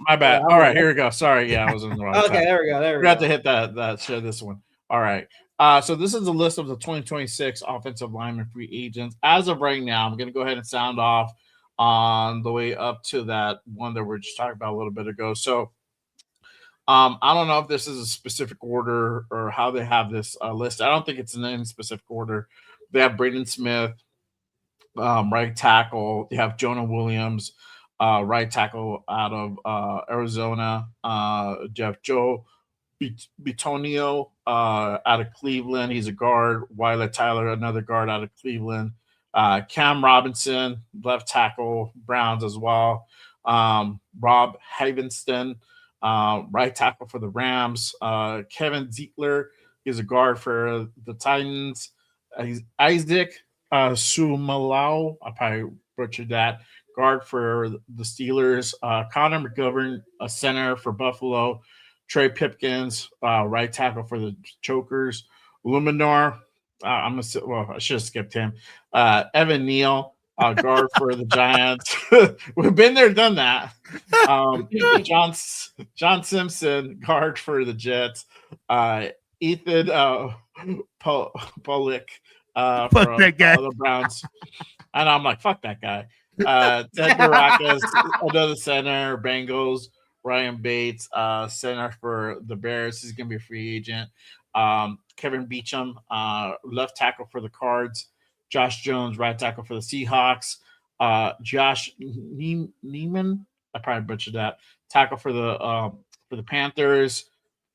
my bad. All right, here we go. Sorry, I was in the wrong. Okay, there we go. We got to hit that. Share this one. All right. So this is a list of the 2026 offensive lineman free agents as of right now. I'm going to go ahead and sound off on the way up to that one that we're just talking about a little bit ago. So I don't know if this is a specific order or how they have this list. I don't think it's in any specific order. They have Braden Smith. right tackle. You have Jonah Williams, right tackle out of Arizona. You have Joe Bitonio out of Cleveland. He's a guard. Wiley Tyler, another guard out of Cleveland. Cam Robinson, left tackle, Browns as well. Rob Havenston, right tackle for the Rams. Kevin Ziegler, he's a guard for the Titans. He's Isaac Sumalau, I probably butchered that, guard for the Steelers. Connor McGovern, a center for Buffalo. Trey Pipkins, right tackle for the Chokers. Luminar, I should have skipped him. Evan Neal, guard for the Giants. We've been there, done that. John Simpson, guard for the Jets. Ethan Pollock from the Browns. And I'm like, fuck that guy. Ted Baracus, another center, Bengals. Ryan Bates, center for the Bears. He's going to be a free agent. Kevin Beecham, left tackle for the Cards. Josh Jones, right tackle for the Seahawks. Josh Neiman, I probably butchered that, tackle for the Panthers.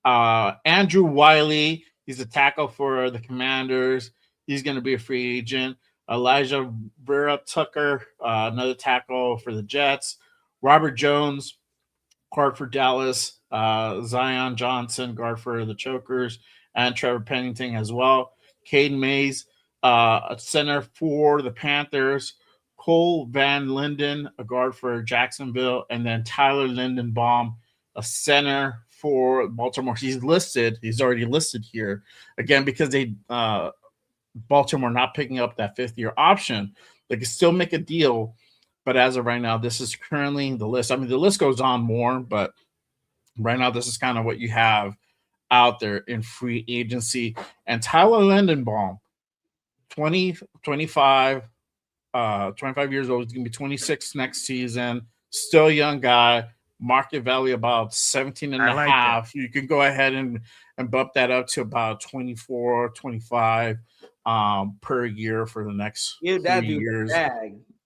Andrew Wiley, he's a tackle for the Commanders. He's going to be a free agent. Elijah Vera Tucker, another tackle for the Jets. Robert Jones, guard for Dallas. Zion Johnson, guard for the Chokers, and Trevor Pennington as well. Caden Mays, a center for the Panthers. Cole Van Linden, a guard for Jacksonville, and then Tyler Lindenbaum, a center for Baltimore. He's already listed here again because they Baltimore not picking up that 5th-year option. They can still make a deal, but as of right now, this is currently the list. I mean, the list goes on more, but right now, this is kind of what you have out there in free agency. And Tyler Lindenbaum, 25 years old. He's going to be 26 next season. Still a young guy. Market value about 17 and a half. You can go ahead and bump that up to about 24, 25 per year for the next 3 years.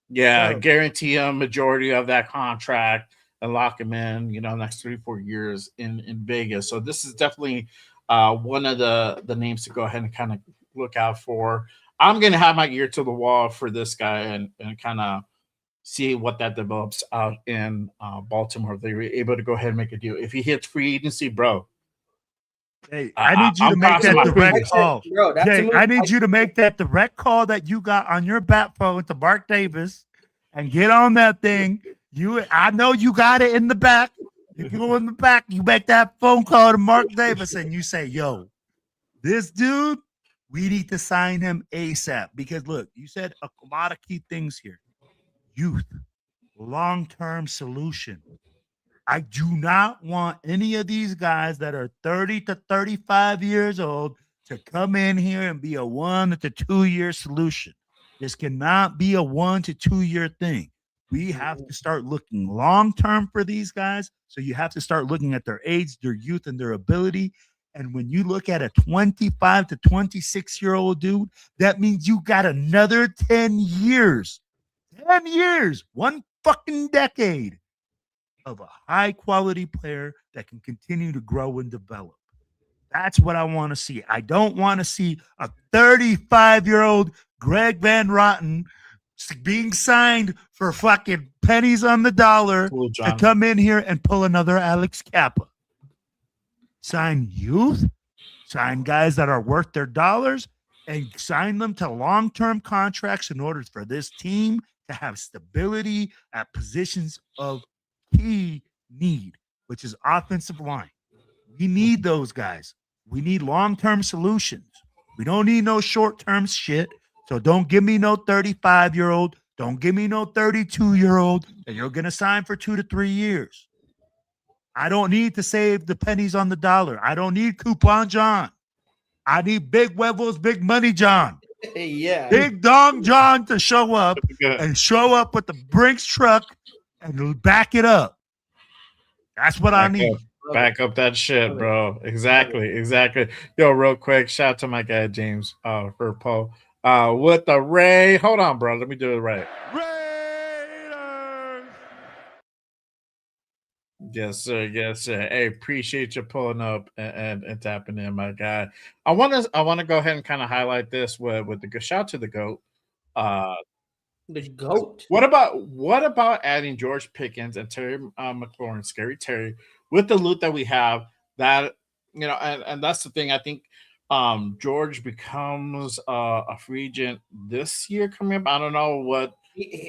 Yeah, guarantee a majority of that contract and lock him in, next 3-4 years in Vegas. So this is definitely one of the names to go ahead and kind of look out for. I'm going to have my ear to the wall for this guy and kind of see what that develops out in Baltimore. If they were able to go ahead and make a deal. If he hits free agency, bro. Hey, I need you to make that direct call. Jay, I need you to make that direct call that you got on your bat phone to Mark Davis and get on that thing. I know you got it in the back. You go in the back, you make that phone call to Mark Davis and you say, yo, this dude, we need to sign him ASAP. Because look, you said a lot of key things here. Youth, long-term solution. I do not want any of these guys that are 30 to 35 years old to come in here and be a 1 to 2 year solution. This cannot be a 1 to 2 year thing. We have to start looking long-term for these guys. So you have to start looking at their age, their youth, and their ability. And when you look at a 25 to 26-year-old dude, that means you got another 10 years. 10 years, one fucking decade of a high-quality player that can continue to grow and develop. That's what I want to see. I don't want to see a 35-year-old Greg Van Rotten being signed for fucking pennies on the dollar to come in here and pull another Alex Kappa. Sign youth, sign guys that are worth their dollars, and sign them to long-term contracts in order for this team to have stability at positions of key need, which is offensive line. We need those guys. We need long-term solutions. We don't need no short-term shit. So don't give me no 35-year-old. Don't give me no 32-year-old that you're going to sign for 2 to 3 years. I don't need to save the pennies on the dollar. I don't need Coupon John. I need Big Huevos, Big Money John. Yeah. Big Dong John to show up and show up with the Brinks truck and back it up. That's what I need. Back up that shit, bro. Exactly. Yo, real quick, shout out to my guy James for Poe. with the Ray. Hold on, bro. Let me do it right. Raiders. Yes, sir. Yes, sir. Hey, appreciate you pulling up and tapping in, my guy. I want to go ahead and kind of highlight this with the shout out to the GOAT. The GOAT. What about adding George Pickens and Terry McLaurin, Scary Terry, with the loot that we have? That and that's the thing. I think George becomes a free agent this year coming up. I don't know what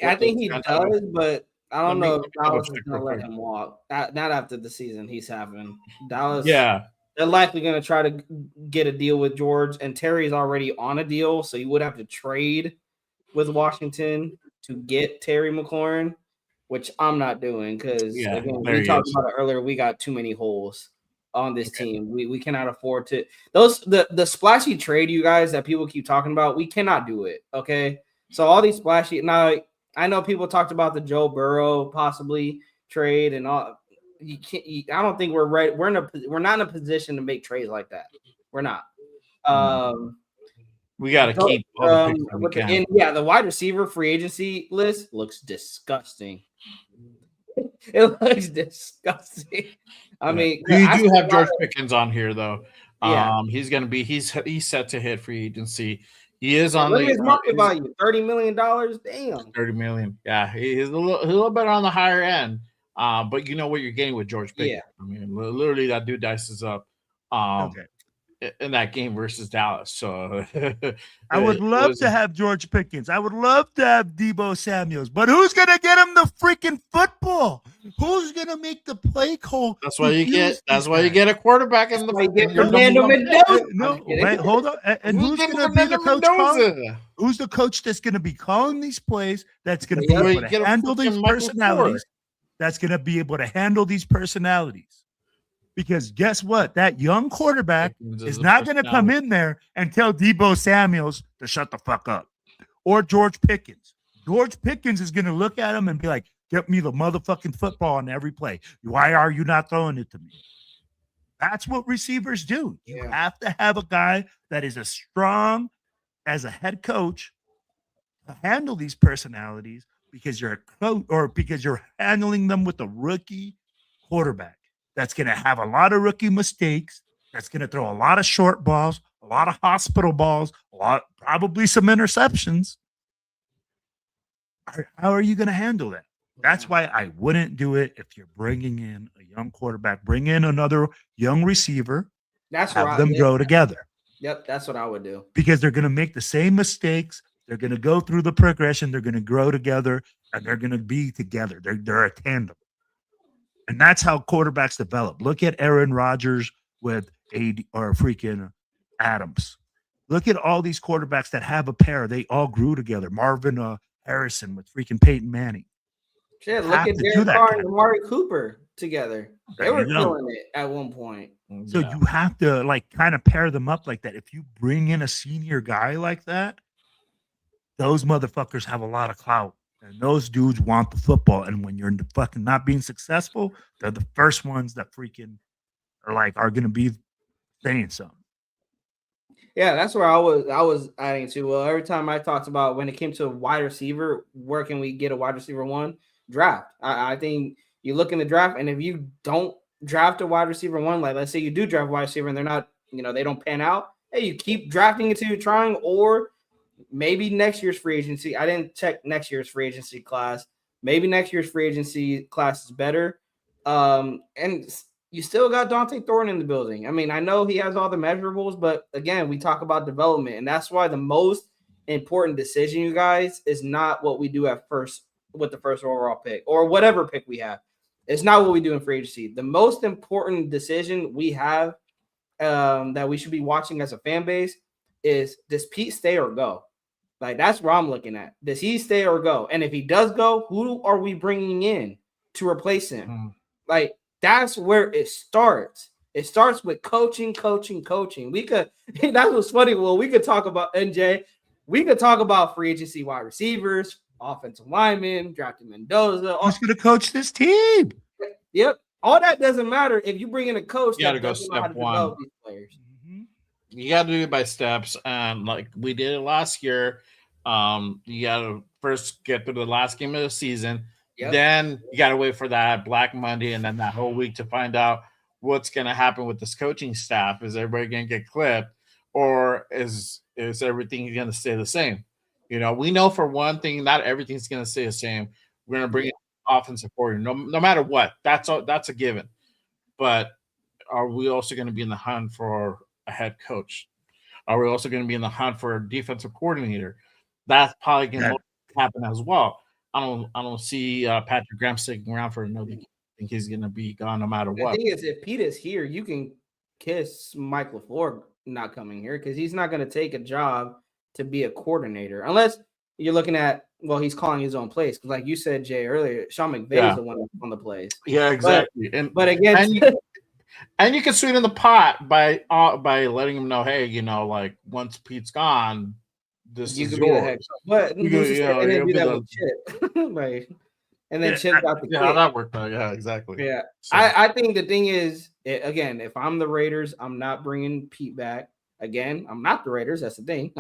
I think he does, but I don't know if Dallas is check going to real let quick. him walk. Not after the season he's having. Dallas, Yeah, they're likely going to try to get a deal with George, and Terry's already on a deal, so you would have to trade with Washington to get Terry McLaurin, which I'm not doing because again, there we he talked is. about it earlier. We got too many holes on this team. We cannot afford to the splashy trade, you guys, that people keep talking about. We cannot do it. Okay, so all these splashy now. I know people talked about the Joe Burrow possibly trade and all. You can't. I don't think we're right. We're not in a position to make trades like that. We're not. We got to keep all the picks that we can. The wide receiver free agency list looks disgusting. It looks disgusting. I mean, you do have George Pickens on here though. Yeah. He's set to hit free agency. He is on Look at his market his value, $30 million. Damn. 30 million. Yeah, he's a little better on the higher end. But you know what you're getting with George Pickens. Yeah. I mean, literally that dude dices up in that game versus Dallas. So I would love to have George Pickens. I would love to have Deebo Samuels. But who's gonna get him the freaking football? Who's gonna make the play call? That's why you get a quarterback in the Fernando Mendoza. No, wait, hold on. And who's gonna be the coach? Who's the coach that's gonna be calling these plays? That's gonna be able to handle these personalities. That's gonna be able to handle these personalities. Because guess what? That young quarterback is not going to come in there and tell Deebo Samuels to shut the fuck up. Or George Pickens. George Pickens is going to look at him and be like, get me the motherfucking football on every play. Why are you not throwing it to me? That's what receivers do. You have to have a guy that is as strong as a head coach to handle these personalities because you're a coach or because you're handling them with a rookie quarterback. That's going to have a lot of rookie mistakes. That's going to throw a lot of short balls, a lot of hospital balls, probably some interceptions. How are you going to handle that? That's why I wouldn't do it if you're bringing in a young quarterback. Bring in another young receiver. Have them grow together. Yep, that's what I would do. Because they're going to make the same mistakes. They're going to go through the progression. They're going to grow together, and they're going to be together. They're a tandem. And that's how quarterbacks develop. Look at Aaron Rodgers with freaking Adams. Look at all these quarterbacks that have a pair. They all grew together. Marvin Harrison with freaking Peyton Manning. Shit, look at Derek Carr and Amari Cooper together. They were killing it at one point. So you have to kind of pair them up like that. If you bring in a senior guy like that, those motherfuckers have a lot of clout. And those dudes want the football. And when you're fucking not being successful, they're the first ones that freaking are going to be saying something. Yeah, that's where I was adding to. Well, every time I talked about when it came to a wide receiver, where can we get a wide receiver one? Draft. I think you look in the draft, and if you don't draft a wide receiver one, like let's say you do draft a wide receiver and they're not, they don't pan out, hey, you keep drafting until you're trying, or maybe next year's free agency. I didn't check next year's free agency class. Maybe next year's free agency class is better. And you still got Dante Thornton in the building. I mean, I know he has all the measurables, but again, we talk about development. And that's why the most important decision, you guys, is not what we do at first with the first overall pick or whatever pick we have. It's not what we do in free agency. The most important decision we have that we should be watching as a fan base is, does Pete stay or go? That's where I'm looking at. Does he stay or go? And if he does go, who are we bringing in to replace him? That's where it starts. It starts with coaching. We could, that was funny. Well, we could talk about NJ. We could talk about free agency wide receivers, offensive linemen, drafting Mendoza. Who's going to coach this team? Yep. All that doesn't matter if you bring in a coach that doesn't know how to develop these players. You got to do it by steps, and like we did it last year. You got to first get through the last game of the season. Yep. Then you got to wait for that Black Monday, and then that whole week to find out what's going to happen with this coaching staff. Is everybody going to get clipped, or is everything going to stay the same? You know, we know for one thing, not everything's going to stay the same. We're going to bring in offensive coordinator, no matter what. That's a given. But are we also going to be in the hunt for a head coach? Are we also going to be in the hunt for a defensive coordinator? That's probably going to happen as well. I don't see Patrick Graham sticking around for another. I think he's going to be gone no matter what. The thing is, if Pete is here, you can kiss Mike LaFleur not coming here because he's not going to take a job to be a coordinator unless you're looking at, well, he's calling his own plays. Because like you said, Jay, earlier, Sean McVay is the one on the plays. Yeah, exactly. But again, and you can sweeten the pot by letting him know, hey, you know, like once Pete's gone, this is yours. But you do that with Chip, like, and then Chip got the how that worked out. Yeah, exactly. Yeah, so. I think the thing is, again, if I'm the Raiders, I'm not bringing Pete back. Again, I'm not the Raiders. That's the thing.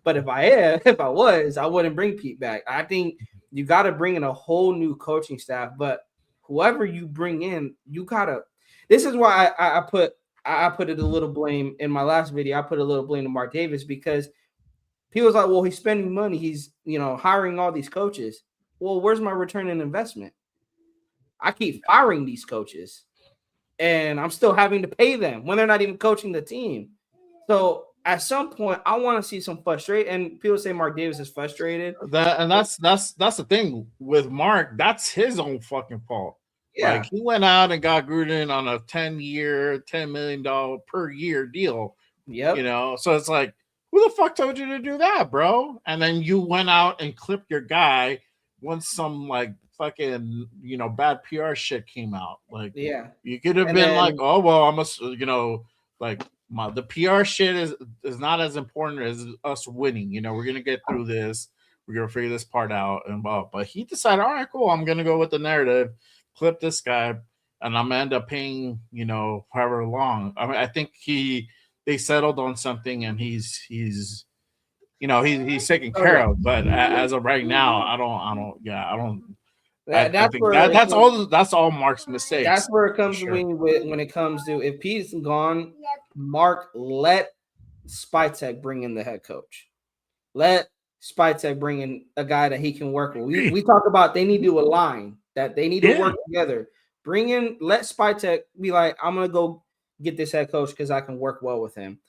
But if I was, I wouldn't bring Pete back. I think you got to bring in a whole new coaching staff. But whoever you bring in, you gotta. This is why I put it a little blame in my last video. I put a little blame to Mark Davis because people's like, well, he's spending money. He's hiring all these coaches. Well, where's my return on investment? I keep firing these coaches, and I'm still having to pay them when they're not even coaching the team. So at some point, I want to see some frustration. And people say Mark Davis is frustrated. That's the thing with Mark. That's his own fucking fault. Yeah. Like he went out and got Gruden on a 10-year, $10 million per year deal. Yep. You know, so it's like, who the fuck told you to do that, bro? And then you went out and clipped your guy once some like fucking bad PR shit came out. Like, yeah, you could have been like, oh well, I must, like. The PR shit is not as important as us winning. We're gonna get through this. We're gonna figure this part out. But he decided, all right, cool. I'm gonna go with the narrative, clip this guy, and I'm gonna end up paying, however long. I mean, I think they settled on something, and he's taken care of. But as of right now, I don't. That's all Mark's mistakes. That's where it comes to me when it comes to if Pete's gone, Mark, let Spytek bring in the head coach. Let Spytek bring in a guy that he can work with. We talk about they need to align, that they need to work together. Let Spytek be like, I'm gonna go get this head coach because I can work well with him.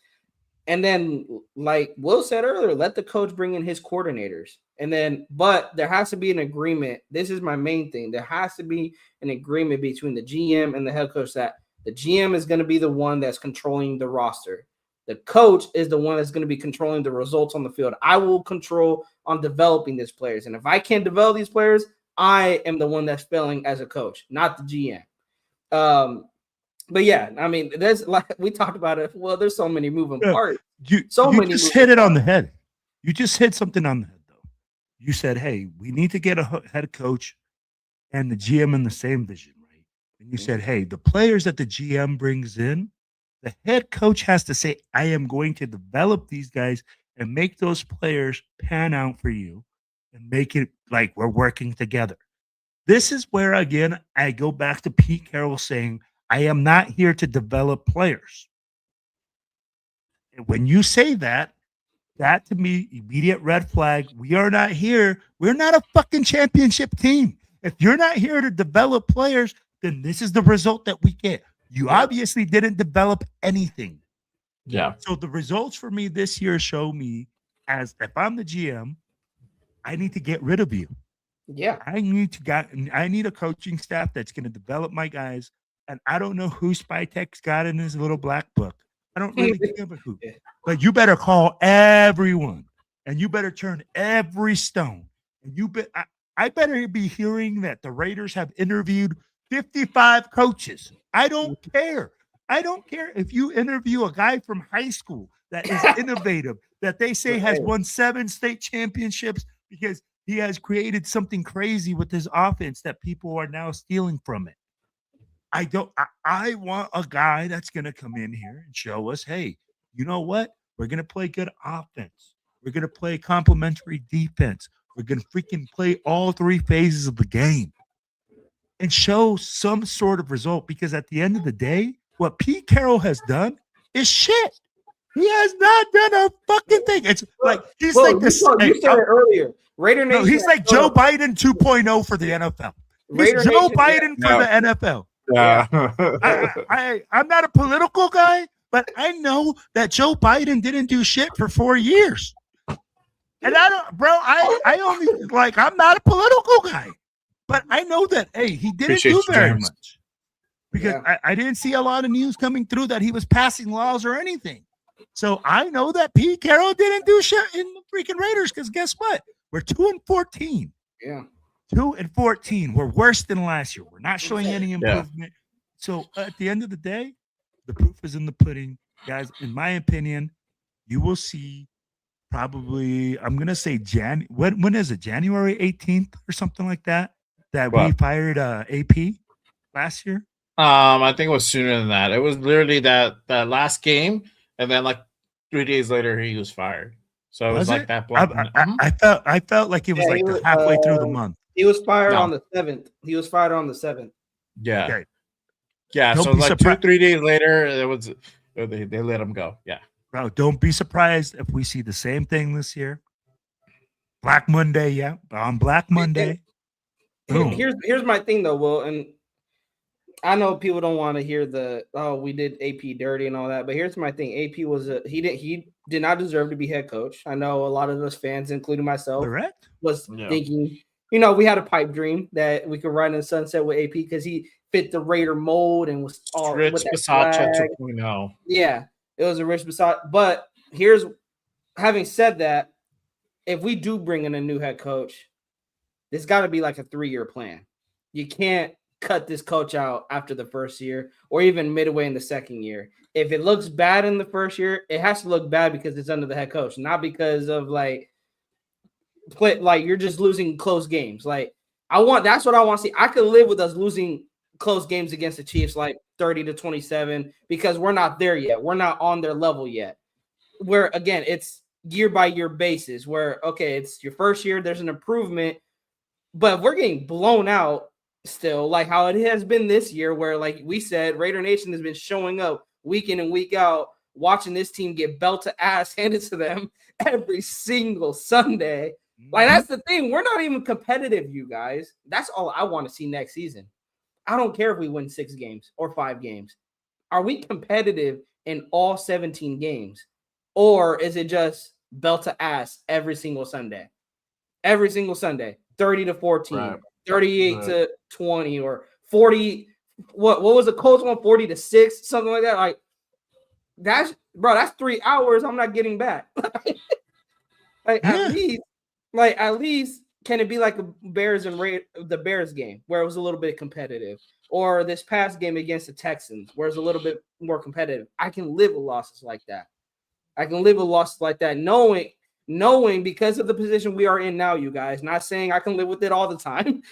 And then, like Will said earlier, let the coach bring in his coordinators. And then, but there has to be an agreement. This is my main thing. There has to be an agreement between the GM and the head coach that the GM is going to be the one that's controlling the roster. The coach is the one that's going to be controlling the results on the field. I will control on developing these players. And if I can't develop these players, I am the one that's failing as a coach, not the GM. But yeah, I mean, there's like we talked about it. Well, there's so many moving parts. You just hit it on the head. You just hit something on the head, though. You said, hey, we need to get a head coach and the GM in the same vision, right? And you said, hey, the players that the GM brings in, the head coach has to say, I am going to develop these guys and make those players pan out for you and make it like we're working together. This is where, again, I go back to Pete Carroll saying, I am not here to develop players. And when you say that to me, immediate red flag. We are not here. We're not a fucking championship team. If you're not here to develop players, then this is the result that we get. You obviously didn't develop anything. Yeah. So the results for me this year show me as if I'm the GM, I need to get rid of you. Yeah. I need a coaching staff that's going to develop my guys. And I don't know who Spytek's got in his little black book. I don't really give a who. But you better call everyone. And you better turn every stone. And I better be hearing that the Raiders have interviewed 55 coaches. I don't care. I don't care if you interview a guy from high school that is innovative, that they say has won 7 state championships because he has created something crazy with his offense that people are now stealing from it. I want a guy that's going to come in here and show us, hey, you know what? We're going to play good offense. We're going to play complementary defense. We're going to freaking play all three phases of the game and show some sort of result, because at the end of the day, what Pete Carroll has done is shit. He has not done a fucking thing. It's like he's like this. You said it earlier. Raider Nation. No, he's like Joe Biden 2.0 for the NFL. He's Joe Biden for the NFL. Yeah. I'm not a political guy, but I know that Joe Biden didn't do shit for 4 years. And I don't, bro, I only like, I'm not a political guy, but I know that, hey, he didn't do very much, because I didn't see a lot of news coming through that he was passing laws or anything. So I know that Pete Carroll didn't do shit in the freaking Raiders, because guess what? We're 2-14. Yeah. 2-14. We're worse than last year. We're not showing any improvement. So at the end of the day, the proof is in the pudding. Guys, in my opinion, you will see probably, I'm going to say when is it? January 18th or something like that? That we fired AP last year? I think it was sooner than that. It was literally that last game, and then like 3 days later he was fired. So it was like that. I felt like it was like halfway through the month. He was fired on the 7th. He was fired on the 7th. Yeah. Okay. Yeah. Don't so like 2-3 days later, they let him go. Yeah. Bro, don't be surprised if we see the same thing this year. Black Monday, yeah. On Black Monday. Here's my thing though, Will, and I know people don't want to hear we did AP dirty and all that, but here's my thing. AP was he did not deserve to be head coach. I know a lot of us fans, including myself, was thinking, we had a pipe dream that we could ride in the sunset with AP because he fit the Raider mold and was all Rich with that Bisaccia flag. 2.0. Yeah, it was a Rich Bisaccia. But having said that, if we do bring in a new head coach, there's got to be like a 3-year plan. You can't cut this coach out after the first year or even midway in the second year. If it looks bad in the first year, it has to look bad because it's under the head coach, not because of you're just losing close games. That's what I want to see. I could live with us losing close games against the Chiefs, like 30-27, because we're not there yet. We're not on their level yet. Where again, it's year by year basis where, okay, it's your first year, there's an improvement, but if we're getting blown out still, like how it has been this year, where like we said, Raider Nation has been showing up week in and week out, watching this team get belt to ass handed to them every single Sunday. Like, that's the thing. We're not even competitive, you guys. That's all I want to see next season. I don't care if we win 6 games or 5 games. Are we competitive in all 17 games? Or is it just belt to ass every single Sunday? Every single Sunday. 30-14, 38-20, or 40. What was the Colts one? 40-6, something like that. Like, that's 3 hours I'm not getting back. At least can it be like a Bears and the Bears game where it was a little bit competitive, or this past game against the Texans where it's a little bit more competitive? I can live with losses like that. Knowing because of the position we are in now, you guys. Not saying I can live with it all the time.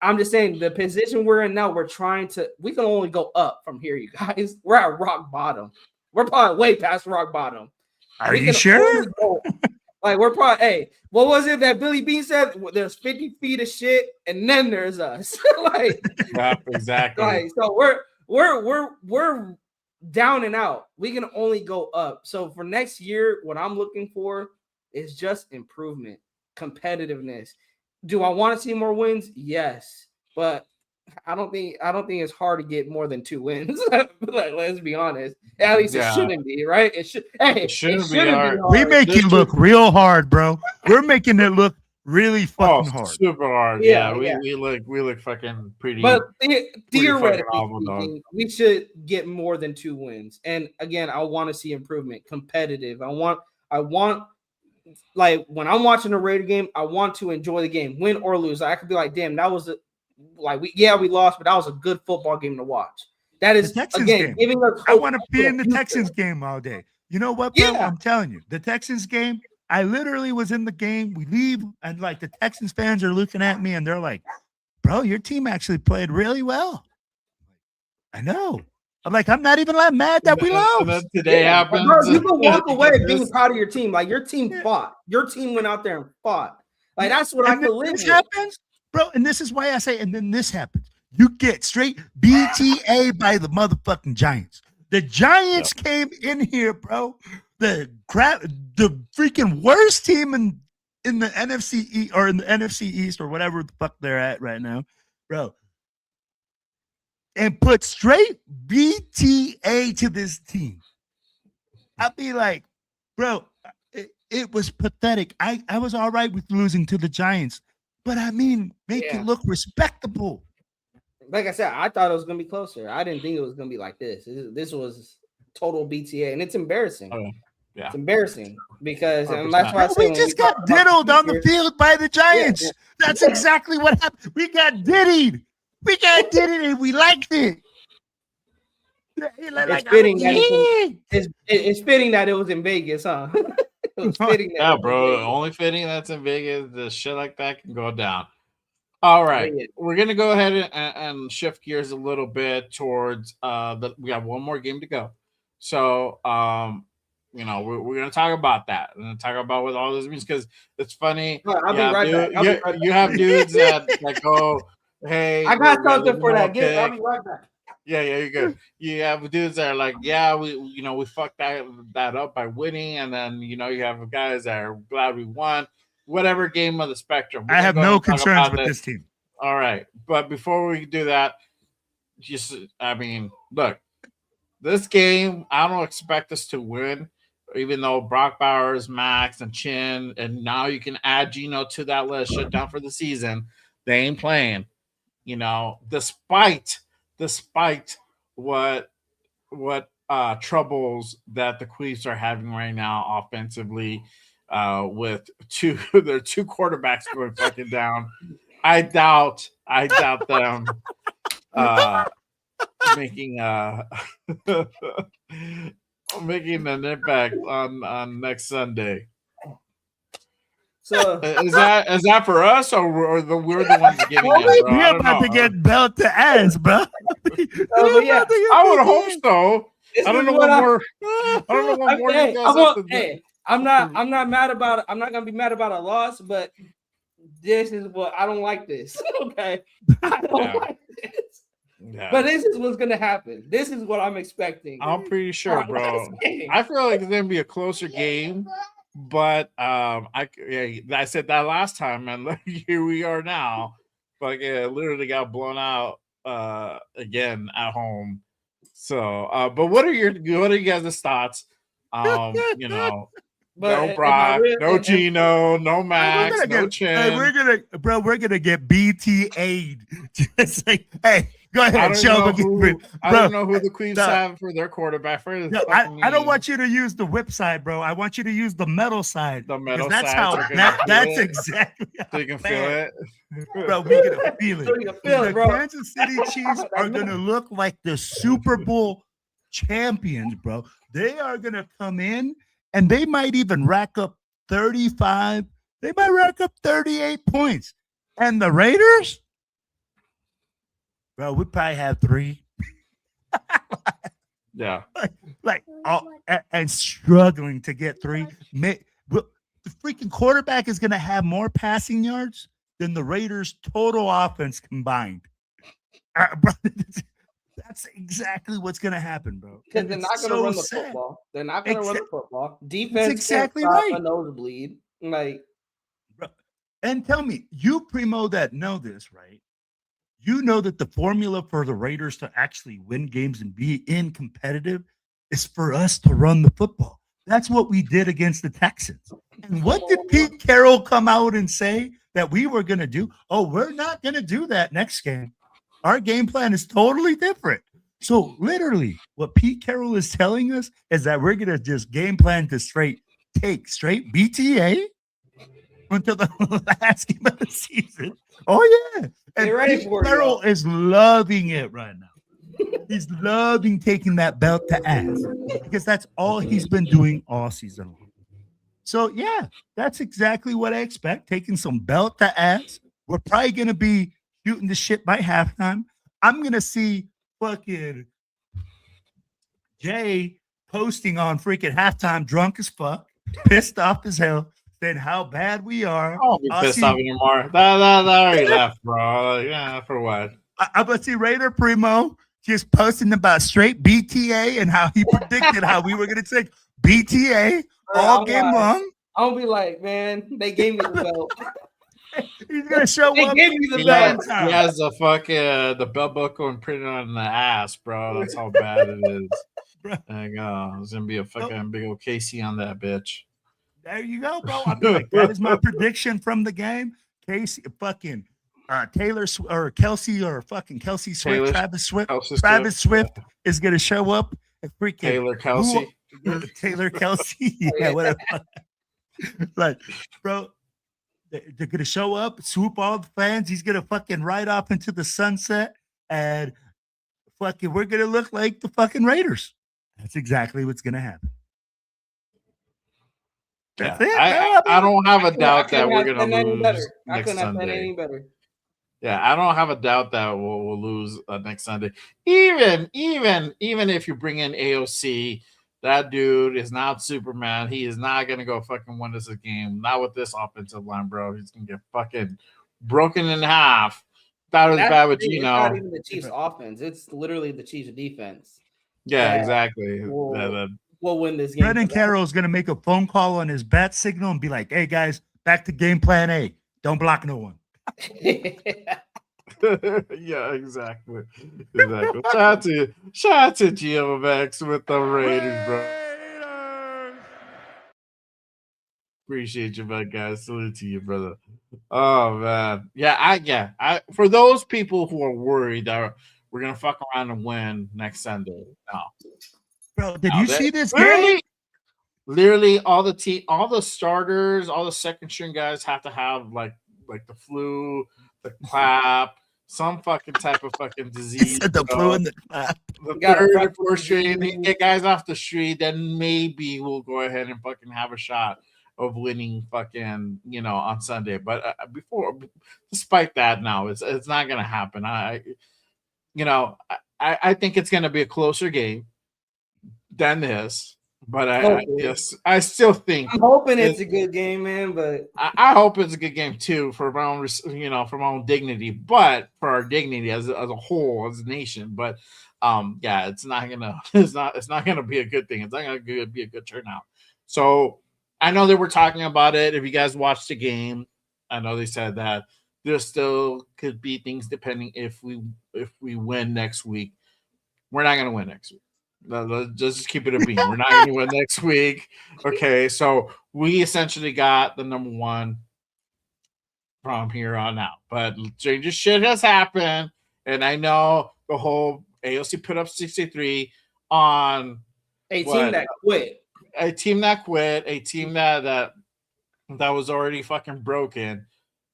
I'm just saying the position we're in now, we can only go up from here, you guys. We're at rock bottom. We're probably way past rock bottom. Are you sure? We're probably, what was it that Billy Bean said? There's 50 feet of shit, and then there's us. Exactly. So we're down and out. We can only go up. So for next year, what I'm looking for is just improvement, competitiveness. Do I want to see more wins? Yes, but I don't think it's hard to get more than 2 wins. Let's be honest. At least it shouldn't be, right? It shouldn't be hard. We make it look real hard, bro. We're making it look really fucking hard. Super hard. Yeah. We look fucking pretty. But theoretically, we should get more than 2 wins. And again, I want to see improvement, competitive. I want like when I'm watching a Raider game, I want to enjoy the game, win or lose. I could be like, damn, that was we lost, but that was a good football game to watch. That is again giving us hope. I want to be in the Texans game all day. You know what, bro? Yeah. I'm telling you, the Texans game, I literally was in the game. We leave, and like the Texans fans are looking at me and they're like, bro, your team actually played really well. I know. I'm like, I'm not even like mad that we lost. And then today happens. Bro, you can walk away being proud of your team. Like your team fought. Your team went out there and fought. Like that's what I could live with. Happens, bro. And this is why I say, and then this happens. You get straight BTA by the motherfucking Giants. The Giants came in here, bro. The freaking worst team in the NFC or in the NFC East or whatever the fuck they're at right now, bro. And put straight BTA to this team. I'd be like, bro, it was pathetic. I was all right with losing to the Giants, but I mean, make it look respectable. Like I said, I thought it was gonna be closer. I didn't think it was gonna be like this. This was total BTA, and it's embarrassing. Yeah, it's embarrassing because and that's why I we just got diddled on the field by the Giants. Yeah. That's exactly what happened. We got diddied. We got diddied, and we liked it. It's fitting that it was in Vegas, huh? Fitting bro. Only fitting that's in Vegas. The shit like that can go down. All right, we're gonna go ahead and shift gears a little bit towards we have one more game to go. So we're gonna talk about that. We're gonna talk about what all this means because it's funny. I'll be right back. You have dudes that go, hey, I got something for that game. I'll be right back. Yeah, you're good. You have dudes that are like, we fucked that up by winning, and then you have guys that are glad we won. Whatever game of the spectrum. I have no concerns with this team. All right. But before we do that, look, this game, I don't expect us to win, even though Brock Bowers, Max, and Chin, and now you can add Geno to that list, shut down for the season. They ain't playing, despite what troubles that the Queefs are having right now offensively. With their two quarterbacks going fucking down, I doubt them making an impact on next Sunday. So is that for us or we're the ones giving it? Bro? We're about to get belt to ass, bro. I would hope so. I don't know what more. I don't know what more you guys have to do. I'm not mad about it. I'm not gonna be mad about a loss, but this is what I don't like this. Okay. I don't like this. Yeah. But this is what's gonna happen. This is what I'm expecting. I'm pretty sure, bro. I feel like it's gonna be a closer game, but I said that last time, and here we are now. Like literally got blown out again at home. So but what are you guys' thoughts? No Brock, no Geno, no Max, no Chin. We're gonna get BTA'd. Just like, hey, go ahead, I don't know who the Queens have for their quarterback. I don't want you to use the whip side, bro. I want you to use the metal side. The metal that's side. That's exactly so you can feel it. Bro, we're gonna feel it. So you can feel it, bro. The Kansas City Chiefs are gonna look like the Super Bowl champions, bro. They are gonna come in. And they might even rack up 35. They might rack up 38 points. And the Raiders, bro, we probably have 3. Yeah. And struggling to get 3. The freaking quarterback is going to have more passing yards than the Raiders' total offense combined. Bro, that's exactly what's going to happen, bro. Because they're not going to run the football. They're not going to run the football. Defense that's exactly right. A nosebleed. And tell me, you Primo that know this, right? You know that the formula for the Raiders to actually win games and be competitive is for us to run the football. That's what we did against the Texans. And what did Pete Carroll come out and say that we were going to do? Oh, we're not going to do that next game. Our game plan is totally different. So literally what Pete Carroll is telling us is that we're going to just game plan to straight BTA until the last game of the season. Oh, yeah. And Pete Carroll is loving it right now. He's loving taking that belt to ass because that's all he's been doing all season long. So, yeah, that's exactly what I expect, taking some belt to ass. We're probably going to be shooting the shit by halftime. I'm going to see fucking Jay posting on freaking halftime drunk as fuck, pissed off as hell, saying how bad we are. I won't be pissed off anymore. That already left, bro. Yeah, for what? I bet see Raider Primo just posting about straight BTA and how he predicted how we were going to take BTA all game long. I'll be like, man, they gave me the belt. He's gonna show they up. Gave me the belt. He has the fucking the belt buckle imprinted on the ass, bro. That's how bad it is. There you go. There's gonna be a fucking big old KC on that bitch. There you go, bro. I'll be like, that is my prediction from the game. Casey, fucking Taylor or Kelsey or fucking Kelsey Swift, Taylor, Travis Swift. Kelsey Travis Swift is gonna show up and freaking Taylor Kelsey. Taylor Kelsey, yeah, whatever. Like, bro. They're gonna show up, swoop all the fans. He's gonna fucking ride off into the sunset, and fucking we're gonna look like the fucking Raiders. That's exactly what's gonna happen. That's it. I don't have a doubt that we're gonna lose next Sunday. Yeah, I don't have a doubt that we'll lose next Sunday. Even if you bring in AOC. That dude is not Superman. He is not going to go fucking win us a game. Not with this offensive line, bro. He's going to get fucking broken in half. That was bad with Gino. It's not even the Chiefs' offense. It's literally the Chiefs' defense. Yeah, exactly. We'll win this game. Brendan Carroll is going to make a phone call on his bat signal and be like, hey, guys, back to game plan A. Don't block no one. Yeah, exactly. Shout out to GMX with the Raiders, bro. Appreciate you, man, guys. Salute to you, brother. Oh man, I for those people who are worried that we're gonna fuck around and win next Sunday. No, bro, did you see this game? Literally, all the starters, all the second string guys have to have like the flu, the clap. Some fucking type of fucking disease. The flu and the clap. The third and fourth string, get guys off the street, then maybe we'll go ahead and fucking have a shot of winning fucking, on Sunday. But despite that, no, it's not gonna happen. I think it's gonna be a closer game than this. But I still think I'm hoping it's a good game, man. But I hope it's a good game too for my own, for my own dignity. But for our dignity as a whole, as a nation. But it's not gonna be a good thing. It's not gonna be a good turnout. So I know they were talking about it. If you guys watched the game, I know they said that there still could be things depending if we win next week. We're not gonna win next week. Let's just keep it a beam. We're not going to win next week. Okay, so we essentially got the number one from here on out. But stranger shit has happened, and I know the whole AOC put up 63 on a team that quit. A team that quit. A team that was already fucking broken.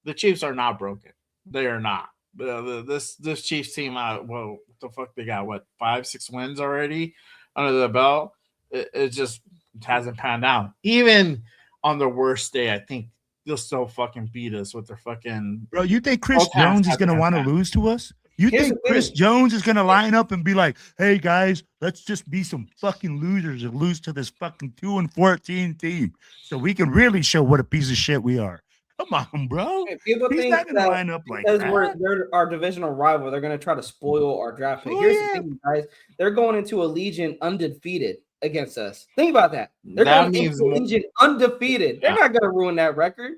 The Chiefs are not broken. They are not. This Chiefs team, what the fuck they got? What 5-6 wins already under the belt? It just hasn't panned out. Even on the worst day, I think they'll still fucking beat us with their fucking. Bro, you think Chris Jones is gonna want to lose to us? You think Chris Jones is gonna line up and be like, "Hey guys, let's just be some fucking losers and lose to this fucking 2-14 team, so we can really show what a piece of shit we are." Come on, bro. People He's think not gonna that line up like because that. they're our divisional rival, they're going to try to spoil our draft pick. Here's the thing, guys. They're going into Allegiant undefeated against us. Think about that. They're going into Allegiant undefeated. They're not going to ruin that record.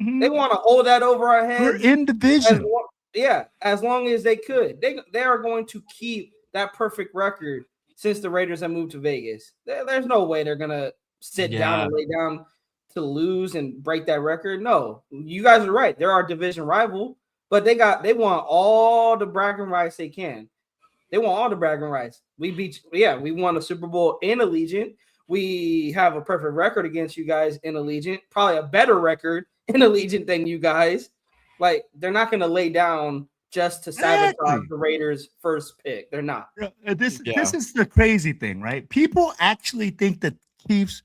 Mm-hmm. They want to hold that over our heads. We're in division. As long as they could. They are going to keep that perfect record since the Raiders have moved to Vegas. There's no way they're going to sit down and lay down to lose and break that record. No, you guys are right. They're our division rival, but they want all the bragging rights they can. They want all the bragging rights. We won a Super Bowl in Allegiant. We have a perfect record against you guys in Allegiant, probably a better record in Allegiant than you guys. Like, they're not going to lay down just to sabotage the Raiders' first pick. They're not. This is the crazy thing, right? People actually think that Chiefs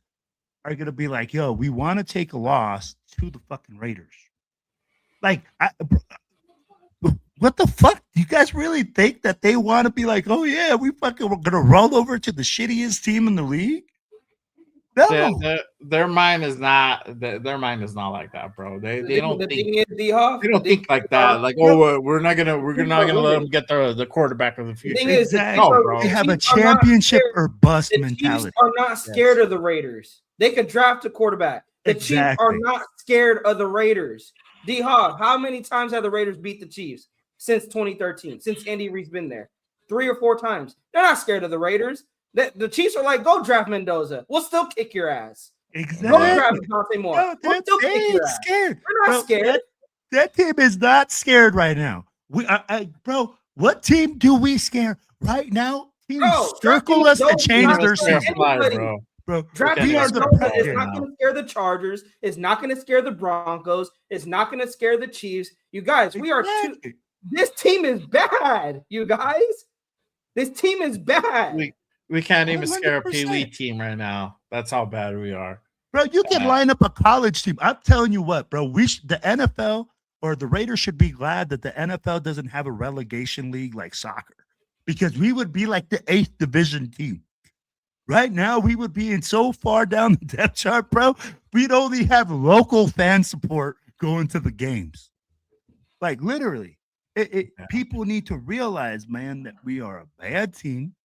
are going to be like, yo, we want to take a loss to the fucking Raiders. Like, what the fuck? Do you guys really think that they want to be like, oh yeah, we're gonna roll over to the shittiest team in the league? No. Their mind is not like that, bro. They don't think they don't think like that. Like, we're not gonna let them get the quarterback of the future. Exactly. No, bro. They have a championship or bust mentality. The Chiefs are not scared of the Raiders. They could draft a quarterback. The Chiefs are not scared of the Raiders. D-Hog, how many times have the Raiders beat the Chiefs since 2013? Since Andy Reid's been there? 3 or 4 times. They're not scared of the Raiders. The Chiefs are like, go draft Mendoza. We'll still kick your ass. Exactly. Go draft Dante Moore. No, we'll still kick your ass. Scared. We're not scared. That team is not scared right now. Bro, what team do we scare right now? Teams circle us to change their system. Bro, we are the it's not going to scare the Chargers. It's not going to scare the Broncos. It's not going to scare the Chiefs. You guys, we are this team is bad. You guys, this team is bad. We can't even scare a Pee Wee team right now. That's how bad we are. Bro, you can line up a college team. I'm telling you what, bro. The NFL or the Raiders should be glad that the NFL doesn't have a relegation league like soccer, because we would be like the 8th division team. Right now, we would be in so far down the depth chart, bro. We'd only have local fan support going to the games. Like, literally. People need to realize, man, that we are a bad team,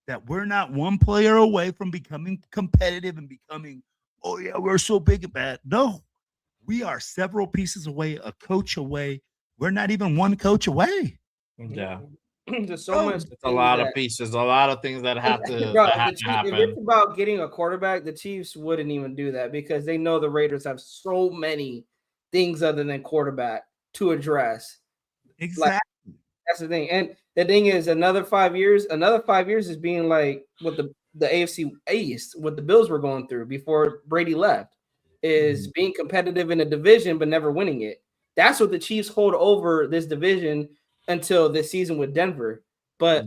that we're not one player away from becoming competitive and becoming, oh, yeah, we're so big and bad. No, we are several pieces away, a coach away. We're not even one coach away. Yeah. There's so much. It's a lot of pieces, a lot of things that have to happen. If it's about getting a quarterback, the Chiefs wouldn't even do that because they know the Raiders have so many things other than quarterback to address. Exactly. That's the thing. And the thing is, another 5 years is being like what the AFC East, what the Bills were going through before Brady left, is being competitive in a division but never winning it. That's what the Chiefs hold over this division until this season with Denver. But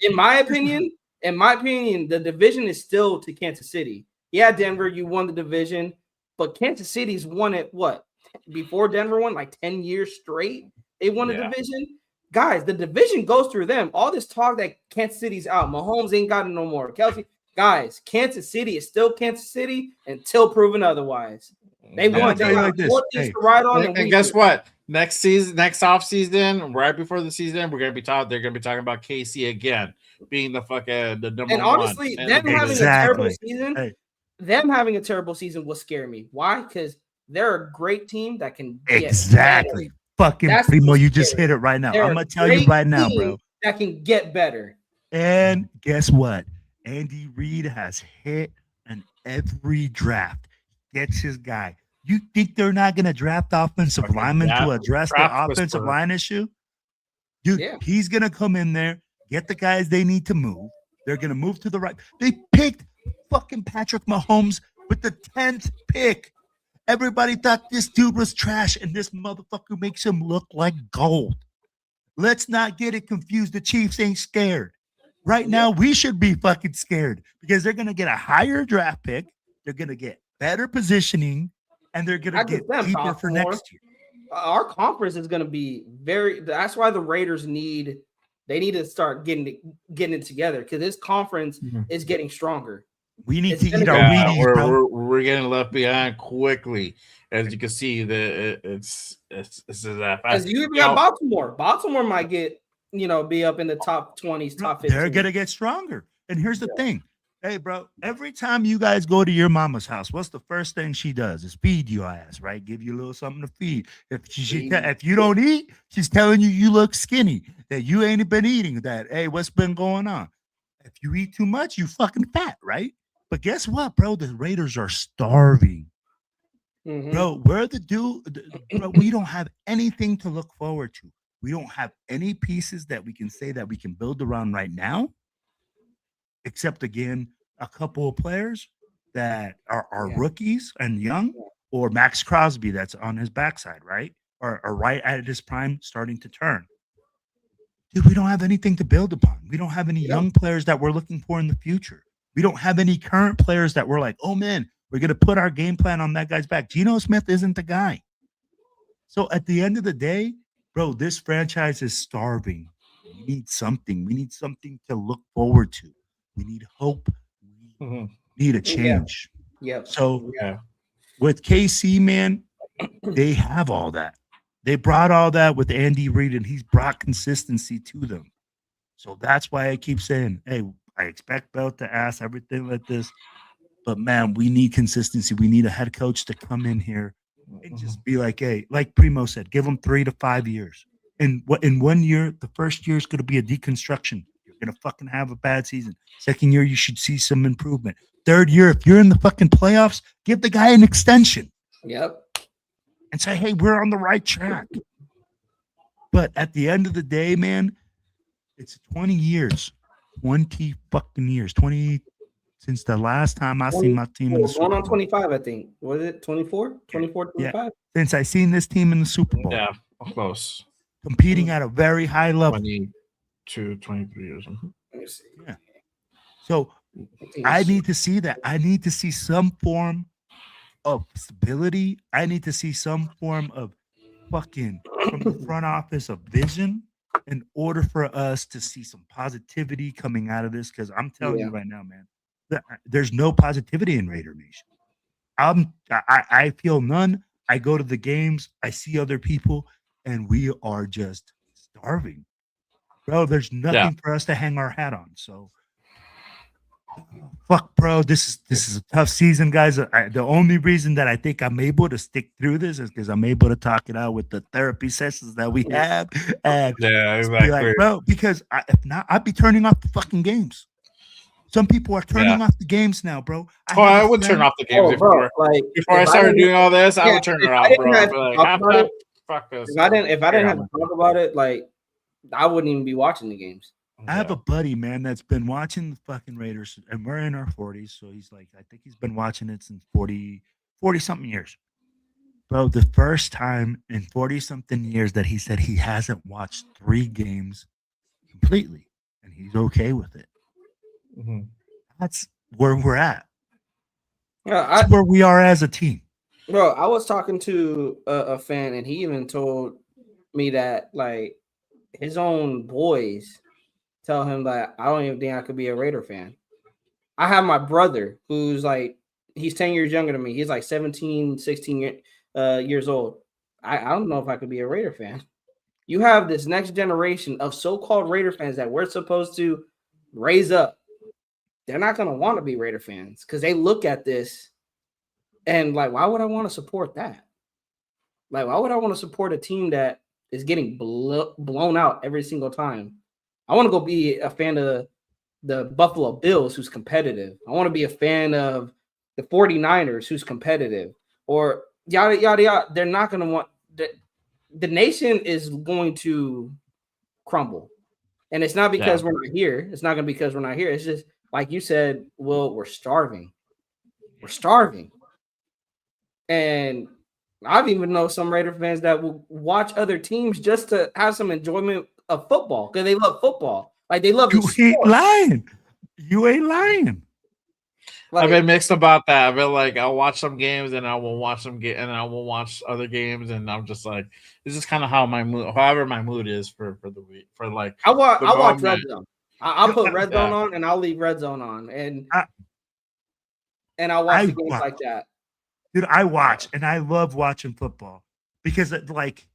in my opinion, the division is still to Kansas City. Yeah, Denver, you won the division, but Kansas City's won it what? Before Denver won like 10 years straight. They won the division. Guys, the division goes through them. All this talk that Kansas City's out. Mahomes ain't got it no more. Kelsey, guys, Kansas City is still Kansas City until proven otherwise. They won. They got more things to ride on. And guess what? Next off season, right before the season, they're gonna be talking about KC again being the number one. And honestly, them having a terrible season will scare me. Why? Because they're a great team that can get better. Fucking Primo, you just hit it right now. I'm gonna tell you right now, bro. That can get better. And guess what? Andy Reid has hit on every draft. Gets his guy. You think they're not gonna draft offensive linemen to address the offensive line issue? Dude, he's gonna come in there, get the guys they need to move. They're gonna move to the right. They picked fucking Patrick Mahomes with the 10th pick. Everybody thought this dude was trash, and this motherfucker makes him look like gold. Let's not get it confused. The Chiefs ain't scared. Right now, we should be fucking scared because they're going to get a higher draft pick. They're going to get better positioning, and they're going to get deeper for next year. Our conference is going to be that's why the Raiders need to start getting it together because this conference is getting stronger. We need to eat our Wheaties, bro. We're getting left behind quickly, as you can see. It's that fast. You even got Baltimore. Baltimore might get be up in the top 20s, top 15. They're gonna get stronger. And here's the thing, hey, bro. Every time you guys go to your mama's house, what's the first thing she does? Is feed your ass, right? Give you a little something to feed. If you don't eat, she's telling you look skinny. That you ain't been eating. That what's been going on? If you eat too much, you fucking fat, right? But guess what, bro? The Raiders are starving. Bro, we're bro, we don't have anything to look forward to. We don't have any pieces that we can say that we can build around right now, except, again, a couple of players that are rookies and young, or Max Crosby that's on his backside, right? Or right at his prime, starting to turn. Dude, we don't have anything to build upon. We don't have any young players that we're looking for in the future. We don't have any current players that we're like, oh, man, we're going to put our game plan on that guy's back. Geno Smith isn't the guy. So at the end of the day, bro, this franchise is starving. We need something. We need something to look forward to. We need hope. We need a change. Yeah. So with KC, man, they have all that. They brought all that with Andy Reid, and he's brought consistency to them. So that's why I keep saying, hey, I expect Bell to ask everything like this. But man, we need consistency. We need a head coach to come in here and just be like, hey, like Primo said, give them 3 to 5 years. And what in 1 year, the first year is going to be a deconstruction. You're going to fucking have a bad season. Second year, you should see some improvement. Third year, if you're in the fucking playoffs, give the guy an extension. Yep. And say, hey, we're on the right track. But at the end of the day, man, it's 20 years. 20 fucking years. 20 since the last time I seen my team in the Super Bowl. 25, I think. Was it 24? 24, 25? Yeah. Since I seen this team in the Super Bowl. Yeah, close. Competing at a very high level. 22, 23 years. Yeah. So I need to see that. I need to see some form of stability. I need to see some form of fucking from the front office of vision in order for us to see some positivity coming out of this. Because I'm telling you right now, man, there's no positivity in Raider Nation. I feel none. I go to the games. I see other people, and we are just starving, bro. There's nothing for us to hang our hat on. So, fuck, bro. This is a tough season, guys. The only reason that I think I'm able to stick through this is because I'm able to talk it out with the therapy sessions that we have. And exactly, like, bro. Because if not, I'd be turning off the fucking games. Some people are turning off the games now, bro. I would turn off the games before I started doing all this. I would turn it off, bro. Fuck this. If I didn't have to talk about it, like I wouldn't even be watching the games. I have a buddy, man, that's been watching the fucking Raiders, and we're in our 40s, so he's like, I think he's been watching it since 40 something years. Bro, the first time in 40 something years that he said he hasn't watched 3 games completely, and he's okay with it. That's where we're at. Yeah, that's where we are as a team. Bro, I was talking to a fan, and he even told me that like his own boys tell him that I don't even think I could be a Raider fan. I have my brother who's like, he's 10 years younger than me. He's like 17, 16 years old. I don't know if I could be a Raider fan. You have this next generation of so-called Raider fans that we're supposed to raise up. They're not going to want to be Raider fans because they look at this and like, why would I want to support that? Like, why would I want to support a team that is getting blown out every single time? I want to go be a fan of the Buffalo Bills who's competitive. I want to be a fan of the 49ers who's competitive or yada, yada, yada. They're not going to want the nation is going to crumble. And it's not because we're not here. It's not going to be because we're not here. It's just like you said, Will, we're starving. We're starving. And I've even know some Raider fans that will watch other teams just to have some enjoyment of football because they love football. Like they love. You ain't lying. You ain't lying. Like, I've been mixed about that. I've been like, I'll watch some games and I will watch them and I will watch other games, and I'm just like, this is kind of how my mood, however my mood is for the week. For like, I watch Red Zone. I'll put Red Zone on and I'll leave Red Zone on, and I'll watch the games like that. Dude, I watch and I love watching football because like,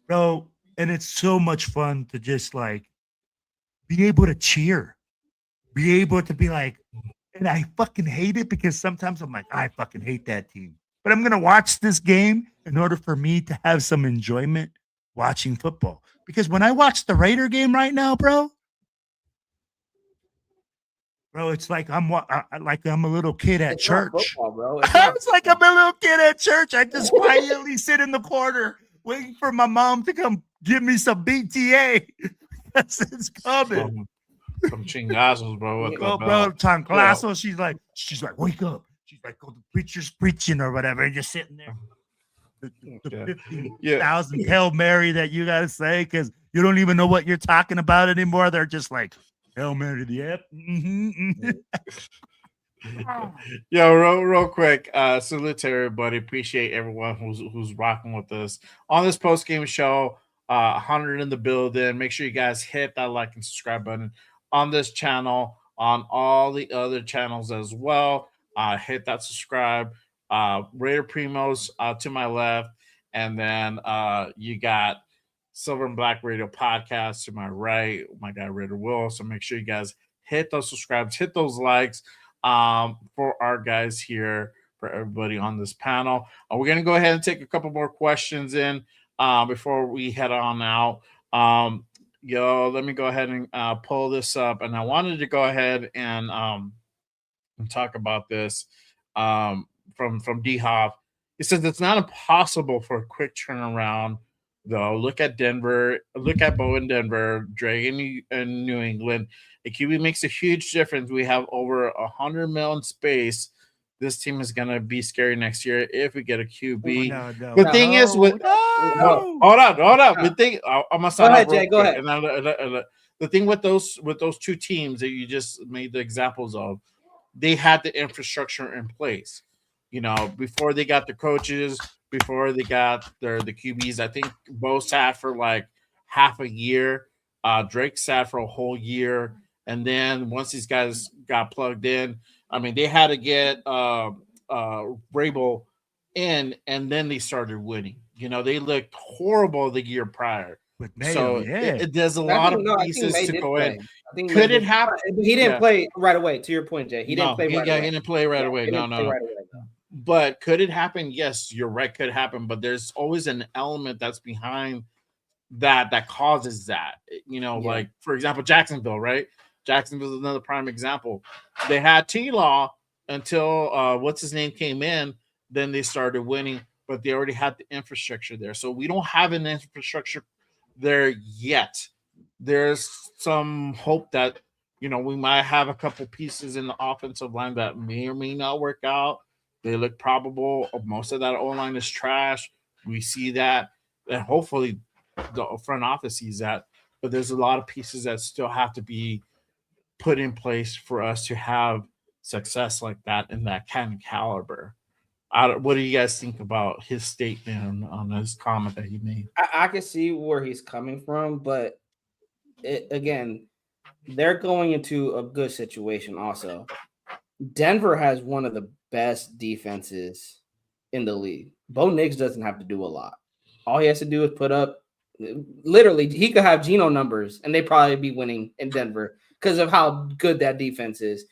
bro, and it's so much fun to just like be able to cheer, be able to be like, and I fucking hate it because sometimes I'm like, I fucking hate that team, but I'm going to watch this game in order for me to have some enjoyment watching football. Because when I watch the Raider game right now, bro, it's like I'm a little kid at church. Football, bro. It's like I'm a little kid at church. I just quietly sit in the corner waiting for my mom to come give me some BTA. It's coming. Some chingazos, bro. Chanclazo. She's like, wake up. She's like, oh, the preacher's preaching or whatever. And you're sitting there. The 50,000 Hail Mary that you got to say because you don't even know what you're talking about anymore. They're just like, Hail Mary, yep. Yo, real quick. Salute to everybody. Appreciate everyone who's rocking with us on this post game show. 100 in the building. Make sure you guys hit that like and subscribe button on this channel, on all the other channels as well. Hit that subscribe. Raider Primos to my left, and then you got Silver and Black Radio Podcast to my right. My guy Raider Will. So make sure you guys hit those subscribes, hit those likes for our guys here, for everybody on this panel. We're gonna go ahead and take a couple more questions in before we head on out. Let me go ahead and pull this up, and I wanted to go ahead and talk about this from D Hop. He says it's not impossible for a quick turnaround, though. Look at Denver. Look at Bo in Denver, Dre in New England. A QB makes a huge difference. We have over 100 mil in space. This team is gonna be scary next year if we get a QB. The thing is, hold on. The thing, I'm gonna go ahead, Jay. Go ahead. And the thing with those two teams that you just made the examples of, they had the infrastructure in place. Before they got the coaches, before they got the QBs. I think Bo sat for like half a year. Drake sat for a whole year. And then once these guys got plugged in, I mean, they had to get Vrabel in, and then they started winning. They looked horrible the year prior. There's a lot of pieces to go in. Could it happen? He didn't play right away. To your point, Jay, he didn't play right away. He didn't play right away. No. But could it happen? Yes, you're right. Could happen. But there's always an element that's behind that causes that. Like, for example, Jacksonville, right? Jacksonville is another prime example. They had T-Law until what's his name came in. Then they started winning, but they already had the infrastructure there. So we don't have an infrastructure there yet. There's some hope that we might have a couple pieces in the offensive line that may or may not work out. They look probable. Most of that O-line is trash. We see that, and hopefully the front office sees that. But there's a lot of pieces that still have to be put in place for us to have success like that in that kind of caliber. What do you guys think about his statement on his comment that he made? I can see where he's coming from, but again, they're going into a good situation also. Denver has one of the best defenses in the league. Bo Nix doesn't have to do a lot. All he has to do is put up, literally, he could have Geno numbers, and they'd probably be winning in Denver because of how good that defense is.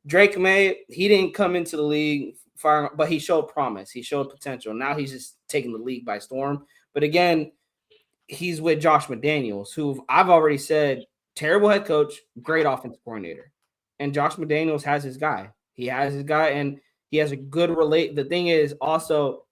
Drake May, he didn't come into the league firing, but he showed promise. He showed potential. Now he's just taking the league by storm. But again, he's with Josh McDaniels, who I've already said, terrible head coach, great offensive coordinator. And Josh McDaniels has his guy. He has his guy, and he has a good relate. The thing is also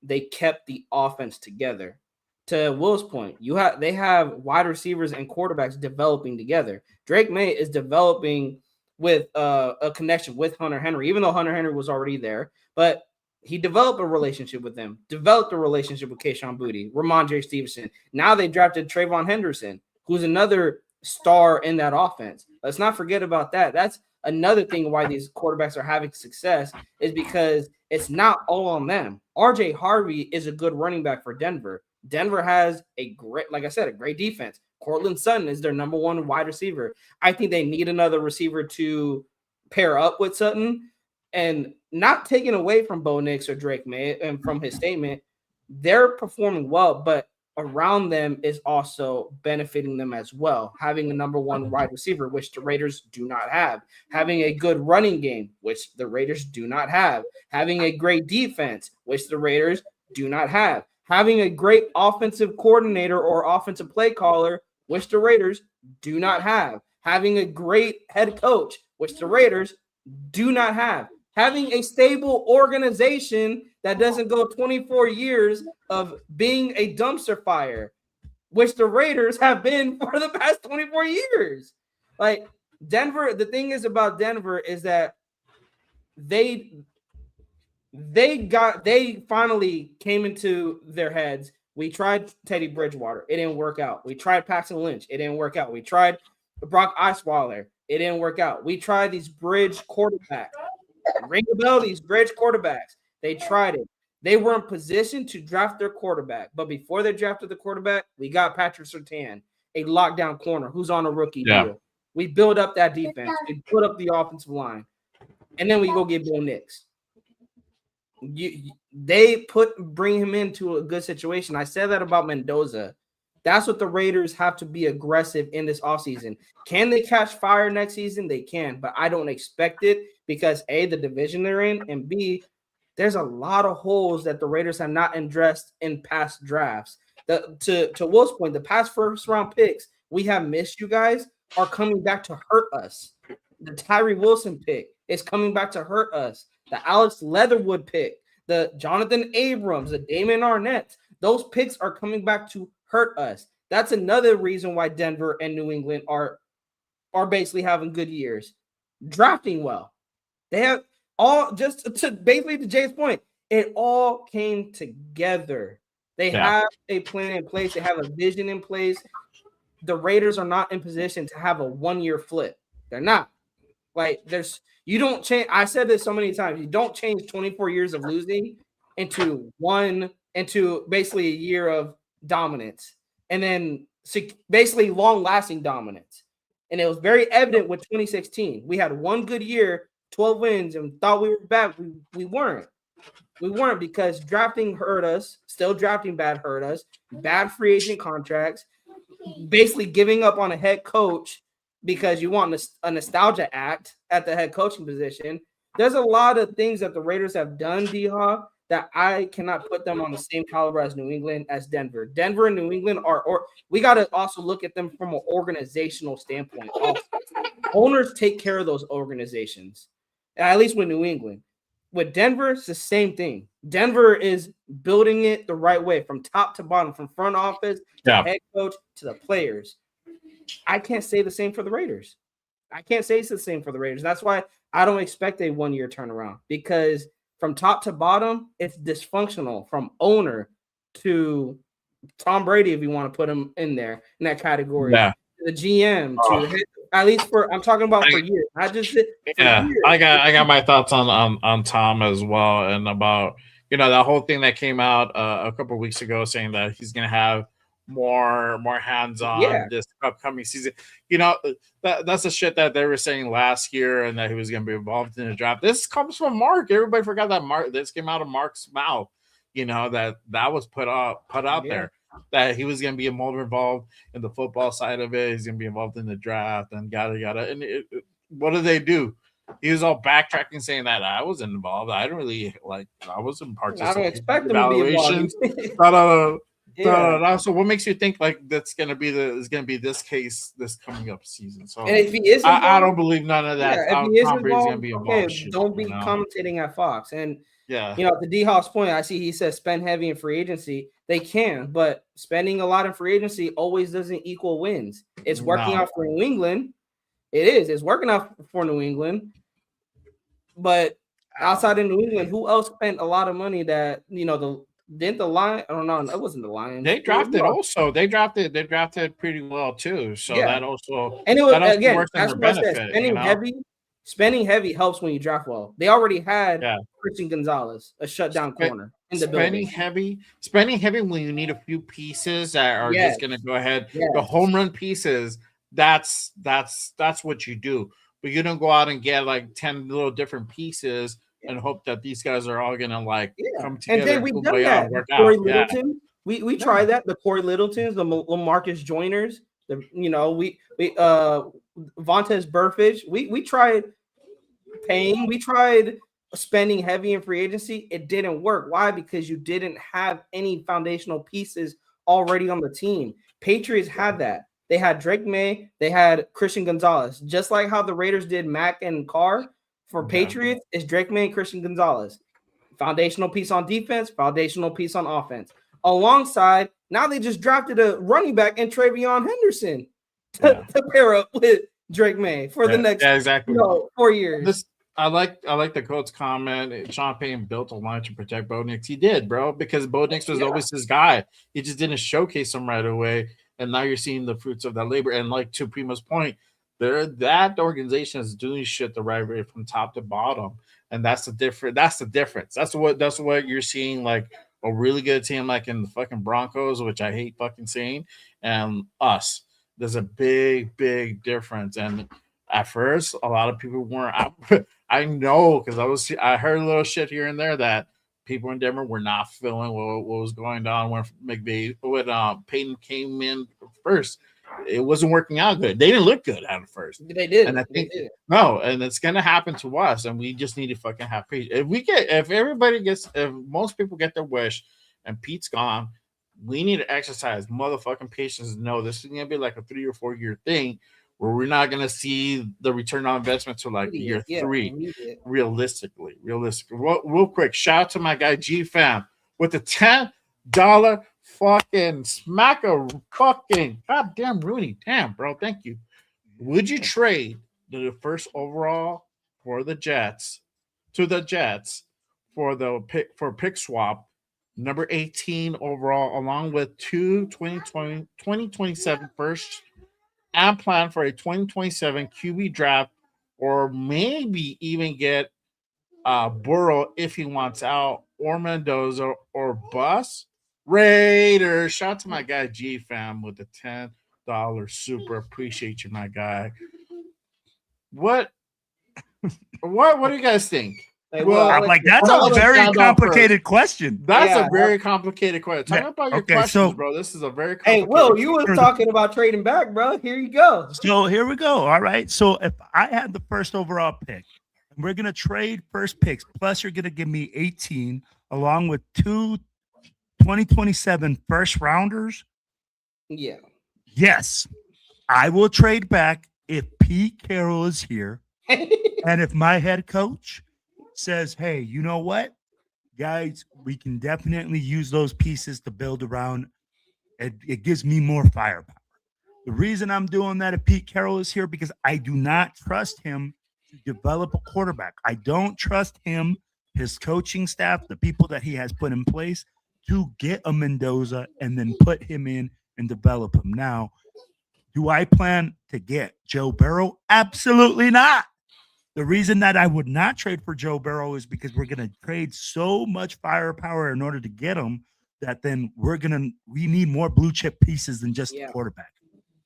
they kept the offense together. To Will's point, they have wide receivers and quarterbacks developing together. Drake May is developing with a connection with Hunter Henry, even though Hunter Henry was already there, but he developed a relationship with them, developed a relationship with Kayshon Boutte, Ramondre Stevenson. Now they drafted Trayvon Henderson, who's another star in that offense. Let's not forget about that. That's another thing why these quarterbacks are having success, is because it's not all on them. RJ Harvey is a good running back for Denver. Denver has a great, like I said, a great defense. Cortland Sutton is their number one wide receiver. I think they need another receiver to pair up with Sutton, and not taking away from Bo Nix or Drake May and from his statement, they're performing well, but around them is also benefiting them as well. Having a number one wide receiver, which the Raiders do not have. Having a good running game, which the Raiders do not have. Having a great defense, which the Raiders do not have. Having a great offensive coordinator or offensive play caller, which the Raiders do not have. Having a great head coach, which the Raiders do not have. Having a stable organization that doesn't go 24 years of being a dumpster fire, which the Raiders have been for the past 24 years. Like Denver, the thing is about Denver is that they finally came into their heads. We tried Teddy Bridgewater. It didn't work out. We tried Paxton Lynch. It didn't work out. We tried Brock Osweiler. It didn't work out. We tried these bridge quarterbacks. Ring the bell, these bridge quarterbacks. They tried it. They were in position to draft their quarterback. But before they drafted the quarterback, we got Patrick Surtain, a lockdown corner who's on a rookie deal. We build up that defense. We put up the offensive line. And then we go get Bill Nix. They bring him into a good situation. I said that about Mendoza. That's what the Raiders have to be aggressive in this offseason. Can they catch fire next season? They can, but I don't expect it because A, the division they're in, and B, there's a lot of holes that the Raiders have not addressed in past drafts. To Will's point, the past first-round picks we have missed, you guys, are coming back to hurt us. The Tyree Wilson pick is coming back to hurt us. The Alex Leatherwood pick, the Jonathan Abrams, the Damon Arnett, those picks are coming back to hurt us. That's another reason why Denver and New England are basically having good years. Drafting well. They have all, just to basically to Jay's point, it all came together. They have a plan in place. They have a vision in place. The Raiders are not in position to have a one-year flip. They're not. Like, you don't change. I said this so many times. You don't change 24 years of losing into basically a year of dominance, and then basically long-lasting dominance. And it was very evident with 2016. We had one good year, 12 wins, and thought we were bad. We weren't. We weren't because drafting hurt us. Still drafting bad hurt us. Bad free agent contracts. Basically giving up on a head coach because you want a nostalgia act at the head coaching position. There's a lot of things that the Raiders have done, D-Haw, that I cannot put them on the same caliber as New England, as Denver. Denver and New England we got to also look at them from an organizational standpoint. Owners take care of those organizations, at least with New England. With Denver, it's the same thing. Denver is building it the right way from top to bottom, from front office to head coach to the players. I can't say the same for the Raiders. That's why I don't expect a one-year turnaround, because from top to bottom, it's dysfunctional from owner to Tom Brady, if you want to put him in there in that category. Yeah. The GM to at least I'm talking about for years. Years. I got my thoughts on Tom as well, and about that whole thing that came out a couple of weeks ago saying that he's gonna have more hands on this upcoming season. That's the shit that they were saying last year, and that he was going to be involved in the draft. This comes from Mark. Everybody forgot that this came out of Mark's mouth. That was put out there, that he was going to be more involved in the football side of it. He's going to be involved in the draft and yada yada. And what do they do? He was all backtracking, saying that I wasn't involved. I don't really I wasn't participating. I don't expect him to be involved. No. So what makes you think that's gonna be this case this coming up season? So and if he is involved, I don't believe none of that. If he is involved, gonna be involved. Don't be commentating at Fox. And to D-Haw's point, I see he says spend heavy in free agency. They can, but spending a lot in free agency always doesn't equal wins. It's working out for New England. It is. It's working out for New England. But outside of New England, who else spent a lot of money that didn't the Lions? I don't know. It wasn't the Lions. They drafted also. They drafted pretty well too. So that also, and it was again. That's what I said. Spending heavy helps when you draft well. They already had Christian Gonzalez, a shutdown corner in the building. Spending heavy when you need a few pieces that are just going to go ahead. The home run pieces. That's what you do. But you don't go out and get 10 little different pieces and hope that these guys are all gonna come together. And then we've done that. Corey Littleton, we tried that. The Corey Littletons, the LaMarcus Joyners, Vontaze Burfict. We tried paying. We tried spending heavy in free agency. It didn't work. Why? Because you didn't have any foundational pieces already on the team. Patriots had that. They had Drake May. They had Christian Gonzalez. Just like how the Raiders did Mack and Carr. For Patriots, it's Drake May and Christian Gonzalez. Foundational piece on defense, foundational piece on offense. Alongside, now they just drafted a running back in Travion Henderson to pair up with Drake May for the next 4 years. I like the coach's comment. Sean Payton built a line to protect Bo Nix. He did, bro, because Bo Nix was always his guy. He just didn't showcase him right away. And now you're seeing the fruits of that labor. And to Primo's point, that organization is doing shit the right way from top to bottom, and that's the difference. That's what you're seeing, like a really good team like in the fucking Broncos, which I hate fucking seeing, and us. There's a big difference, and at first, a lot of people weren't. I know because I heard a little shit here and there that people in Denver were not feeling what was going on when Peyton came in first. It wasn't working out good. They didn't look good at first. They did, and I think no, and it's gonna happen to us, and we just need to fucking have patience. If most people get their wish, and Pete's gone, we need to exercise motherfucking patience. No, this is gonna be like a 3 or 4 year thing where we're not gonna see the return on investment to like year 3. Realistically. Real quick, shout out to my guy G Fam with the $10 fucking smacker fucking goddamn Rooney. Damn, bro. Thank you. Would you trade the first overall for the Jets for pick swap, number 18 overall, along with 2027 first, and plan for a 2027 QB draft, or maybe even get Burrow if he wants out, or Mendoza, or bust? Raiders. Shout out to my guy G Fam with the $10 super. Appreciate you, my guy. What do you guys think? I'm like, that's a very complicated question. That's a very complicated question. Talk about your questions, bro. This is a very complicated Will, you were talking about trading back, bro. Here you go. So here we go. All right. So if I had the first overall pick, and we're going to trade first picks, plus you're going to give me 18 along with 2 2027 first rounders. Yeah. Yes, I will trade back if Pete Carroll is here. And if my head coach says, hey, you know what, guys, we can definitely use those pieces to build around. It gives me more firepower. The reason I'm doing that if Pete Carroll is here, because I do not trust him to develop a quarterback. I don't trust him, his coaching staff, the people that he has put in place to get a Mendoza and then put him in and develop him. Now, do I plan to get Joe Burrow? Absolutely not. The reason that I would not trade for Joe Burrow is because we're going to trade so much firepower in order to get him that then we need more blue chip pieces than just the quarterback.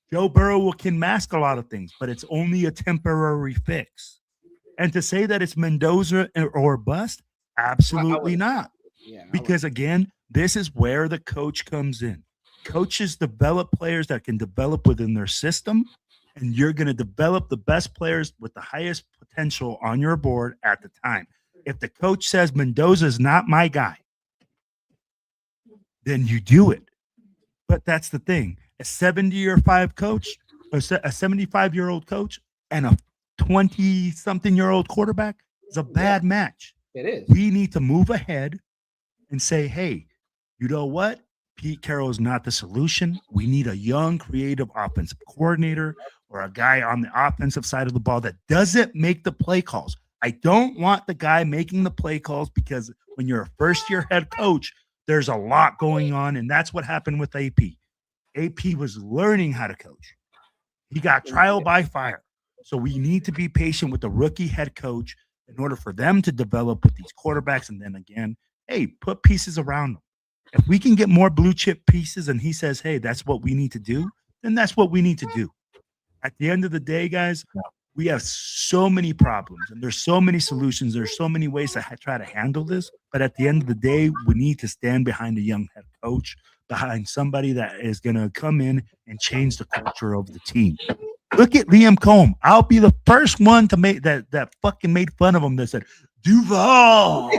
Joe Burrow can mask a lot of things, but it's only a temporary fix. And to say that it's Mendoza or bust, absolutely not. Yeah, because again, this is where the coach comes in. Coaches develop players that can develop within their system, and you're going to develop the best players with the highest potential on your board at the time. If the coach says Mendoza is not my guy, then you do it. But that's the thing. A 70-year-5 coach, a 75-year-old coach, and a 20-something-year-old quarterback is a bad match. It is. We need to move ahead and say, hey, you know what? Pete Carroll is not the solution. We need a young, creative offensive coordinator or a guy on the offensive side of the ball that doesn't make the play calls. I don't want the guy making the play calls because when you're a first-year head coach, there's a lot going on, and that's what happened with AP. AP was learning how to coach. He got trial by fire. So we need to be patient with the rookie head coach in order for them to develop with these quarterbacks. And then again, hey, put pieces around them. If we can get more blue chip pieces and he says, hey, that's what we need to do, then that's what we need to do. At the end of the day, guys, we have so many problems and there's so many solutions. There's so many ways to try to handle this. But at the end of the day, we need to stand behind a young head coach, behind somebody that is going to come in and change the culture of the team. Look at Liam Cohn. I'll be the first one to make that fucking made fun of him that said, Duval.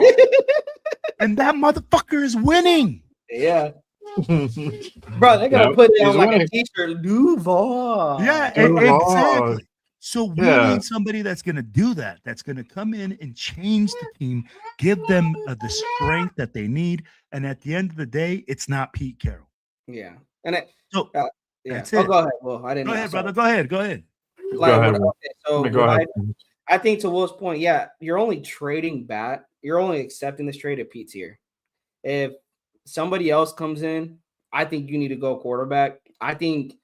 And that motherfucker is winning. Yeah. Bro, they're going to put it on like a t-shirt. Duval. Yeah, exactly. So we need somebody that's going to do that, that's going to come in and change the team, give them the strength that they need. And at the end of the day, it's not Pete Carroll. Yeah. And that's it. it. Go ahead. Well, I didn't know. Go ahead, brother. Go ahead. I think to Will's point, you're only trading back. You're only accepting this trade if Pete's here. If somebody else comes in, I think you need to go quarterback. I think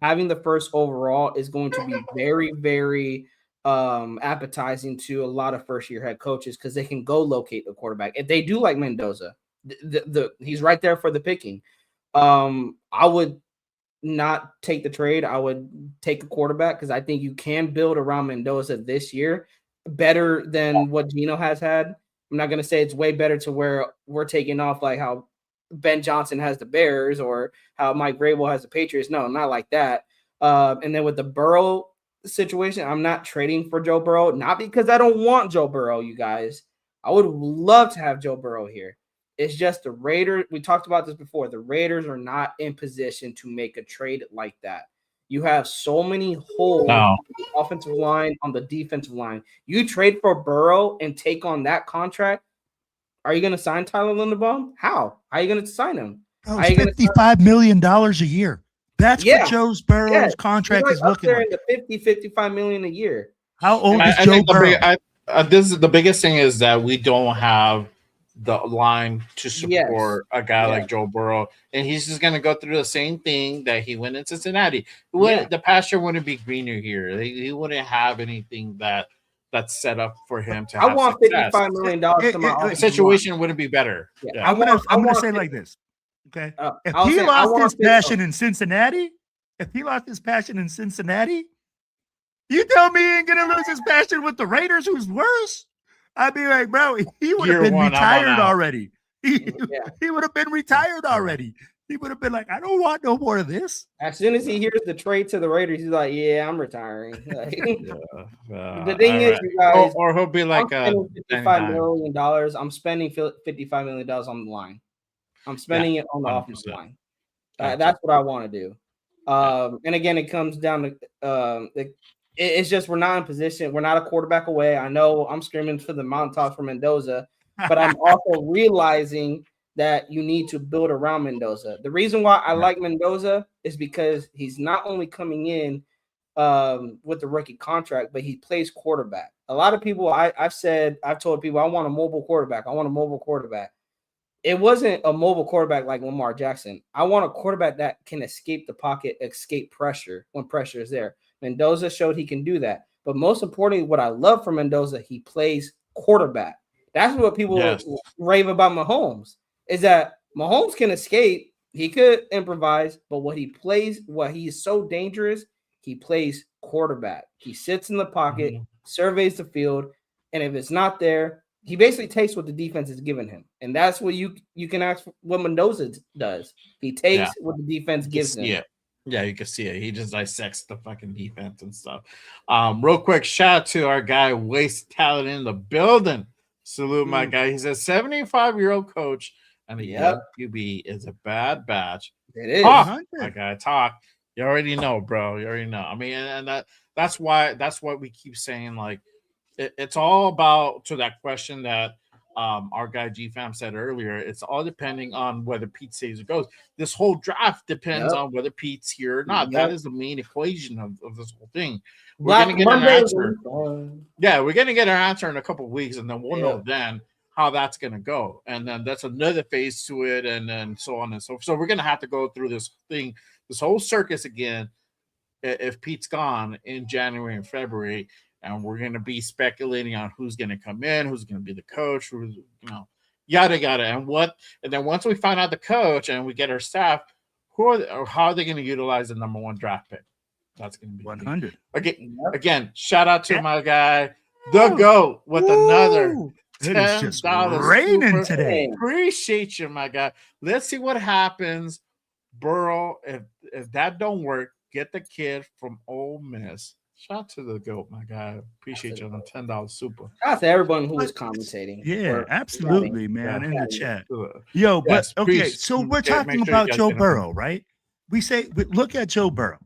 having the first overall is going to be very, very appetizing to a lot of first-year head coaches because they can go locate the quarterback. If they do like Mendoza, he's right there for the picking. I would not take the trade. I would take a quarterback because I think you can build around Mendoza this year better than what Gino has had. I'm not going to say it's way better to where we're taking off like how Ben Johnson has the Bears or how Mike Vrabel has the Patriots. No, not like that. And then with the Burrow situation, I'm not trading for Joe Burrow, not because I don't want Joe Burrow, you guys. I would love to have Joe Burrow here. It's just the Raiders. We talked about this before. The Raiders are not in position to make a trade like that. You have so many holes on the offensive line, on the defensive line. You trade for Burrow and take on that contract. Are you going to sign Tyler Linderbaum? How are you going to sign him? Bro, $55 million a year. That's what Joe Burrow's contract is looking like. In the 55 million a year. How old is Joe Burrow? This is the biggest thing is that we don't have the line to support a guy like Joe Burrow, and he's just going to go through the same thing that he went in Cincinnati. The pasture wouldn't be greener here. He wouldn't have anything that's set up for him to have I want success. $55 million to my the situation wouldn't be better. Yeah. I'm gonna say it like this. Okay. If he lost his passion in Cincinnati, you tell me he ain't gonna lose his passion with the Raiders, who's worse. I'd be like, bro, he would have been retired already. He would have been retired already. He would have been like, I don't want no more of this. As soon as he hears the trade to the Raiders, he's like, yeah, I'm retiring. The thing is, you guys, or he'll be like $55 million. I'm spending $55 million on the line. I'm spending it on the offensive line. That's what I want to do. And again, it comes down to it's just we're not in position. We're not a quarterback away. I know I'm screaming for the mountaintops for Mendoza, but I'm also realizing that you need to build around Mendoza. The reason why I like Mendoza is because he's not only coming in with the rookie contract, but he plays quarterback. A lot of people, I've told people, I want a mobile quarterback. It wasn't a mobile quarterback like Lamar Jackson. I want a quarterback that can escape the pocket, escape pressure when pressure is there. Mendoza showed he can do that. But most importantly, what I love from Mendoza, he plays quarterback. That's what people rave about Mahomes, is that Mahomes can escape. He could improvise, but what he is so dangerous, he plays quarterback. He sits in the pocket, surveys the field, and if it's not there, he basically takes what the defense is giving him. And that's what you can ask for what Mendoza does. He takes what the defense gives him. Yeah, you can see it. He just dissects the fucking defense and stuff. Real quick, shout out to our guy, Waste Talent in the building. Salute my guy. He's a 75-year-old coach, and a young QB is a bad batch. It is. My guy, talk. You already know, bro. You already know. I mean, and that's why we keep saying, like, it's all about, to that question that our guy G-Fam said earlier, it's all depending on whether Pete stays or goes. This whole draft depends on whether Pete's here or not. That is the main equation of this whole thing. We're going to get an answer. Yeah, we're going to get our answer in a couple of weeks, and then we'll know then how that's going to go. And then that's another phase to it, and then so on and so forth. So we're going to have to go through this thing, this whole circus again, if Pete's gone in January and February. And we're going to be speculating on who's going to come in, who's going to be the coach, who's, yada, yada. And then once we find out the coach and we get our staff, how are they going to utilize the number one draft pick? That's going to be 100. Again, shout out to my guy, the GOAT, with another $10 raining today. Appreciate you, my guy. Let's see what happens. Burrow, if that don't work, get the kid from Ole Miss. Shout out to the GOAT, my guy. Appreciate you on the $10 super. Shout out to everyone who was commentating. Yeah, absolutely, man, in the chat. Yo, but okay, so we're talking about Joe Burrow, right? Look at Joe Burrow.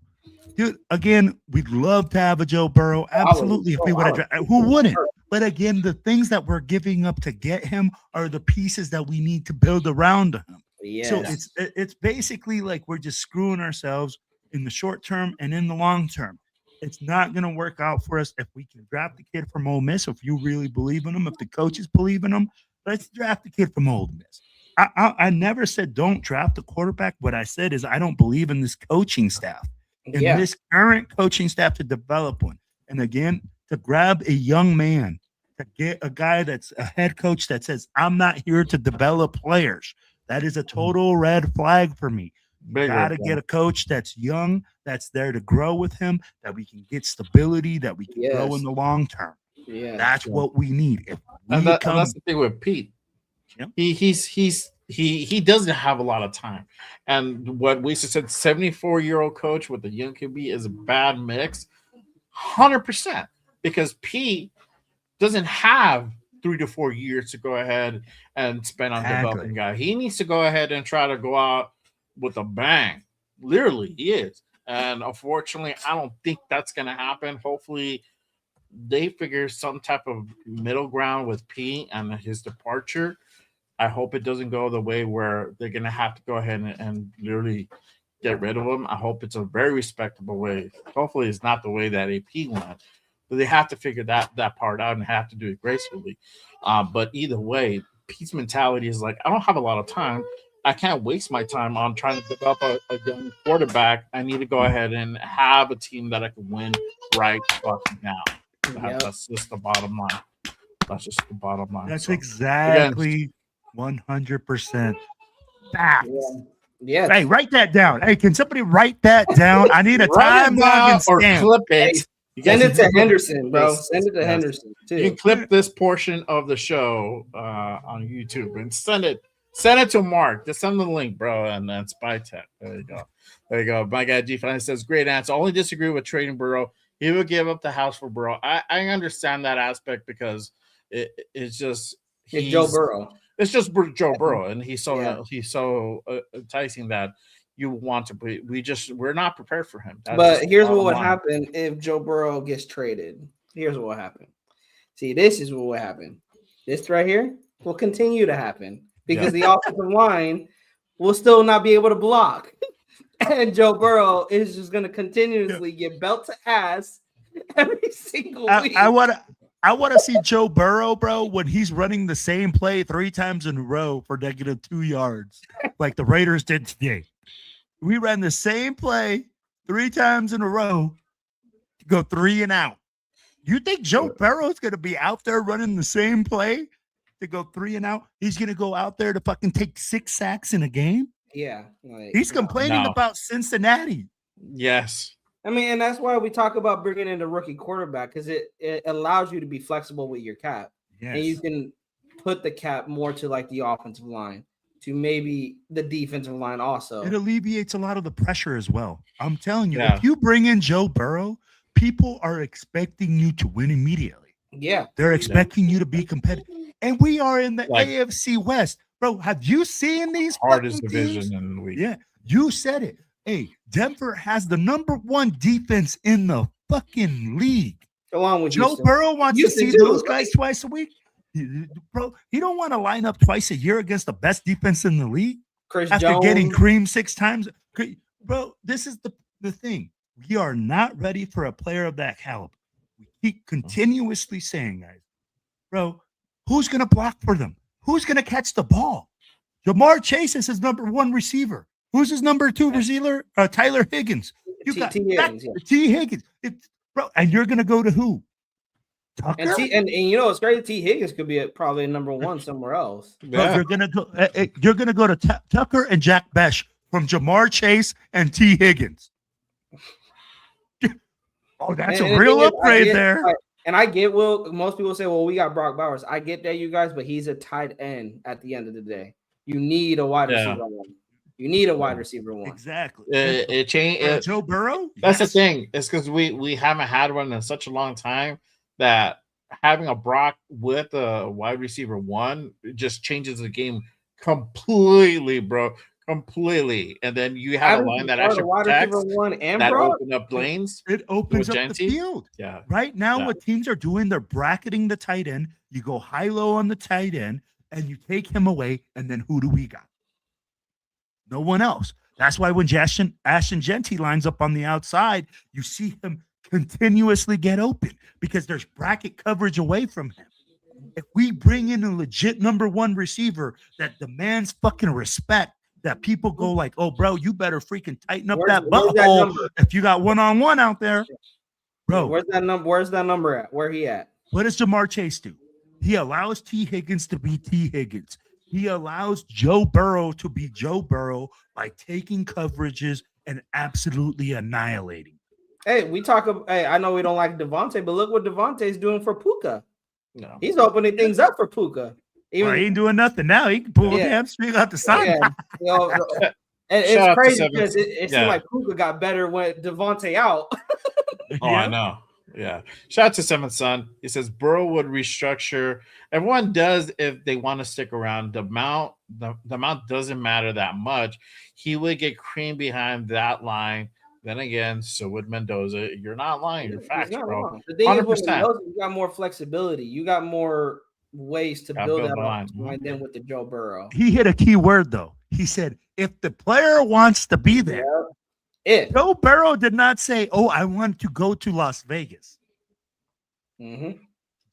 Dude, again, we'd love to have a Joe Burrow. Absolutely, if we would have. Who wouldn't? But again, the things that we're giving up to get him are the pieces that we need to build around him. Yes. So it's basically like we're just screwing ourselves in the short term and in the long term. It's not going to work out for us if we can draft the kid from Ole Miss. If you really believe in him, if the coaches believe in him, let's draft the kid from Ole Miss. I never said don't draft the quarterback. What I said is I don't believe in this coaching staff. in this current coaching staff to develop one. And again, to grab a young man, to get a guy that's a head coach that says, I'm not here to develop players. That is a total red flag for me. You got to get a coach that's young, that's there to grow with him, that we can get stability, that we can grow in the long term. Yeah, that's what we need. If we and that's the thing with Pete. Yep. He doesn't have a lot of time, and what we said, 74-year-old coach with a young QB is a bad mix, 100%, because Pete doesn't have 3 to 4 years to go ahead and spend on developing guy. He needs to go ahead and try to go out with a bang. Literally, he is. And unfortunately, I don't think that's going to happen. Hopefully, they figure some type of middle ground with Pete and his departure. I hope it doesn't go the way where they're going to have to go ahead and literally get rid of him. I hope it's a very respectable way. Hopefully, it's not the way that AP went. But they have to figure that part out and have to do it gracefully. But either way, Pete's mentality is like, I don't have a lot of time. I can't waste my time on trying to develop a young quarterback. I need to go ahead and have a team that I can win right fucking now. That's just the bottom line. That's just the bottom line. That's exactly 100% facts. Yeah. Hey, write that down. Hey, can somebody write that down? I need a time log and stamp. Or clip it. Send it to Henderson, bro. Send it to Henderson too. You can clip this portion of the show on YouTube and send it to Mark. Just send the link, bro, and then Spy Tech. There you go. My guy G5 says, great answer. Only disagree with trading Burrow. He would give up the house for Burrow. I understand that aspect because it's just Joe Burrow. It's just Joe Burrow, and he's so enticing that you want to be. We're not prepared for him. But here's what would happen if Joe Burrow gets traded. Here's what would happen. See, this is what would happen. This right here will continue to happen because the offensive line will still not be able to block. And Joe Burrow is just going to continuously get belt to ass every single week. I want to see Joe Burrow, bro, when he's running the same play 3 times in a row for -2 yards, like the Raiders did today. We ran the same play 3 times in a row to go 3 and out. You think Joe Burrow is going to be out there running the same play to go 3 and out? He's going to go out there to fucking take 6 sacks in a game? Yeah. He's complaining about Cincinnati. Yes. I mean, and that's why we talk about bringing in a rookie quarterback, because it allows you to be flexible with your cap. Yes. And you can put the cap more to like the offensive line, to maybe the defensive line also. It alleviates a lot of the pressure as well. I'm telling you, if you bring in Joe Burrow, people are expecting you to win immediately. Yeah. They're expecting you to be competitive. And we are in the AFC West. Bro, have you seen these hardest division in the league? Yeah, you said it. Hey, Denver has the #1 defense in the fucking league. Along with Joe Burrow wants to see those guys twice a week. Bro, he don't want to line up twice a year against the best defense in the league. After getting creamed 6 times. Bro, this is the thing. We are not ready for a player of that caliber. We keep continuously saying, guys, bro, who's going to block for them? Who's going to catch the ball? Jamar Chase is his #1 receiver. Who's his #2 receiver? Tyler Higgins. You got T. Higgins. Bro, and you're going to go to who? Tucker? And you know, it's great. T. Higgins could be probably a #1 somewhere else. Yeah. Bro, you're going to go to Tucker and Jack Besh from Jamar Chase and T. Higgins. Oh, that's a real upgrade there. And I get, most people say, well, we got Brock Bowers. I get that, you guys, but he's a tight end at the end of the day. You need a wide receiver one. You need a wide receiver one. Exactly. It changed. Joe Burrow? That's the thing. It's because we haven't had one in such a long time that having a Brock with a wide receiver 1 just changes the game completely, bro. Completely. And then you have a line that actually protects, that open up lanes. It opens up the field. Yeah. Right now, what teams are doing, they're bracketing the tight end. You go high-low on the tight end, and you take him away, and then who do we got? No one else. That's why when Ashton Genty lines up on the outside, you see him continuously get open because there's bracket coverage away from him. If we bring in a legit #1 receiver that demands fucking respect, that people go like, oh, bro, you better freaking tighten up Where's that that butthole number? if you got one-on-one out there. Bro, where's that number? Where's that number at? Where he at? What does Jamar Chase do? He allows T. Higgins to be T. Higgins. He allows Joe Burrow to be Joe Burrow by taking coverages and absolutely annihilating. Hey, I know we don't like Devontae, but look what Devontae's doing for Puka. No, he's opening things up for Puka. He ain't doing nothing now. He can pull the hamstring out the side. Yeah. And it's crazy because it seemed like Puka got better when Devontae out. I know. Yeah. Shout out to Seventh Son. He says Burrow would restructure. Everyone does if they want to stick around. The amount doesn't matter that much. He would get cream behind that line. Then again, so would Mendoza. You're not lying. You're facts, bro. Wrong. The thing 100%. Is with Mendoza, you got more flexibility. You got more ways to build that line than with the Joe Burrow. He hit a key word though. He said, if the player wants to be there, Joe Burrow did not say, oh, I want to go to Las Vegas. Mm-hmm.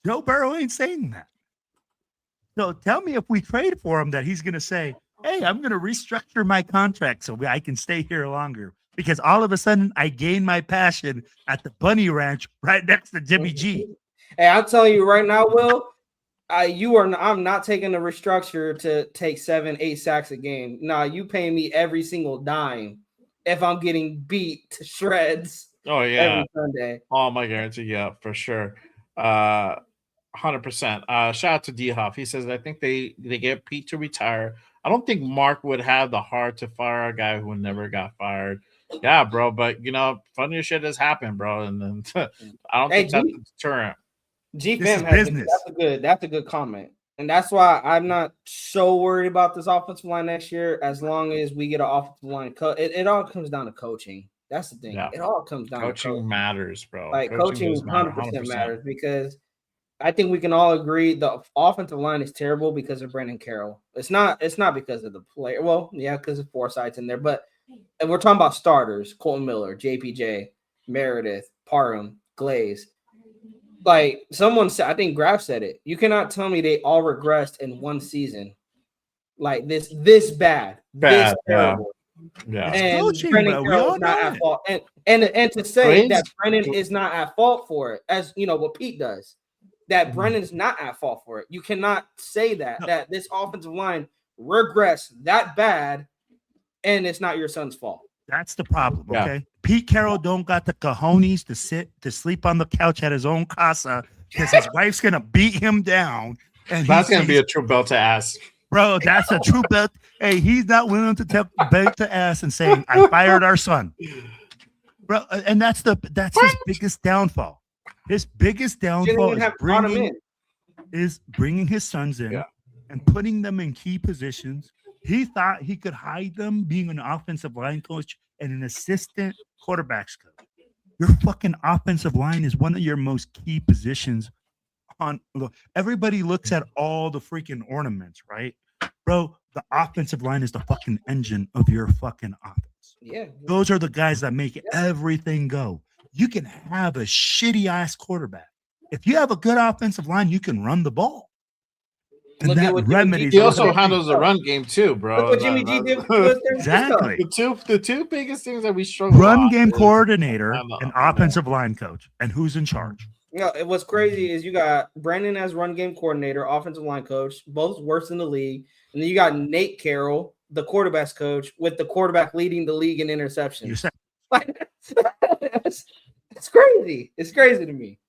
Joe Burrow ain't saying that. So tell me if we trade for him that he's going to say, hey, I'm going to restructure my contract so I can stay here longer. Because all of a sudden I gained my passion at the Bunny Ranch right next to Jimmy G. Hey, I'll tell you right now, Will, I'm not taking the restructure to take 7-8 sacks a game. Nah, you pay me every single dime if I'm getting beat to shreds. Oh yeah, every Sunday. Oh, my guarantee, yeah, for sure. 100%. Shout out to D Huff. He says, I think they get Pete to retire. I don't think Mark would have the heart to fire a guy who never got fired. Yeah, bro, but funnier shit has happened, bro, and then I don't think that's a deterrent. G-Fam has that's a good comment. And that's why I'm not so worried about this offensive line next year as long as we get an offensive line. It all comes down to coaching. That's the thing. Yeah. It all comes down to coaching. Matters, bro. Like coaching 100% matters because I think we can all agree the offensive line is terrible because of Brandon Carroll. It's not because of the player. Well, yeah, because of Forsythe's in there. But if we're talking about starters, Colton Miller, JPJ, Meredith, Parham, Glaze. Like someone said, I think Graf said it. You cannot tell me they all regressed in one season. Like this bad. This terrible. Yeah. And Brennan Carroll is not at fault. And to say that Brennan is not at fault for it, as you know what Pete does, that Brennan's not at fault for it. You cannot say that this offensive line regressed that bad and it's not your son's fault. That's the problem. Okay. Pete Carroll don't got the cojones to sleep on the couch at his own casa because his wife's gonna beat him down. And that's gonna be a true belt to ass. Bro, that's a true belt. Hey, he's not willing to take belt to ass and saying, I fired our son. Bro, and that's his biggest downfall. His biggest downfall is bringing his sons in and putting them in key positions. He thought he could hide them being an offensive line coach and an assistant quarterbacks coach. Your fucking offensive line is one of your most key positions. Everybody looks at all the freaking ornaments, right? Bro, the offensive line is the fucking engine of your fucking offense. Yeah. Those are the guys that make everything go. You can have a shitty ass quarterback. If you have a good offensive line, you can run the ball. And that remedies. He also handles the run game too, bro. Look what Jimmy G did. Exactly. The two biggest things that we struggle. Run game coordinator and offensive line coach, and who's in charge? What's crazy is you got Brandon as run game coordinator, offensive line coach, both worst in the league, and then you got Nate Carroll, the quarterbacks coach, with the quarterback leading the league in interceptions. It's crazy. It's crazy to me.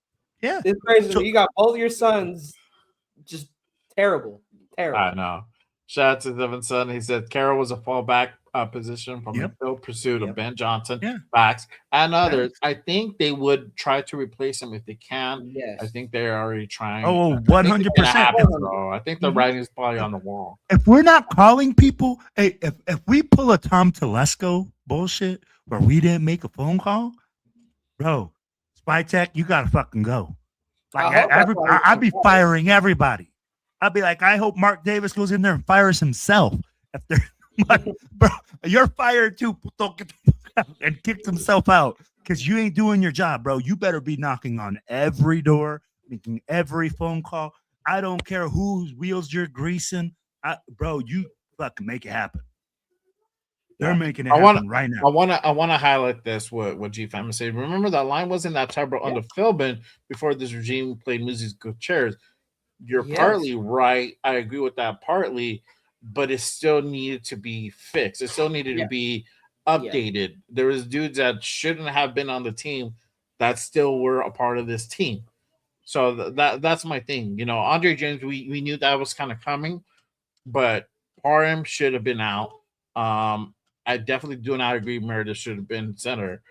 Yeah, it's crazy. So, you got both your sons just terrible. I know. Shout out to Devin Son. He said Carroll was a fallback position from the field pursuit of Ben Johnson, backs, and others. I think they would try to replace him if they can. Yes. I think they're already trying. Oh, 100%. I think the writing is probably on the wall. If we're not calling people, hey, if we pull a Tom Telesco bullshit where we didn't make a phone call, bro, Spy Tech, you gotta fucking go. Like I'd be firing everybody. I'd be like, I hope Mark Davis goes in there and fires himself. If they're bro, you're fired too, and kicks himself out because you ain't doing your job, bro. You better be knocking on every door, making every phone call. I don't care whose wheels you're greasing, bro. You fucking make it happen. They're making it happen right now. I want to highlight this. What G Fam said. Remember that line wasn't that terrible under Philbin before this regime played Moses Gutierrez. You're partly right. I agree with that partly, but it still needed to be fixed. It still needed to be updated. There was dudes that shouldn't have been on the team that still were a part of this team. So that's my thing. You know, Andre James, we knew that was kind of coming, but Parham should have been out. I definitely do not agree Meredith should have been center.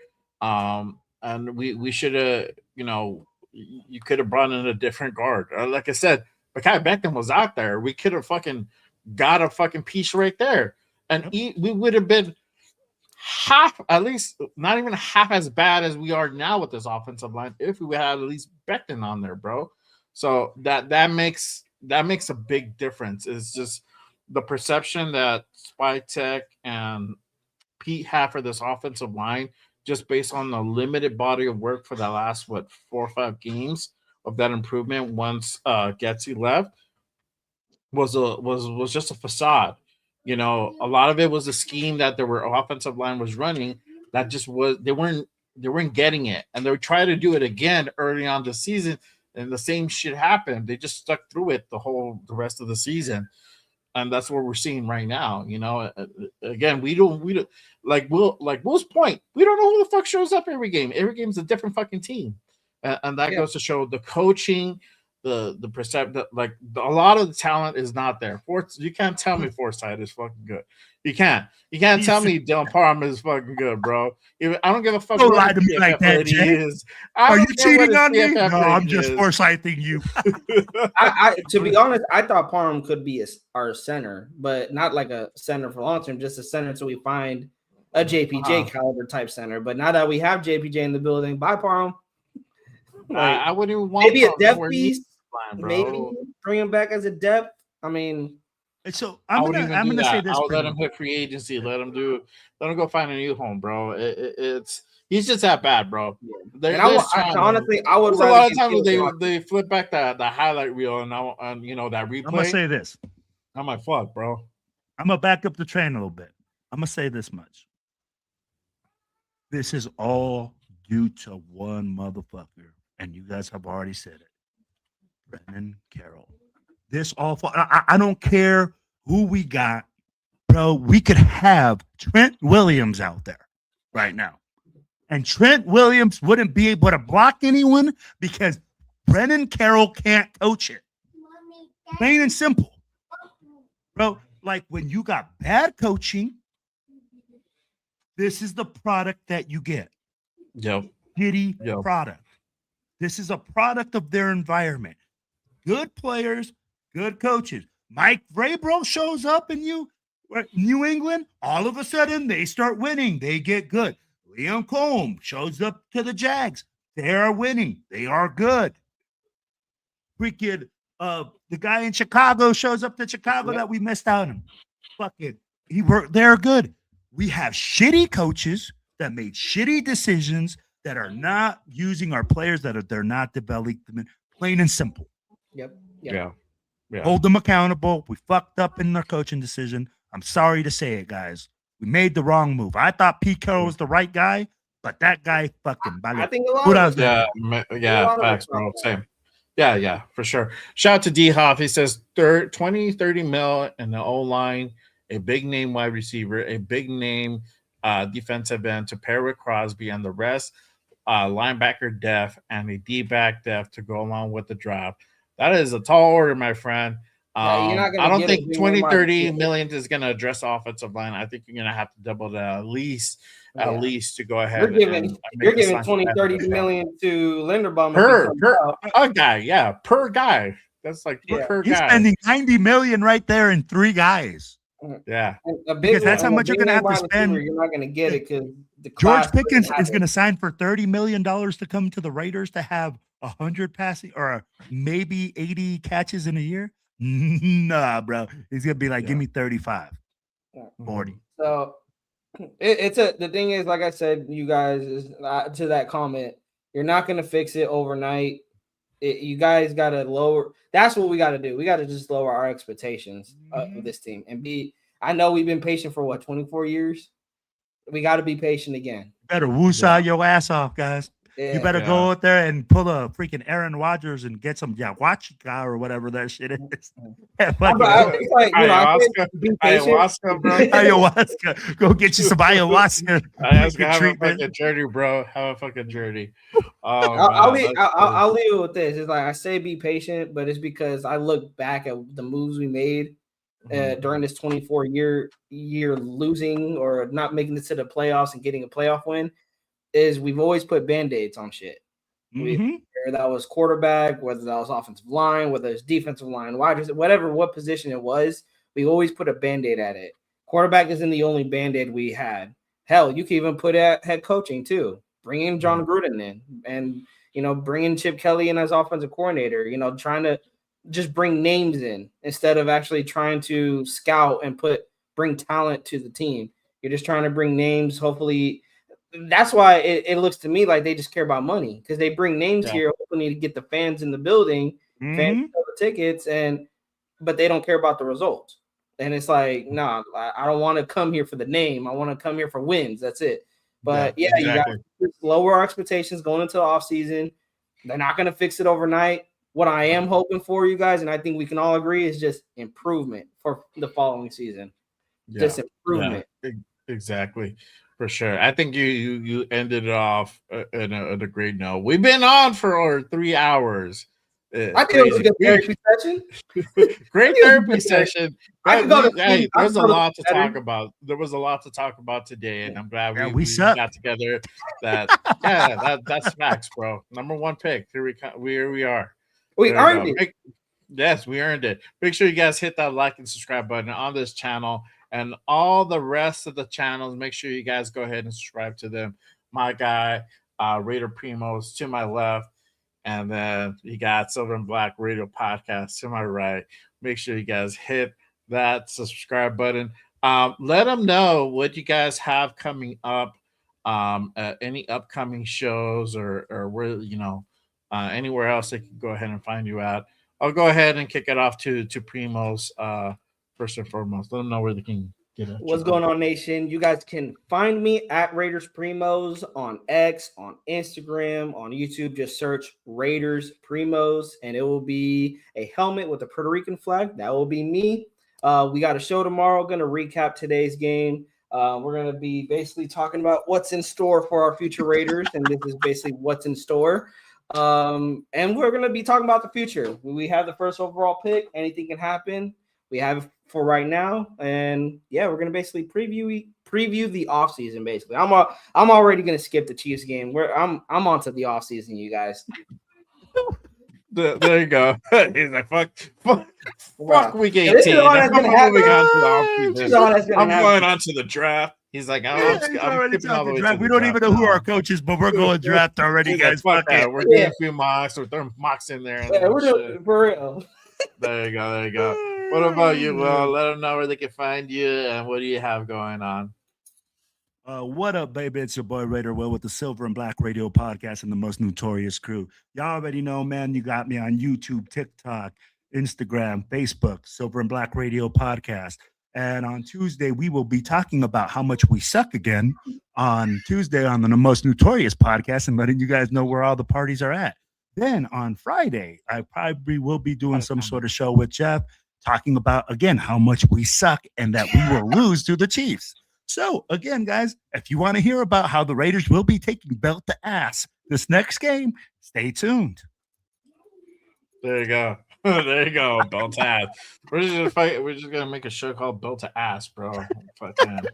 And we should have, you know, you could have brought in a different guard. Like I said, Mekhi Becton was out there. We could have fucking got a fucking piece right there. And we would have been half, at least not even half as bad as we are now with this offensive line if we had at least Becton on there, bro. So that makes a big difference. It's just the perception that Spytek and Pete have for this offensive line, just based on the limited body of work for the last 4 or 5 games of that improvement once Getsy left, was just a facade. You know, a lot of it was a scheme that the offensive line was running that just was they weren't getting it, and they were trying to do it again early on the season, and the same shit happened. They just stuck through it the rest of the season, and that's what we're seeing right now. You know, again, we don't like Will's point. We don't know who the fuck shows up every game. Every game's a different fucking team, and that goes to show the coaching. The perception that a lot of the talent is not there. You can't tell me Forsythe is fucking good. You can't tell me Dylan Parham is fucking good, bro. I don't give a fuck. Don't lie to me like that, Jay. Are you cheating on me? No, I'm just Forsything you. To be honest, I thought Parham could be our center, but not like a center for long term, just a center until we find a JPJ caliber type center. But now that we have JPJ in the building, bye Parham. I wouldn't even want maybe a depth piece. Maybe bring him back as a depth. I mean, so I'm gonna say this. I'll let him hit free agency. Let him go find a new home, bro. He's just that bad, bro. Honestly, I would. A lot of times they flip back the highlight reel and you know that replay. I'm gonna say this. I'm like, fuck, bro. I'm gonna back up the train a little bit. I'm gonna say this much. This is all due to one motherfucker, and you guys have already said it. Brennan Carroll. This awful. I don't care who we got, bro. We could have Trent Williams out there right now, and Trent Williams wouldn't be able to block anyone because Brennan Carroll can't coach it. Plain and simple, bro. Like when you got bad coaching, this is the product that you get. Yep. Shitty product. This is a product of their environment. Good players, good coaches. Mike Vrabel shows up in New England. All of a sudden, they start winning. They get good. Liam Combs shows up to the Jags. They are winning. They are good. Freaking the guy in Chicago shows up to Chicago that we missed out on. Fucking, they're good. We have shitty coaches that made shitty decisions that are not using our players they're not developing them. Plain and simple. Yep. Yeah. Hold them accountable. We fucked up in their coaching decision. I'm sorry to say it, guys. We made the wrong move. I thought Pete Carroll was the right guy, but that guy fucking. I think a lot of facts, bro. Same. Yeah, for sure. Shout out to D Hoff. He says 20-30 mil in the O line, a big name wide receiver, a big name defensive end to pair with Crosby, and the rest linebacker depth and a D-back depth to go along with the draft. That is a tall order, my friend. I don't think 20-30 million is going to address offensive line. I think you're going to have to double that at least to go ahead. You're giving 20-30 million to Linderbaum per guy, per guy. That's like per guy. He's spending 90 million right there in 3 guys. Yeah, because that's how much you're going to have to spend. You're not going to get it because George Pickens is going to sign for $30 million to come to the Raiders to have 100 passing or maybe 80 catches in a year. Nah, bro. He's going to be like, give me 35, 40. So the thing is, like I said, you guys, is to that comment, you're not going to fix it overnight. You guys got to lower. That's what we got to do. We got to just lower our expectations of this team and be. I know we've been patient for 24 years. We got to be patient again. Better woosah your ass off, guys. Yeah. You better go out there and pull a freaking Aaron Rodgers and get some yahuachika or whatever that shit is. It's like, ayahuasca, bro. Ayahuasca. Go get you some ayahuasca. Have a fucking journey, bro. Have a fucking journey. I'll leave it with this. It's like I say be patient, but it's because I look back at the moves we made during this 24-year losing or not making it to the playoffs and getting a playoff win. Is we've always put band-aids on shit. Whether that was quarterback, whether that was offensive line, whether it's defensive line, wide receiver, what position it was, we always put a band-aid at it. Quarterback isn't the only band-aid we had. Hell, you can even put at head coaching too. Bring in John Gruden in and, bring in Chip Kelly in as offensive coordinator, trying to just bring names in instead of actually trying to scout and bring talent to the team. You're just trying to bring names, hopefully. That's why it looks to me like they just care about money because they bring names here, hopefully to get the fans in the building, fans sell the tickets, but they don't care about the results. And it's like, nah, I don't want to come here for the name. I want to come here for wins. That's it. But you got to lower our expectations going into the offseason. They're not going to fix it overnight. What I am hoping for, you guys, and I think we can all agree, is just improvement for the following season. Just improvement. Yeah, exactly. For sure. I think you ended it off in a great note. We've been on for 3 hours. I think it was a good therapy session. Great therapy session. There's a lot to talk about. There was a lot to talk about today, and I'm glad we got together. That's facts, bro. Number 1 pick. Here we are. We earned it. Yes, we earned it. Make sure you guys hit that like and subscribe button on this channel. And all the rest of the channels, make sure you guys go ahead and subscribe to them. My guy, Raider Primos to my left. And then you got Silver and Black Radio Podcast to my right. Make sure you guys hit that subscribe button. Let them know what you guys have coming up. Any upcoming shows or where, anywhere else they can go ahead and find you at. I'll go ahead and kick it off to Primos. First and foremost, let them know where they can get it. What's going on, nation? You guys can find me at Raiders Primos on X, on Instagram, on YouTube. Just search Raiders Primos, and it will be a helmet with a Puerto Rican flag. That will be me. We got a show tomorrow. Going to recap today's game. We're going to be basically talking about what's in store for our future Raiders, and this is basically what's in store. And we're going to be talking about the future. We have the first overall pick. Anything can happen. We have for right now, and we're gonna basically preview the offseason. Basically, I'm already gonna skip the Chiefs game. I'm onto the offseason, you guys. There you go. He's like, fuck week 18. I'm moving on to the offseason. I'm going on to the draft. He's like, I'm skipping all the way draft. We don't even know who our coach is, but we're going draft already, guys. Like, we're doing a few mocks. We're throwing mocks in there. We're doing it for real. There you go. What about you, Will? Let them know where they can find you and what do you have going on? What up, baby? It's your boy Raider Will with the Silver and Black Radio Podcast and the most notorious crew. Y'all already know, man. You got me on YouTube, TikTok, Instagram, Facebook, Silver and Black Radio Podcast. And on Tuesday, we will be talking about how much we suck again on Tuesday on the most notorious podcast and letting you guys know where all the parties are at. Then on Friday, I probably will be doing some sort of show with Jeff talking about, again, how much we suck and that we will lose to the Chiefs. So, again, guys, if you want to hear about how the Raiders will be taking belt to ass this next game, stay tuned. There you go. There you go. Belt to ass. We're just going to make a show called Belt to Ass, bro.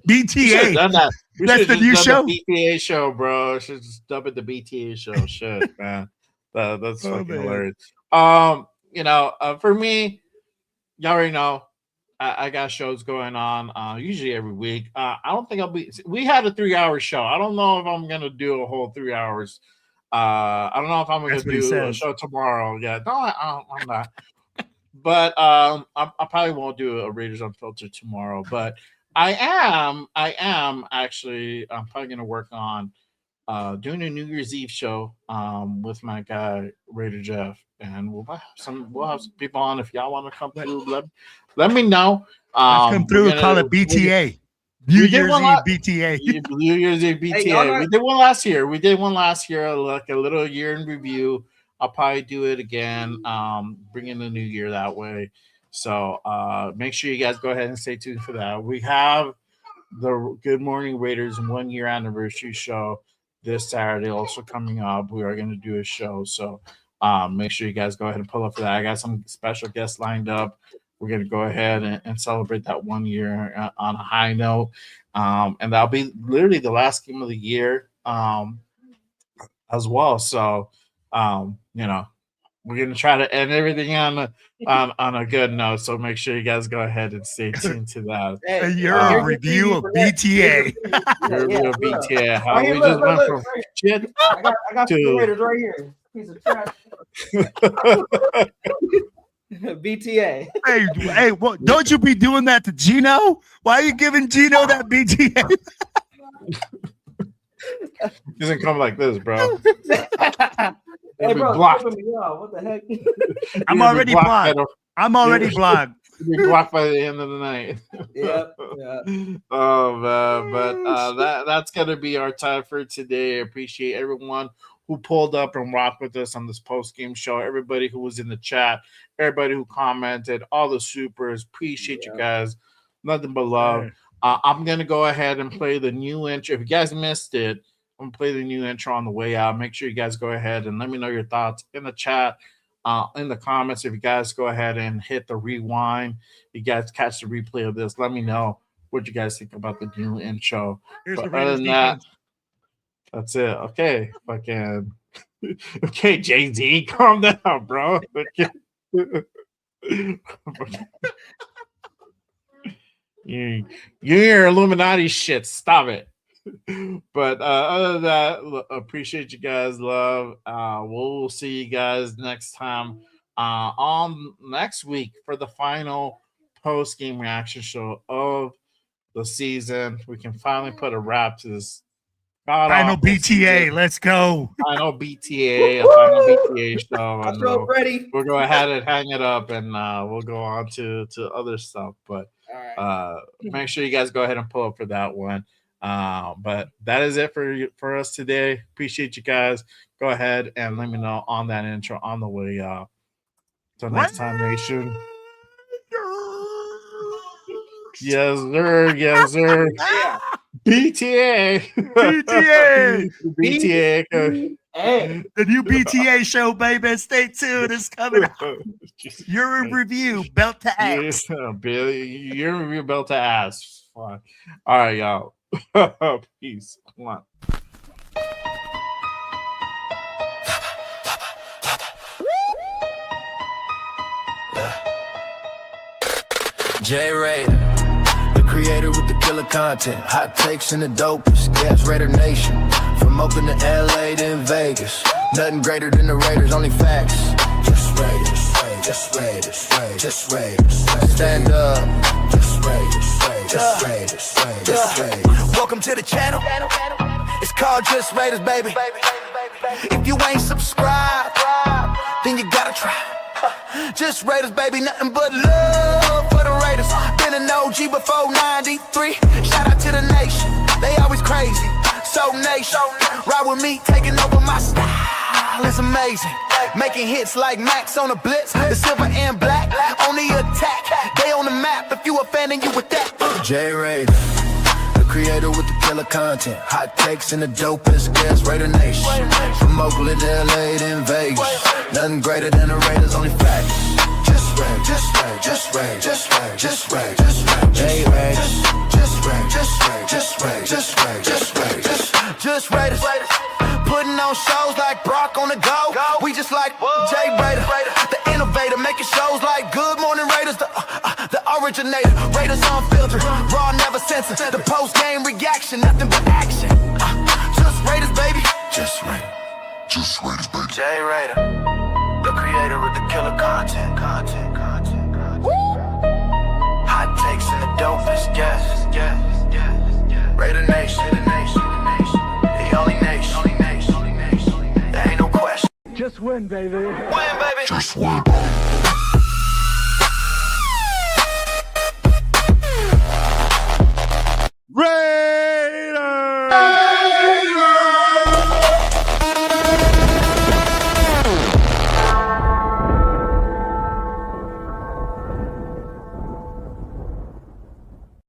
BTA. That. That's the new show. The BTA show, bro. Should just dub it the BTA show. Shit, man. That's fucking hilarious. For me, y'all already know I got shows going on usually every week. I don't think we had a 3-hour show. I don't know if I'm gonna do a whole 3 hours. I don't know if I'm gonna do a show tomorrow. Yeah, no, I'm not. But I probably won't do a Raiders Unfiltered tomorrow. But I am actually. I'm probably gonna work on doing a New Year's Eve show with my guy Raider Jeff, and we'll have some people on. If y'all want to come through, let me know. Let's come through and call it BTA. New Year's Eve BTA. New Year's Eve BTA. We did one last year. Like a little year in review. I'll probably do it again. Bring in the new year that way. So make sure you guys go ahead and stay tuned for that. We have the Good Morning Raiders 1 year anniversary show this Saturday also coming up. We are going to do a show. So make sure you guys go ahead and pull up for that. I got some special guests lined up. We're going to go ahead and celebrate that 1 year on a high note. And that'll be literally the last game of the year as well. So, we're going to try to end everything on a good note. So make sure you guys go ahead and stay tuned to that. Your review of BTA. Your review of BTA. How we just went from shit I got to the Raiders right here. Piece of trash. BTA. Hey, what? Don't you be doing that to Gino? Why are you giving Gino that BTA? He doesn't come like this, bro. Hey, bro, blocked. what the heck? I'm already blocked. I'm already blocked. You'll be blocked by the end of the night. Yeah. Oh man, but that's gonna be our time for today. I appreciate everyone who pulled up and rocked with us on this post-game show. Everybody who was in the chat, everybody who commented, all the supers. Appreciate you guys. Nothing but love. I'm gonna go ahead and play the new intro. If you guys missed it, I'm gonna play the new intro on the way out. Make sure you guys go ahead and let me know your thoughts in the chat, in the comments. If you guys go ahead and hit the rewind, you guys catch the replay of this. Let me know what you guys think about the new intro. Here's But the other Raiders than that, defense. that's it. Okay, fucking. Okay, Jay-Z, calm down, bro. Okay. You're Illuminati shit. Stop it. But other than that, appreciate you guys. Love. We'll see you guys next time on next week for the final post-game reaction show of the season. We can finally put a wrap to this Final BTA. Let's go. Final BTA, a final BTA show. I feel ready. We'll go ahead and hang it up, and we'll go on to other stuff. But make sure you guys go ahead and pull up for that one. But that is it for us today. Appreciate you guys. Go ahead and let me know on that intro on the way up. Till next time, nation. Yes, sir. Yes, sir. BTA. BTA. BTA. The new BTA show, baby. Stay tuned. It's coming out. Your review, belt to ass. Billy, your review, belt to ass. Fine. All right, y'all. Peace. Come on. J Raider, the creator with the killer content, hot takes and the dopest. Gas Raider Nation, from Oakland to LA to in Vegas. Nothing greater than the Raiders, only facts. Just Raiders, just Raiders, just Raiders. Stand up, just Raiders, just Raiders, just Raiders. Welcome to the channel. It's called Just Raiders, baby. If you ain't subscribed, then you gotta try. Just Raiders, baby, nothing but love for the Raiders. Been an OG before 93. Shout out to the nation, they always crazy. So nation, ride with me, taking over my style. It's amazing, making hits like Max on the blitz. The silver and black, on the attack. They on the map, if you a fan and you with that. J Raider, the creator with the killer content, hot takes and the dopest. Gas Raider Nation, from Oakland to LA to in Vegas. Nothing greater than the Raiders, only facts. Just Raiders, just Raiders, just Raiders, just Raiders, just Raiders, J Raiders, just Raiders, just Raiders, just Raiders, just Raiders, just Raiders. Putting on shows like Brock on the go. We just like J Raider, the innovator, making shows like Good Morning Raiders, the originator. Raiders Unfiltered, raw, never censored. The post-game reaction, nothing but action. Just Raiders, baby. Just Raiders. Just Raiders, baby. J Raider, the creator with the killer content. Hot takes and the dopest, yes. Raider Nation, the only nation. There ain't no question. Just win, baby. Win, baby. Just win.